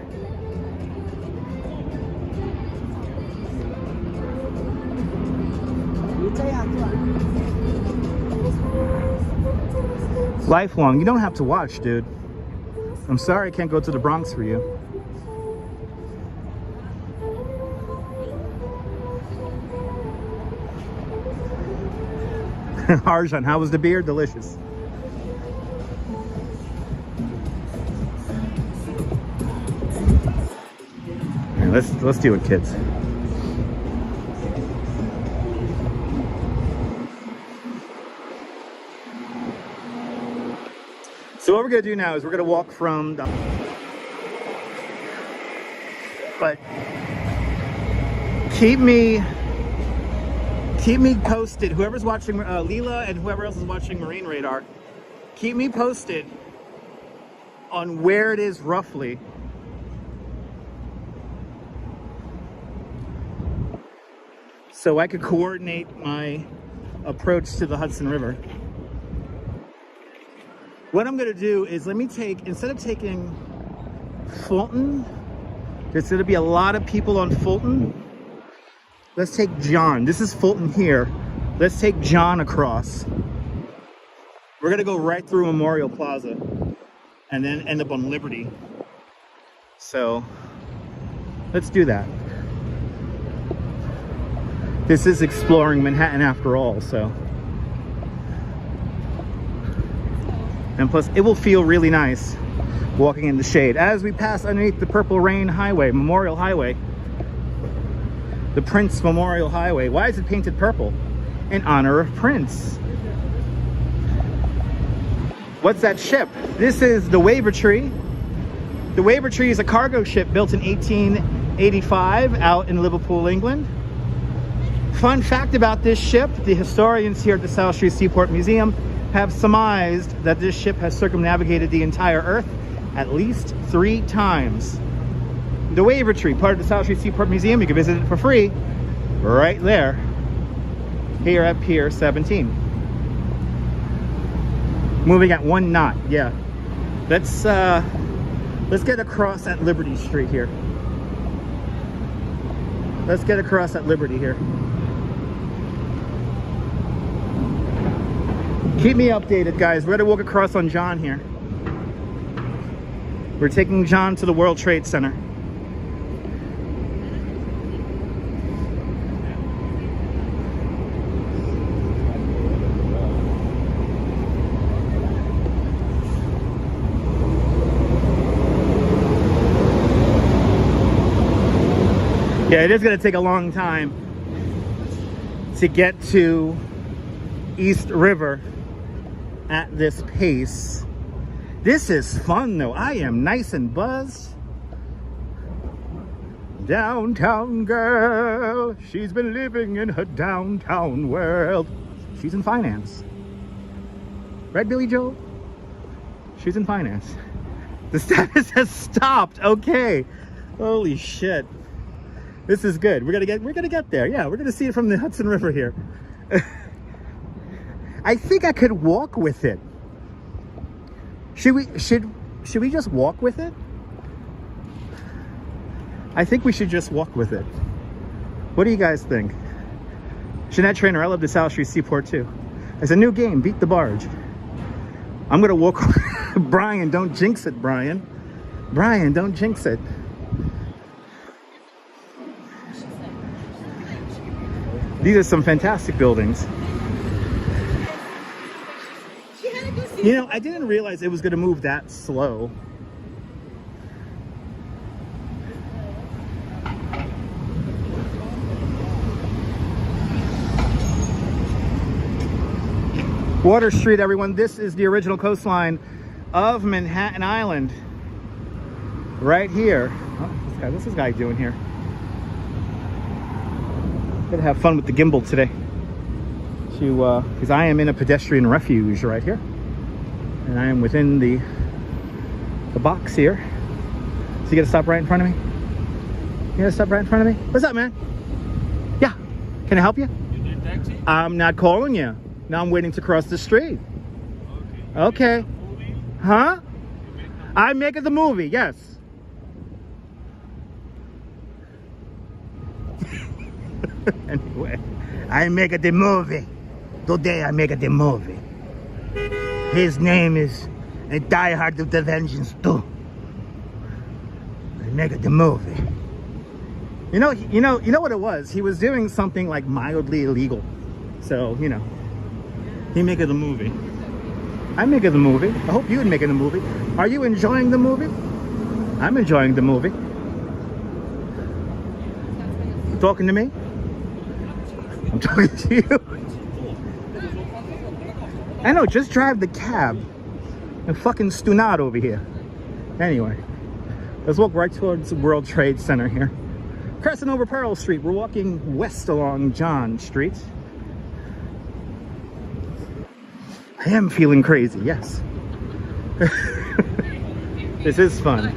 Lifelong, you don't have to watch, dude. I'm sorry I can't go to the Bronx for you. Arjan, how was the beer? Delicious. Right, let's do it, kids. So what we're gonna do now is we're gonna walk from the... But keep me posted. Whoever's watching, Leela and whoever else is watching Marine Radar, keep me posted on where it is roughly. So I could coordinate my approach to the Hudson River. What I'm gonna do is let me take, instead of taking Fulton, there's gonna be a lot of people on Fulton. Let's take John. This is Fulton here. Let's take John across. We're gonna go right through Memorial Plaza and then end up on Liberty. So let's do that. This is exploring Manhattan after all, so. And plus, it will feel really nice walking in the shade as we pass underneath the Purple Rain Highway, Memorial Highway. The Prince Memorial Highway. Why is it painted purple? In honor of Prince. What's that ship? This is the Wavertree. The Wavertree is a cargo ship built in 1885 out in Liverpool, England. Fun fact about this ship, the historians here at the South Street Seaport Museum have surmised that this ship has circumnavigated the entire Earth at least 3 times. The Wavertree, part of the South Street Seaport Museum, you can visit it for free right there, here at Pier 17. Moving at 1 knot, yeah. Let's get across at Liberty Street here. Let's get across at Liberty here. Keep me updated, guys. We're gonna walk across on John here. We're taking John to the World Trade Center. Yeah, it is gonna take a long time to get to East River at this pace. This is fun though. I am nice and buzzed. Downtown girl, she's been living in her downtown world. She's in finance. Right, Billy Joel? She's in finance. The status has stopped. Okay. Holy shit. This is good. We're gonna get there. Yeah, we're gonna see it from the Hudson River here. I think I could walk with it. Should we just walk with it? I think we should just walk with it. What do you guys think? Jeanette Trainer, I love the South Street Seaport too. It's a new game, Beat the Barge. I'm gonna walk. Brian, don't jinx it, Brian. Brian, don't jinx it. These are some fantastic buildings. You know, I didn't realize it was gonna move that slow. Water Street, everyone. This is the original coastline of Manhattan Island. Right here. Oh, what's this guy doing here? Gonna have fun with the gimbal today. Because I am in a pedestrian refuge right here. And I am within the box here. So you gotta stop right in front of me? You gotta stop right in front of me? What's up, man? Yeah. Can I help you? You need a taxi? I'm not calling you. Now I'm waiting to cross the street. Okay. Okay. Huh? I'm making the movie, yes. Anyway, I make the movie. Today I make the movie. His name is a Die Hard of the Vengeance 2. I make the movie. You know what it was? He was doing something like mildly illegal. So, you know, he make the movie. I make the movie. I hope you're making the movie. Are you enjoying the movie? I'm enjoying the movie. You talking to me? I'm talking to you. I know, just drive the cab and fucking stunad over here. Anyway, let's walk right towards the World Trade Center here. Crossing over Pearl Street. We're walking west along John Street. I am feeling crazy, yes. This is fun.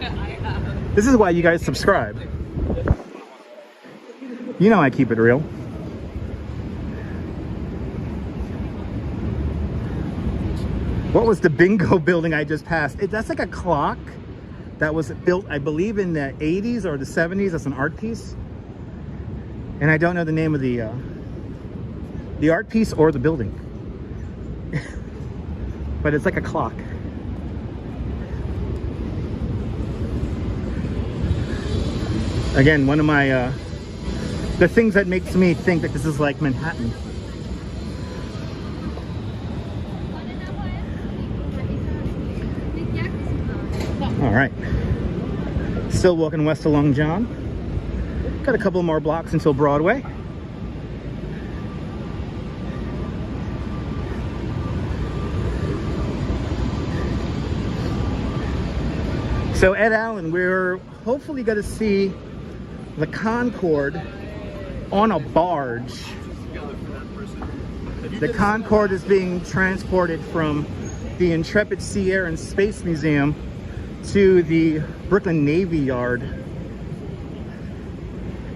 This is why you guys subscribe. You know I keep it real. What was the bingo building I just passed? That's like a clock that was built, I believe, in the 80s or the 70s. That's an art piece. And I don't know the name of the art piece or the building. But it's like a clock. Again, one of my, the things that makes me think that this is like Manhattan. All right. Still walking west along John. Got a couple more blocks until Broadway. So Ed Allen, we're hopefully going to see the Concorde on a barge. The Concorde is being transported from the Intrepid Sea, Air and Space Museum to the Brooklyn Navy Yard.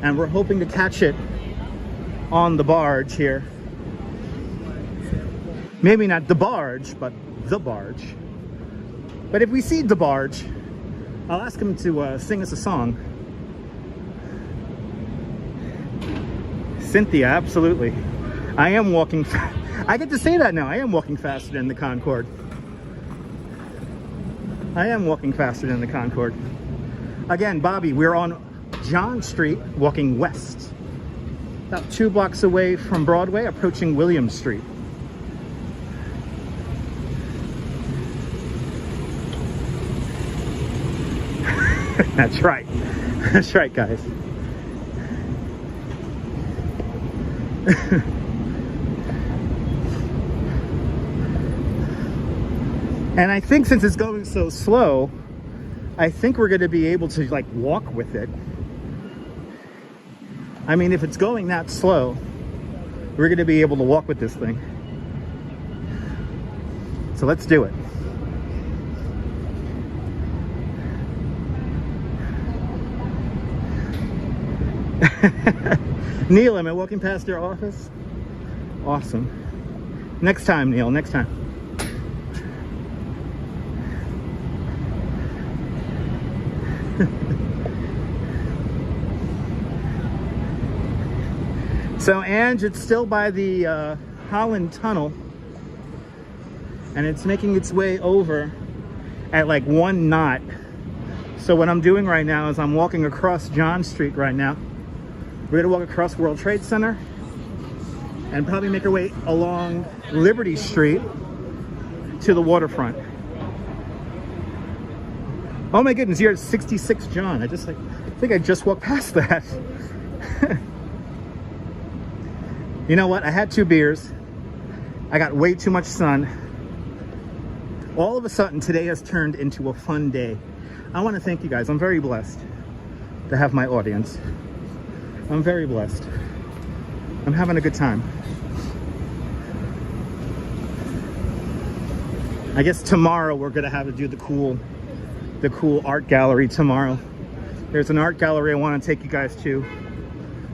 And we're hoping to catch it on the barge here. Maybe not the barge, but the barge. But if we see the barge, I'll ask him to sing us a song. Cynthia, absolutely. I am walking I get to say that now. I am walking faster than the Concorde. I am walking faster than the Concorde. Again, Bobby, we're on John Street, walking west. About 2 blocks away from Broadway, approaching William Street. That's right. That's right, guys. And I think since it's going so slow, I think we're going to be able to like walk with it. I mean, if it's going that slow, we're going to be able to walk with this thing. So let's do it. Neil, am I walking past your office? Awesome. Next time, Neil, next time. So Ange, it's still by the Holland Tunnel, and it's making its way over at like 1 knot. So what I'm doing right now is I'm walking across John Street right now. We're gonna walk across World Trade Center and probably make our way along Liberty Street to the waterfront. Oh my goodness, you're at 66 John. I think I just walked past that. You know what? I had 2 beers. I got way too much sun. All of a sudden, today has turned into a fun day. I want to thank you guys. I'm very blessed to have my audience. I'm very blessed. I'm having a good time. I guess tomorrow we're gonna have to do the cool art gallery tomorrow. There's an art gallery I want to take you guys to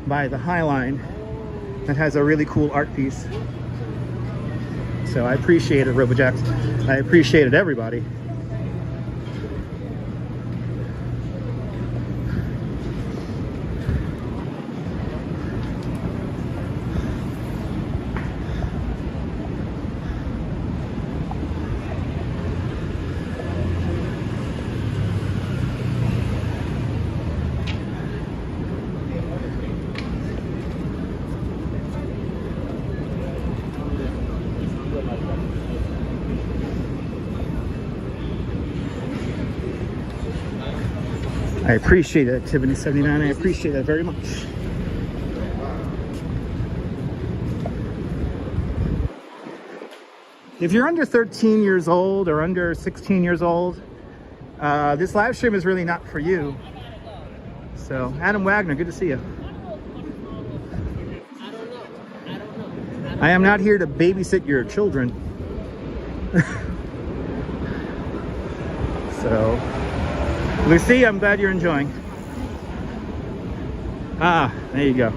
by the High Line that has a really cool art piece. So I appreciate it, RoboJax. I appreciate it, everybody. I appreciate it, Tiffany79. I appreciate that very much. If you're under 13 years old or under 16 years old, this live stream is really not for you. So, Adam Wagner, good to see you. I am not here to babysit your children. So, Lucy, I'm glad you're enjoying. Ah, there you go.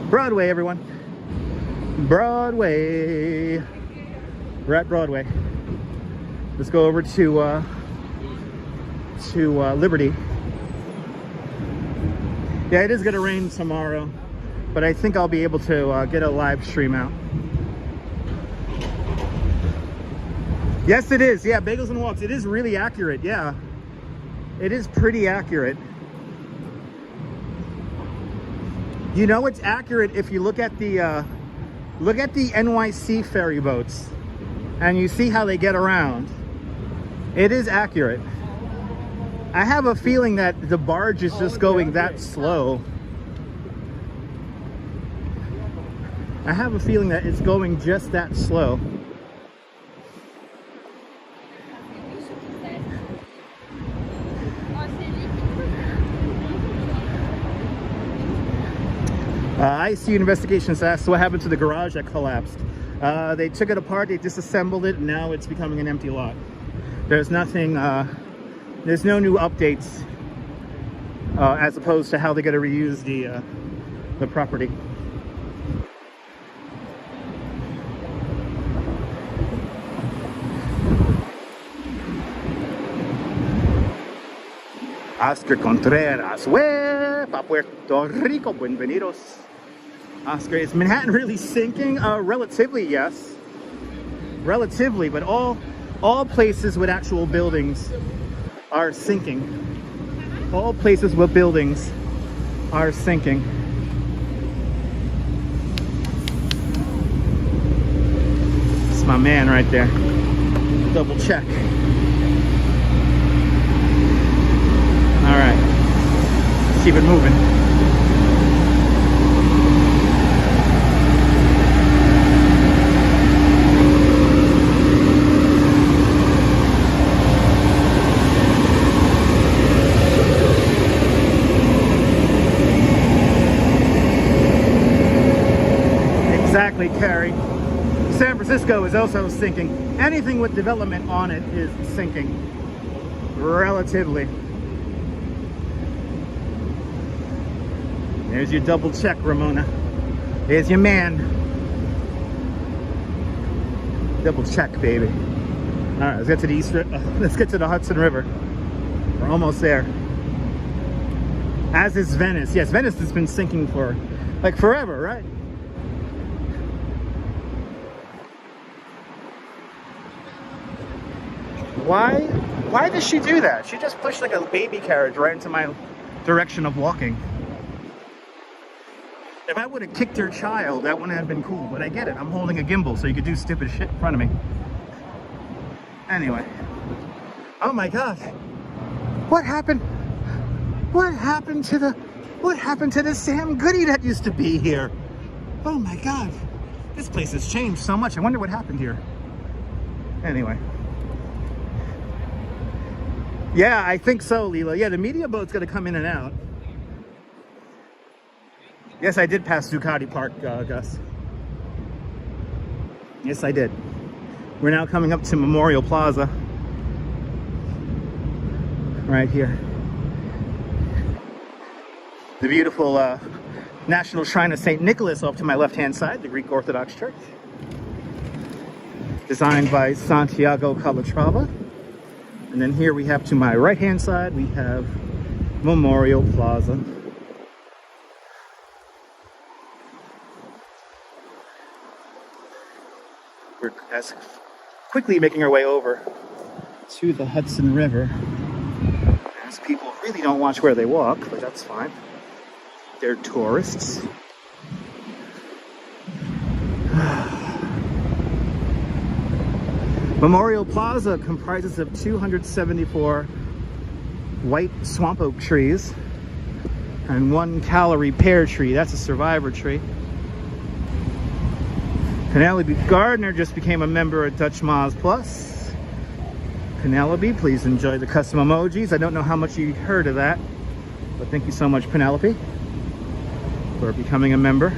Broadway, everyone. Broadway. We're at Broadway. Let's go over to Liberty. Yeah, it is gonna rain tomorrow, but I think I'll be able to get a live stream out. Yes, it is. Yeah, Bagels and Walks. It is really accurate. Yeah, it is pretty accurate. You know, it's accurate if you look at the NYC ferry boats and you see how they get around. It is accurate. I have a feeling that the barge is just going that slow. I have a feeling that it's going just that slow. ICU investigations asked what happened to the garage that collapsed. They took it apart, they disassembled it, and now it's becoming an empty lot. There's nothing, there's no new updates as opposed to how they're going to reuse the property. Oscar Contreras, pa Puerto Rico, bienvenidos. Oscar, is Manhattan really sinking? Relatively, yes. Relatively, but all places with actual buildings are sinking. All places with buildings are sinking. It's my man right there. Double check. All right, let's keep it moving. Exactly, Carrie. San Francisco is also sinking. Anything with development on it is sinking, relatively. There's your double check, Ramona. There's your man. Double check, baby. All right, let's get to the let's get to the Hudson River. We're almost there. As is Venice. Yes, Venice has been sinking for Like forever, right? Why does she do that? She just pushed like a baby carriage right into my direction of walking. If I would have kicked her child, that wouldn't have been cool, but I get it. I'm holding a gimbal, so you could do stupid shit in front of me. Anyway. Oh my God. What happened? What happened to the Sam Goody that used to be here? Oh my God. This place has changed so much. I wonder what happened here. Anyway. Yeah, I think so, Leela. Yeah, the media boat's gonna come in and out. Yes, I did pass Ducati Park, Gus. Yes, I did. We're now coming up to Memorial Plaza. Right here. The beautiful National Shrine of St. Nicholas off to my left-hand side, the Greek Orthodox Church. Designed by Santiago Calatrava. And then here we have to my right-hand side, we have Memorial Plaza. We're quickly making our way over to the Hudson River. As people really don't watch where they walk, but that's fine. They're tourists. Memorial Plaza comprises of 274 white swamp oak trees and 1 calorie pear tree. That's a survivor tree. Penelope Gardner just became a member at Dutch Miles Plus. Penelope, please enjoy the custom emojis. I don't know how much you heard of that, but thank you so much, Penelope, for becoming a member.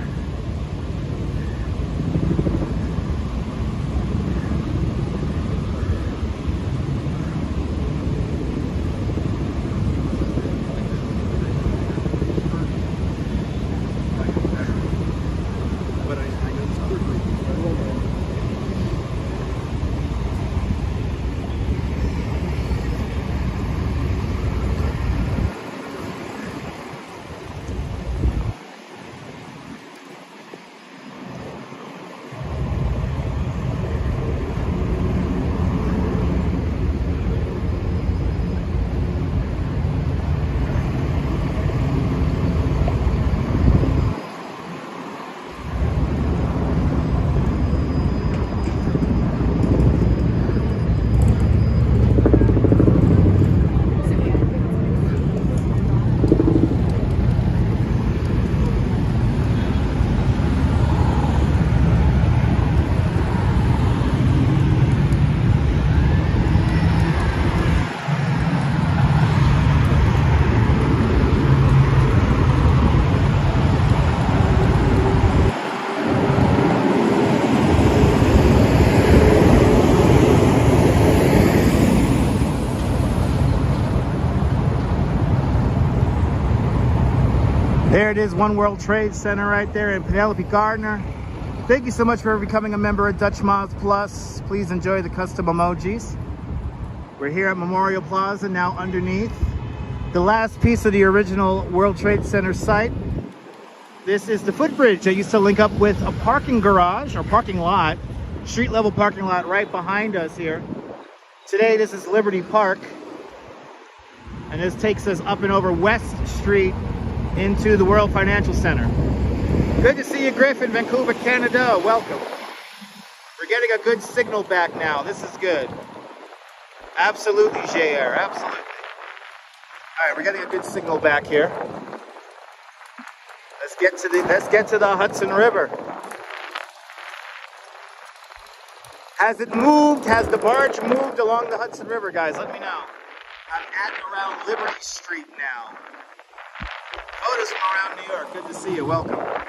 There it is, One World Trade Center right there, and Penelope Gardner. Thank you so much for becoming a member at Dutch Miles Plus. Please enjoy the custom emojis. We're here at Memorial Plaza, now underneath the last piece of the original World Trade Center site. This is the footbridge that used to link up with a parking garage, or parking lot, street level parking lot right behind us here. Today this is Liberty Park, and this takes us up and over West Street into the World Financial Center. Good to see you, Griffin, Vancouver, Canada. Welcome. We're getting a good signal back now. This is good. Absolutely, JR. Absolutely. All right, we're getting a good signal back here. Let's get to the Hudson River. Has it moved? Has the barge moved along the Hudson River, guys? Let me know. I'm at around Liberty Street now. Photos from around New York. Good to see you. Welcome. It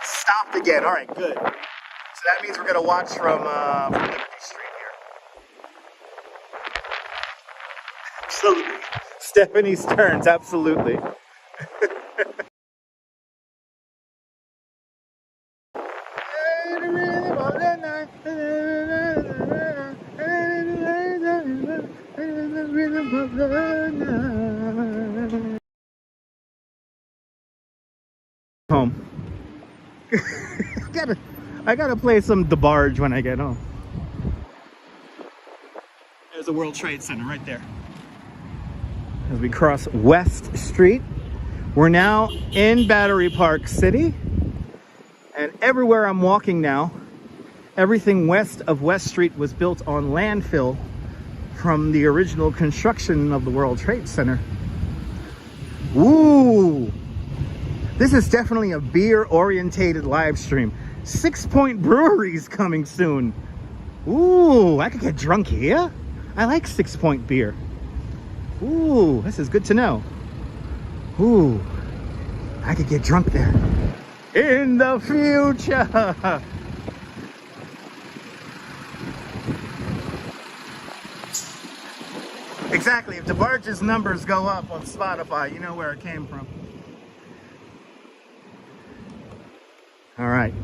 stopped again. All right, good. So that means we're going to watch from Liberty Street here. Absolutely. Stephanie Stearns, absolutely. home. I gotta play some DeBarge when I get home. There's the World Trade Center right there. As we cross West Street, we're now in Battery Park City, and everywhere I'm walking now, everything west of West Street was built on landfill from the original construction of the World Trade Center. Ooh, this is definitely a beer-orientated live stream. 6 Point Brewery's coming soon. Ooh, I could get drunk here. I like 6 Point beer. Ooh, this is good to know. Ooh, I could get drunk there. In the future. Exactly, if DeBarge's numbers go up on Spotify, you know where it came from. All right.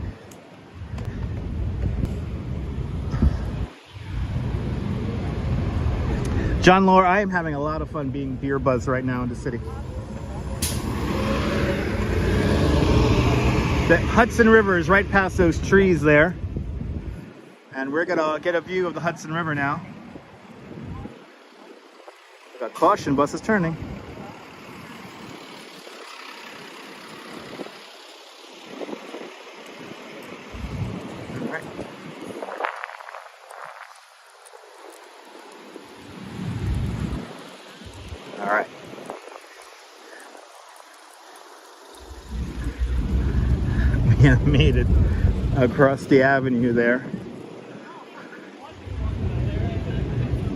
John Lore, I am having a lot of fun being beer buzz right now in the city. The Hudson River is right past those trees there. And we're gonna get a view of the Hudson River now. We got caution buses turning. All right. We have made it across the avenue there.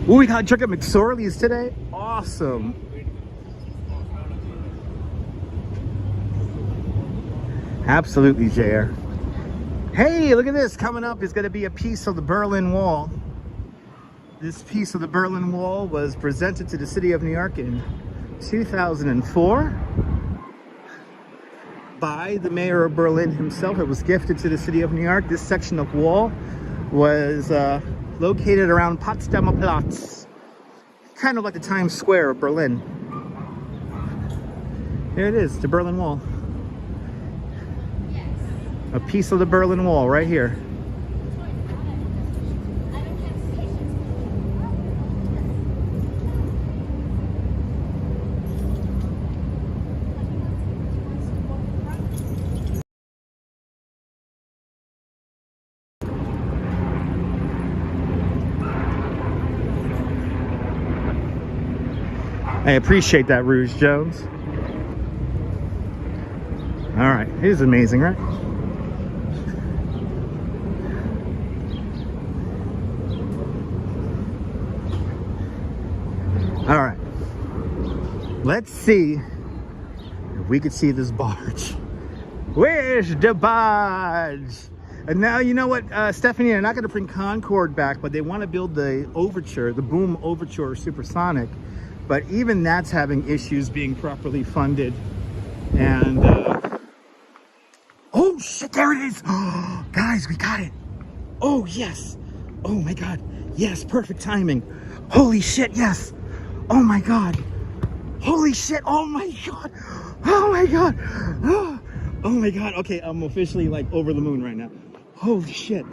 Ooh, we got drunk at McSorley's today. Awesome. Absolutely, JR. Hey, look at this. Coming up is going to be a piece of the Berlin Wall. This piece of the Berlin Wall was presented to the city of New York in 2004 by the mayor of Berlin himself. It was gifted to the city of New York. This section of wall was located around Potsdamer Platz, kind of like the Times Square of Berlin. There it is, the Berlin Wall. A piece of the Berlin Wall right here. I appreciate that, Rouge Jones. All right, it is amazing, right? All right, let's see if we could see this barge. Where's the barge? And now, you know what, Stephanie, they're not going to bring Concorde back, but they want to build the Overture, the Boom Overture Supersonic. But even that's having issues being properly funded. And, oh shit, there it is. Oh, guys, we got it. Oh, yes. Oh my God. Yes, perfect timing. Holy shit, yes. Oh my God. Holy shit, oh my God. Oh my God. Oh my God. Okay, I'm officially like over the moon right now. Holy shit.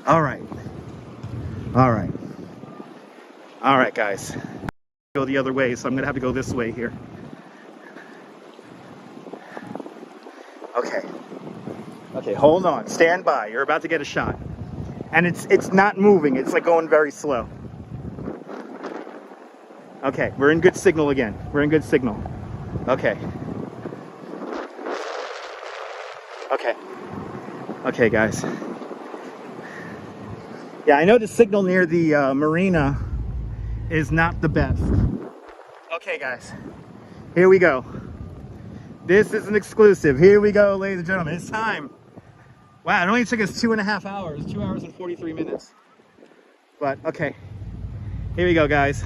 All right. All right. All right, guys. Go the other way, so I'm gonna have to go this way here. Okay. Okay, hold on. Stand by. You're about to get a shot. And it's not moving. It's like going very slow. Okay, we're in good signal again. We're in good signal. Okay. Okay. Okay, guys. Yeah, I know the signal near the marina is not the best. Okay, guys. Here we go. This is an exclusive. Here we go, ladies and gentlemen. It's time. Wow, it only took us 2.5 hours. 2 hours and 43 minutes. But, okay. Here we go, guys.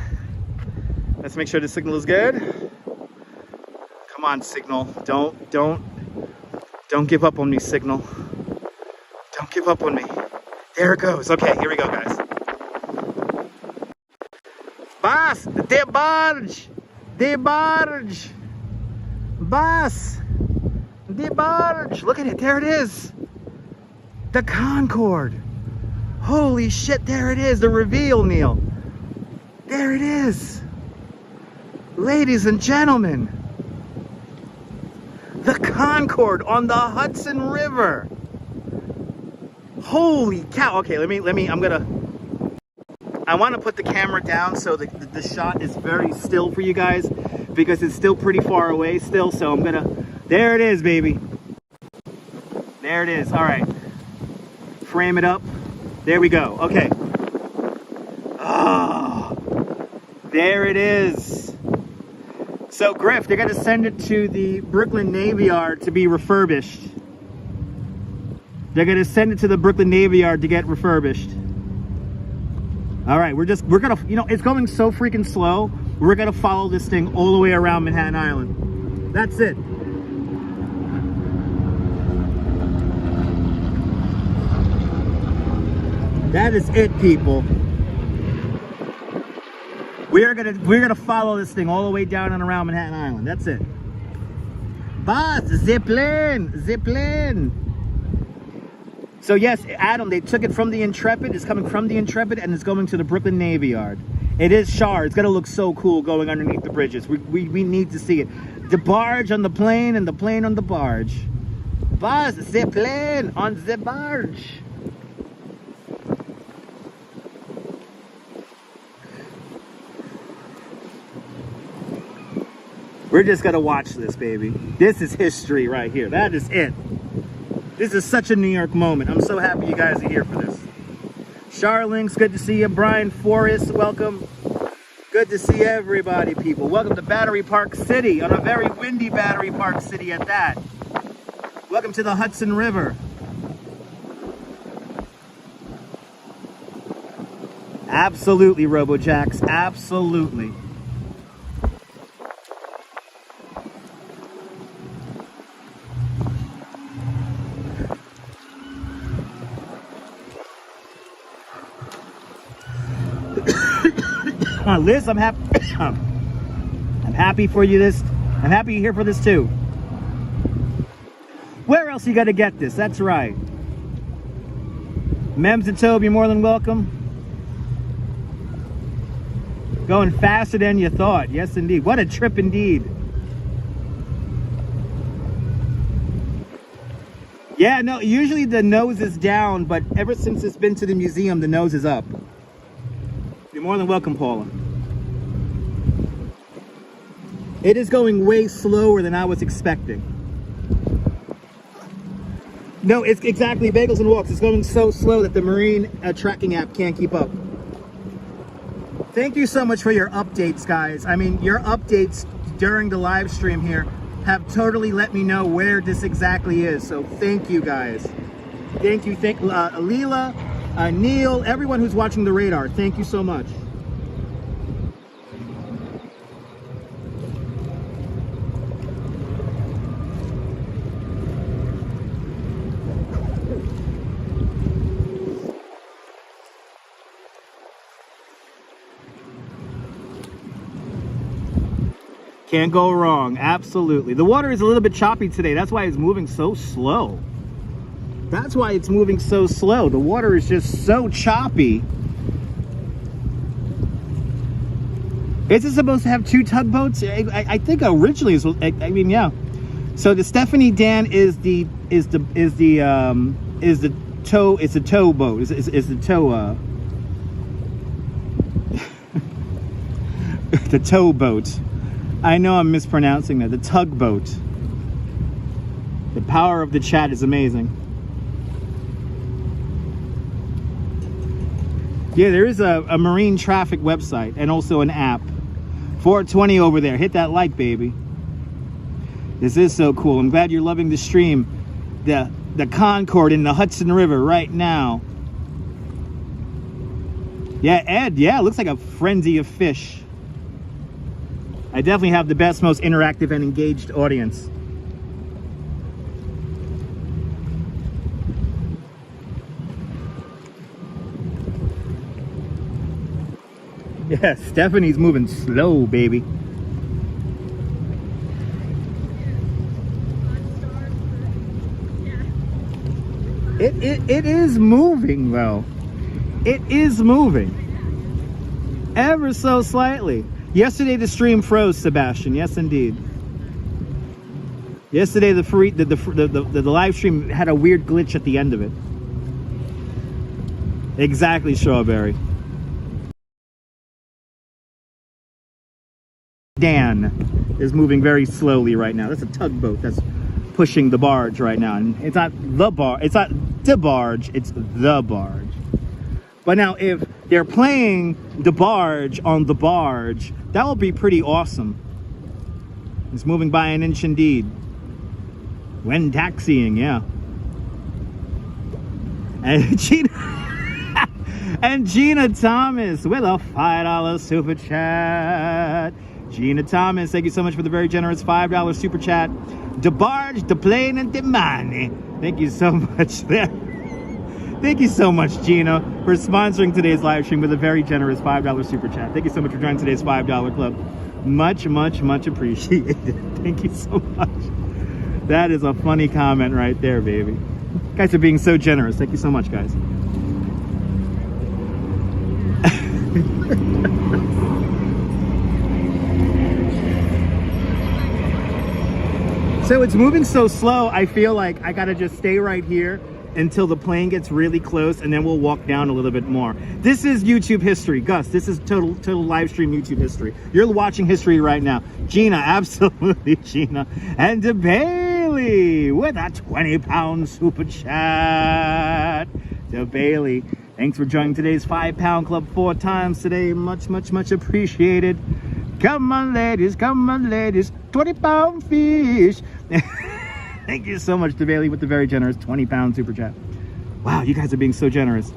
Let's make sure the signal is good. Come on, signal. Don't give up on me, signal. Don't give up on me. There it goes. Okay, here we go, guys. Boss, the barge! The barge! Bus! The barge! Look at it, there it is! The Concorde! Holy shit, there it is, the reveal, Neil! There it is! Ladies and gentlemen! The Concorde on the Hudson River! Holy cow! Okay, I want to put the camera down so the shot is very still for you guys, because it's still pretty far away still, so I'm gonna... There it is, baby. There it is. All right. Frame it up. There we go. Okay. Oh, there it is. So, Griff, they're going to send it to the Brooklyn Navy Yard to be refurbished. They're going to send it to the Brooklyn Navy Yard to get refurbished. All right. We're going to, you know, it's going so freaking slow. We're going to follow this thing all the way around Manhattan Island. That's it. That is it, people. We're gonna follow this thing all the way down and around Manhattan Island. That's it. Bus, zip-line. So yes, Adam, they took it from the Intrepid. It's coming from the Intrepid and it's going to the Brooklyn Navy Yard. It is Char. It's gonna look so cool going underneath the bridges. We need to see it. The barge on the plane and the plane on the barge. Bus, zip-line on the barge. We're just gonna watch this, baby. This is history right here. That is it. This is such a New York moment. I'm so happy you guys are here for this. Charlinks, good to see you. Brian Forrest, welcome. Good to see everybody, people. Welcome to Battery Park City, on a very windy Battery Park City at that. Welcome to the Hudson River. Absolutely, RoboJax, absolutely. Liz, I'm happy. I'm happy for you. I'm happy you're here for this too. Where else you got to get this? That's right. Mems and Tobe, you're more than welcome. Going faster than you thought. Yes, indeed. What a trip indeed. Yeah, no, usually the nose is down, but ever since it's been to the museum, the nose is up. You're more than welcome, Paula. It is going way slower than I was expecting. No, it's exactly Bagels and Walks. It's going so slow that the marine tracking app can't keep up. Thank you so much for your updates, guys. I mean, your updates during the live stream here have totally let me know where this exactly is. So thank you, guys. Thank you. Thank Leela, Neil, everyone who's watching the radar. Thank you so much. Can't go wrong, absolutely. The water is a little bit choppy today. That's why it's moving so slow. That's why it's moving so slow. The water is just so choppy. Is it supposed to have two tugboats? I think originally, I mean, yeah. So the Stephanie Dan is the tow. It's a tow boat. Is the tow the tow boat. I know I'm mispronouncing that. The tugboat. The power of the chat is amazing. Yeah, there is a marine traffic website and also an app. 420 over there. Hit that like, baby. This is so cool. I'm glad you're loving the stream. The Concorde in the Hudson River right now. Yeah, Ed. Yeah, it looks like a frenzy of fish. I definitely have the best, most interactive and engaged audience. Yeah, Stephanie's moving slow, baby. It is moving though. It is moving. Ever so slightly. Yesterday the stream froze, Sebastian. Yes, indeed. Yesterday the live stream had a weird glitch at the end of it. Exactly, Strawberry. Dan is moving very slowly right now. That's a tugboat that's pushing the barge right now, and it's not the barge. It's not the barge. It's the barge. But now, if they're playing the barge on the barge, that will be pretty awesome. It's moving by an inch indeed. When taxiing, yeah. And Gina Thomas with a $5 super chat. Gina Thomas, thank you so much for the very generous $5 super chat. The barge, the plane, and the money. Thank you so much there. Thank you so much, Gina, for sponsoring today's live stream with a very generous $5 super chat. Thank you so much for joining today's $5 club. Much, much, much appreciated. Thank you so much. That is a funny comment right there, baby. You guys are being so generous. Thank you so much, guys. So it's moving so slow, I feel like I gotta just stay right here until the plane gets really close, and then we'll walk down a little bit more. This is YouTube history. Gus, this is total live stream YouTube history. You're watching history right now. Gina, absolutely, Gina. And to Bailey with a 20-pound super chat. To Bailey, thanks for joining today's 5-pound club 4 times today. Much, much, much appreciated. Come on, ladies, 20-pound fish. Thank you so much to Bailey with the very generous 20-pound super chat. Wow, you guys are being so generous.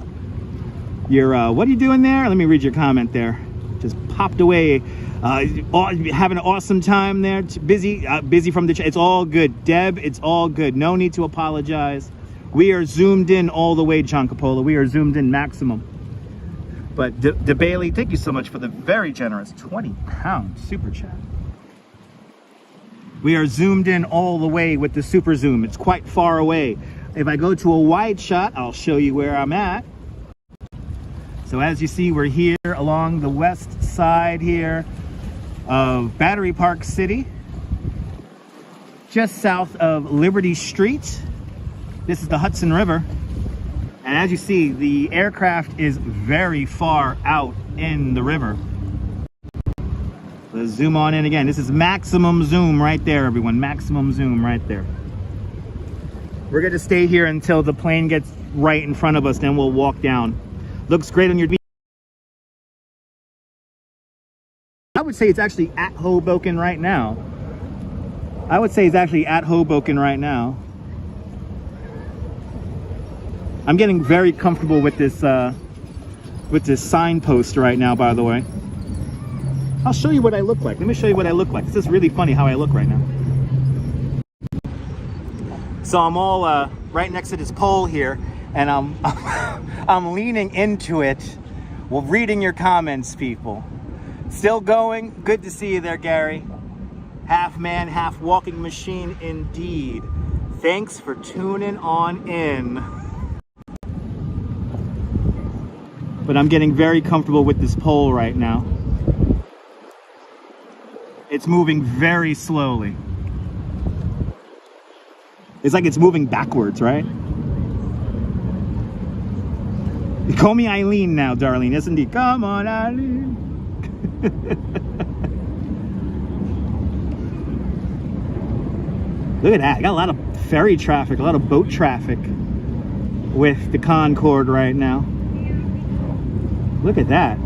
You're, what are you doing there? Let me read your comment there. Just popped away. Having an awesome time there. Busy from the chat. It's all good. Deb, it's all good. No need to apologize. We are zoomed in all the way, John Capola. We are zoomed in maximum. But De Bailey, thank you so much for the very generous 20-pound super chat. We are zoomed in all the way with the super zoom. It's quite far away. If I go to a wide shot, I'll show you where I'm at. So as you see, we're here along the west side here of Battery Park City, just south of Liberty Street. This is the Hudson River. And as you see, the aircraft is very far out in the river. Let's zoom on in again. This is maximum zoom right there, everyone. Maximum zoom right there. We're going to stay here until the plane gets right in front of us, then we'll walk down. Looks great on your beach. I would say it's actually at Hoboken right now. I would say it's actually at Hoboken right now. I'm getting very comfortable with this signpost right now, by the way. I'll show you what I look like. Let me show you what I look like. This is really funny how I look right now. So I'm all right next to this pole here, and I'm leaning into it. Well, reading your comments, people. Still going? Good to see you there, Gary. Half man, half walking machine indeed. Thanks for tuning on in. But I'm getting very comfortable with this pole right now. It's moving very slowly. It's like it's moving backwards, right? You call me Eileen now, darling. Yes, indeed. Come on, Eileen. Look at that. I got a lot of ferry traffic, a lot of boat traffic with the Concorde right now. Look at that.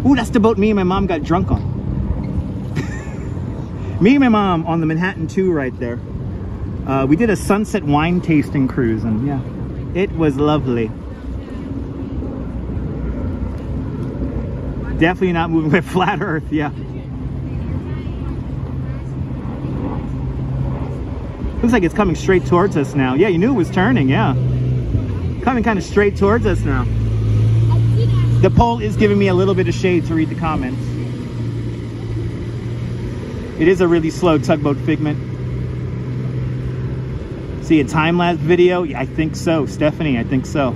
Ooh, that's the boat me and my mom got drunk on. Me and my mom on the Manhattan 2 right there. We did a sunset wine tasting cruise, and yeah, it was lovely. Definitely not moving with flat Earth, yeah. Looks like it's coming straight towards us now. Yeah, you knew it was turning, yeah. Coming kind of straight towards us now. The pole is giving me a little bit of shade to read the comments. It is a really slow tugboat, Figment. See a time-lapse video? Yeah, I think so. Stephanie, I think so.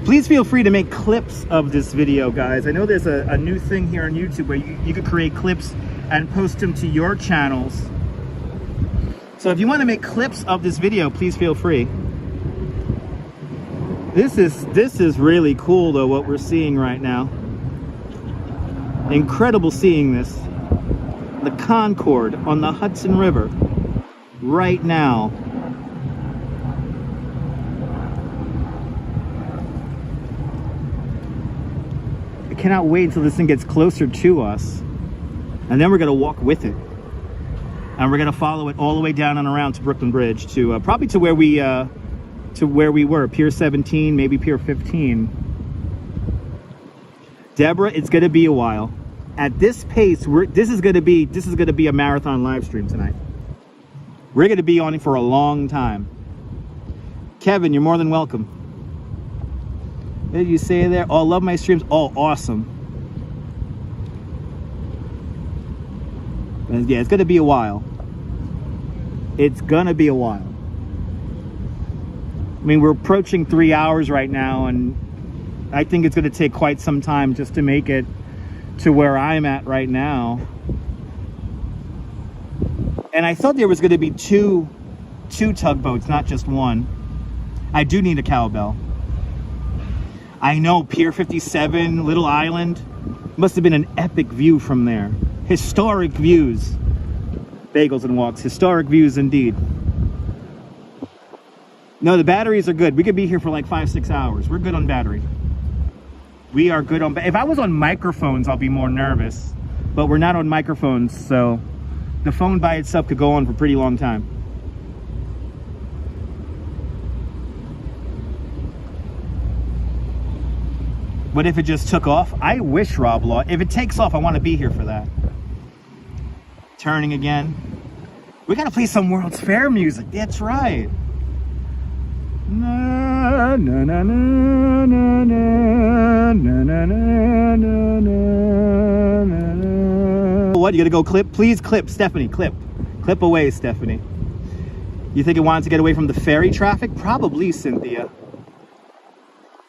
Please feel free to make clips of this video, guys. I know there's a new thing here on YouTube where you could create clips and post them to your channels. So if you want to make clips of this video, please feel free. This is really cool though, what we're seeing right now. Incredible seeing this. The Concorde on the Hudson River right now. I cannot wait until this thing gets closer to us, and then we're gonna walk with it, and we're gonna follow it all the way down and around to Brooklyn Bridge, to probably to where we were, Pier 17, maybe Pier 15. Deborah, it's gonna be a while. At this pace, this is gonna be a marathon live stream tonight. We're gonna be on it for a long time. Kevin, you're more than welcome. What did you say there? Oh, love my streams. Oh, awesome. And yeah, it's gonna be a while. It's gonna be a while. I mean, we're approaching 3 hours right now, and I think it's gonna take quite some time just to make it to where I'm at right now. And I thought there was gonna be two tugboats, not just one. I do need a cowbell. I know, Pier 57, Little Island. Must have been an epic view from there. Historic views. Bagels and walks, historic views indeed. No, the batteries are good. We could be here for like 5-6 hours. We're good on battery. We are good on, if I was on microphones, I'll be more nervous. But we're not on microphones, so the phone by itself could go on for a pretty long time. What if it just took off? I wish, Rob Law. If it takes off, I want to be here for that. Turning again. We got to play some World's Fair music. That's right. Na, na, na, na, na, na, na, na, na, na, na. What, you gonna go clip? Please clip, Stephanie, clip. Clip away, Stephanie. You think it wanted to get away from the ferry traffic? Probably, Cynthia.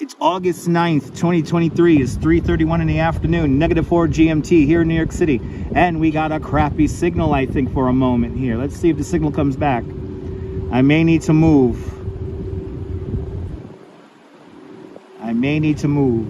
It's August 9th, 2023. It's 3:31 in the afternoon, -4 GMT here in New York City. And we got a crappy signal, I think, for a moment here. Let's see if the signal comes back. I may need to move. I may need to move.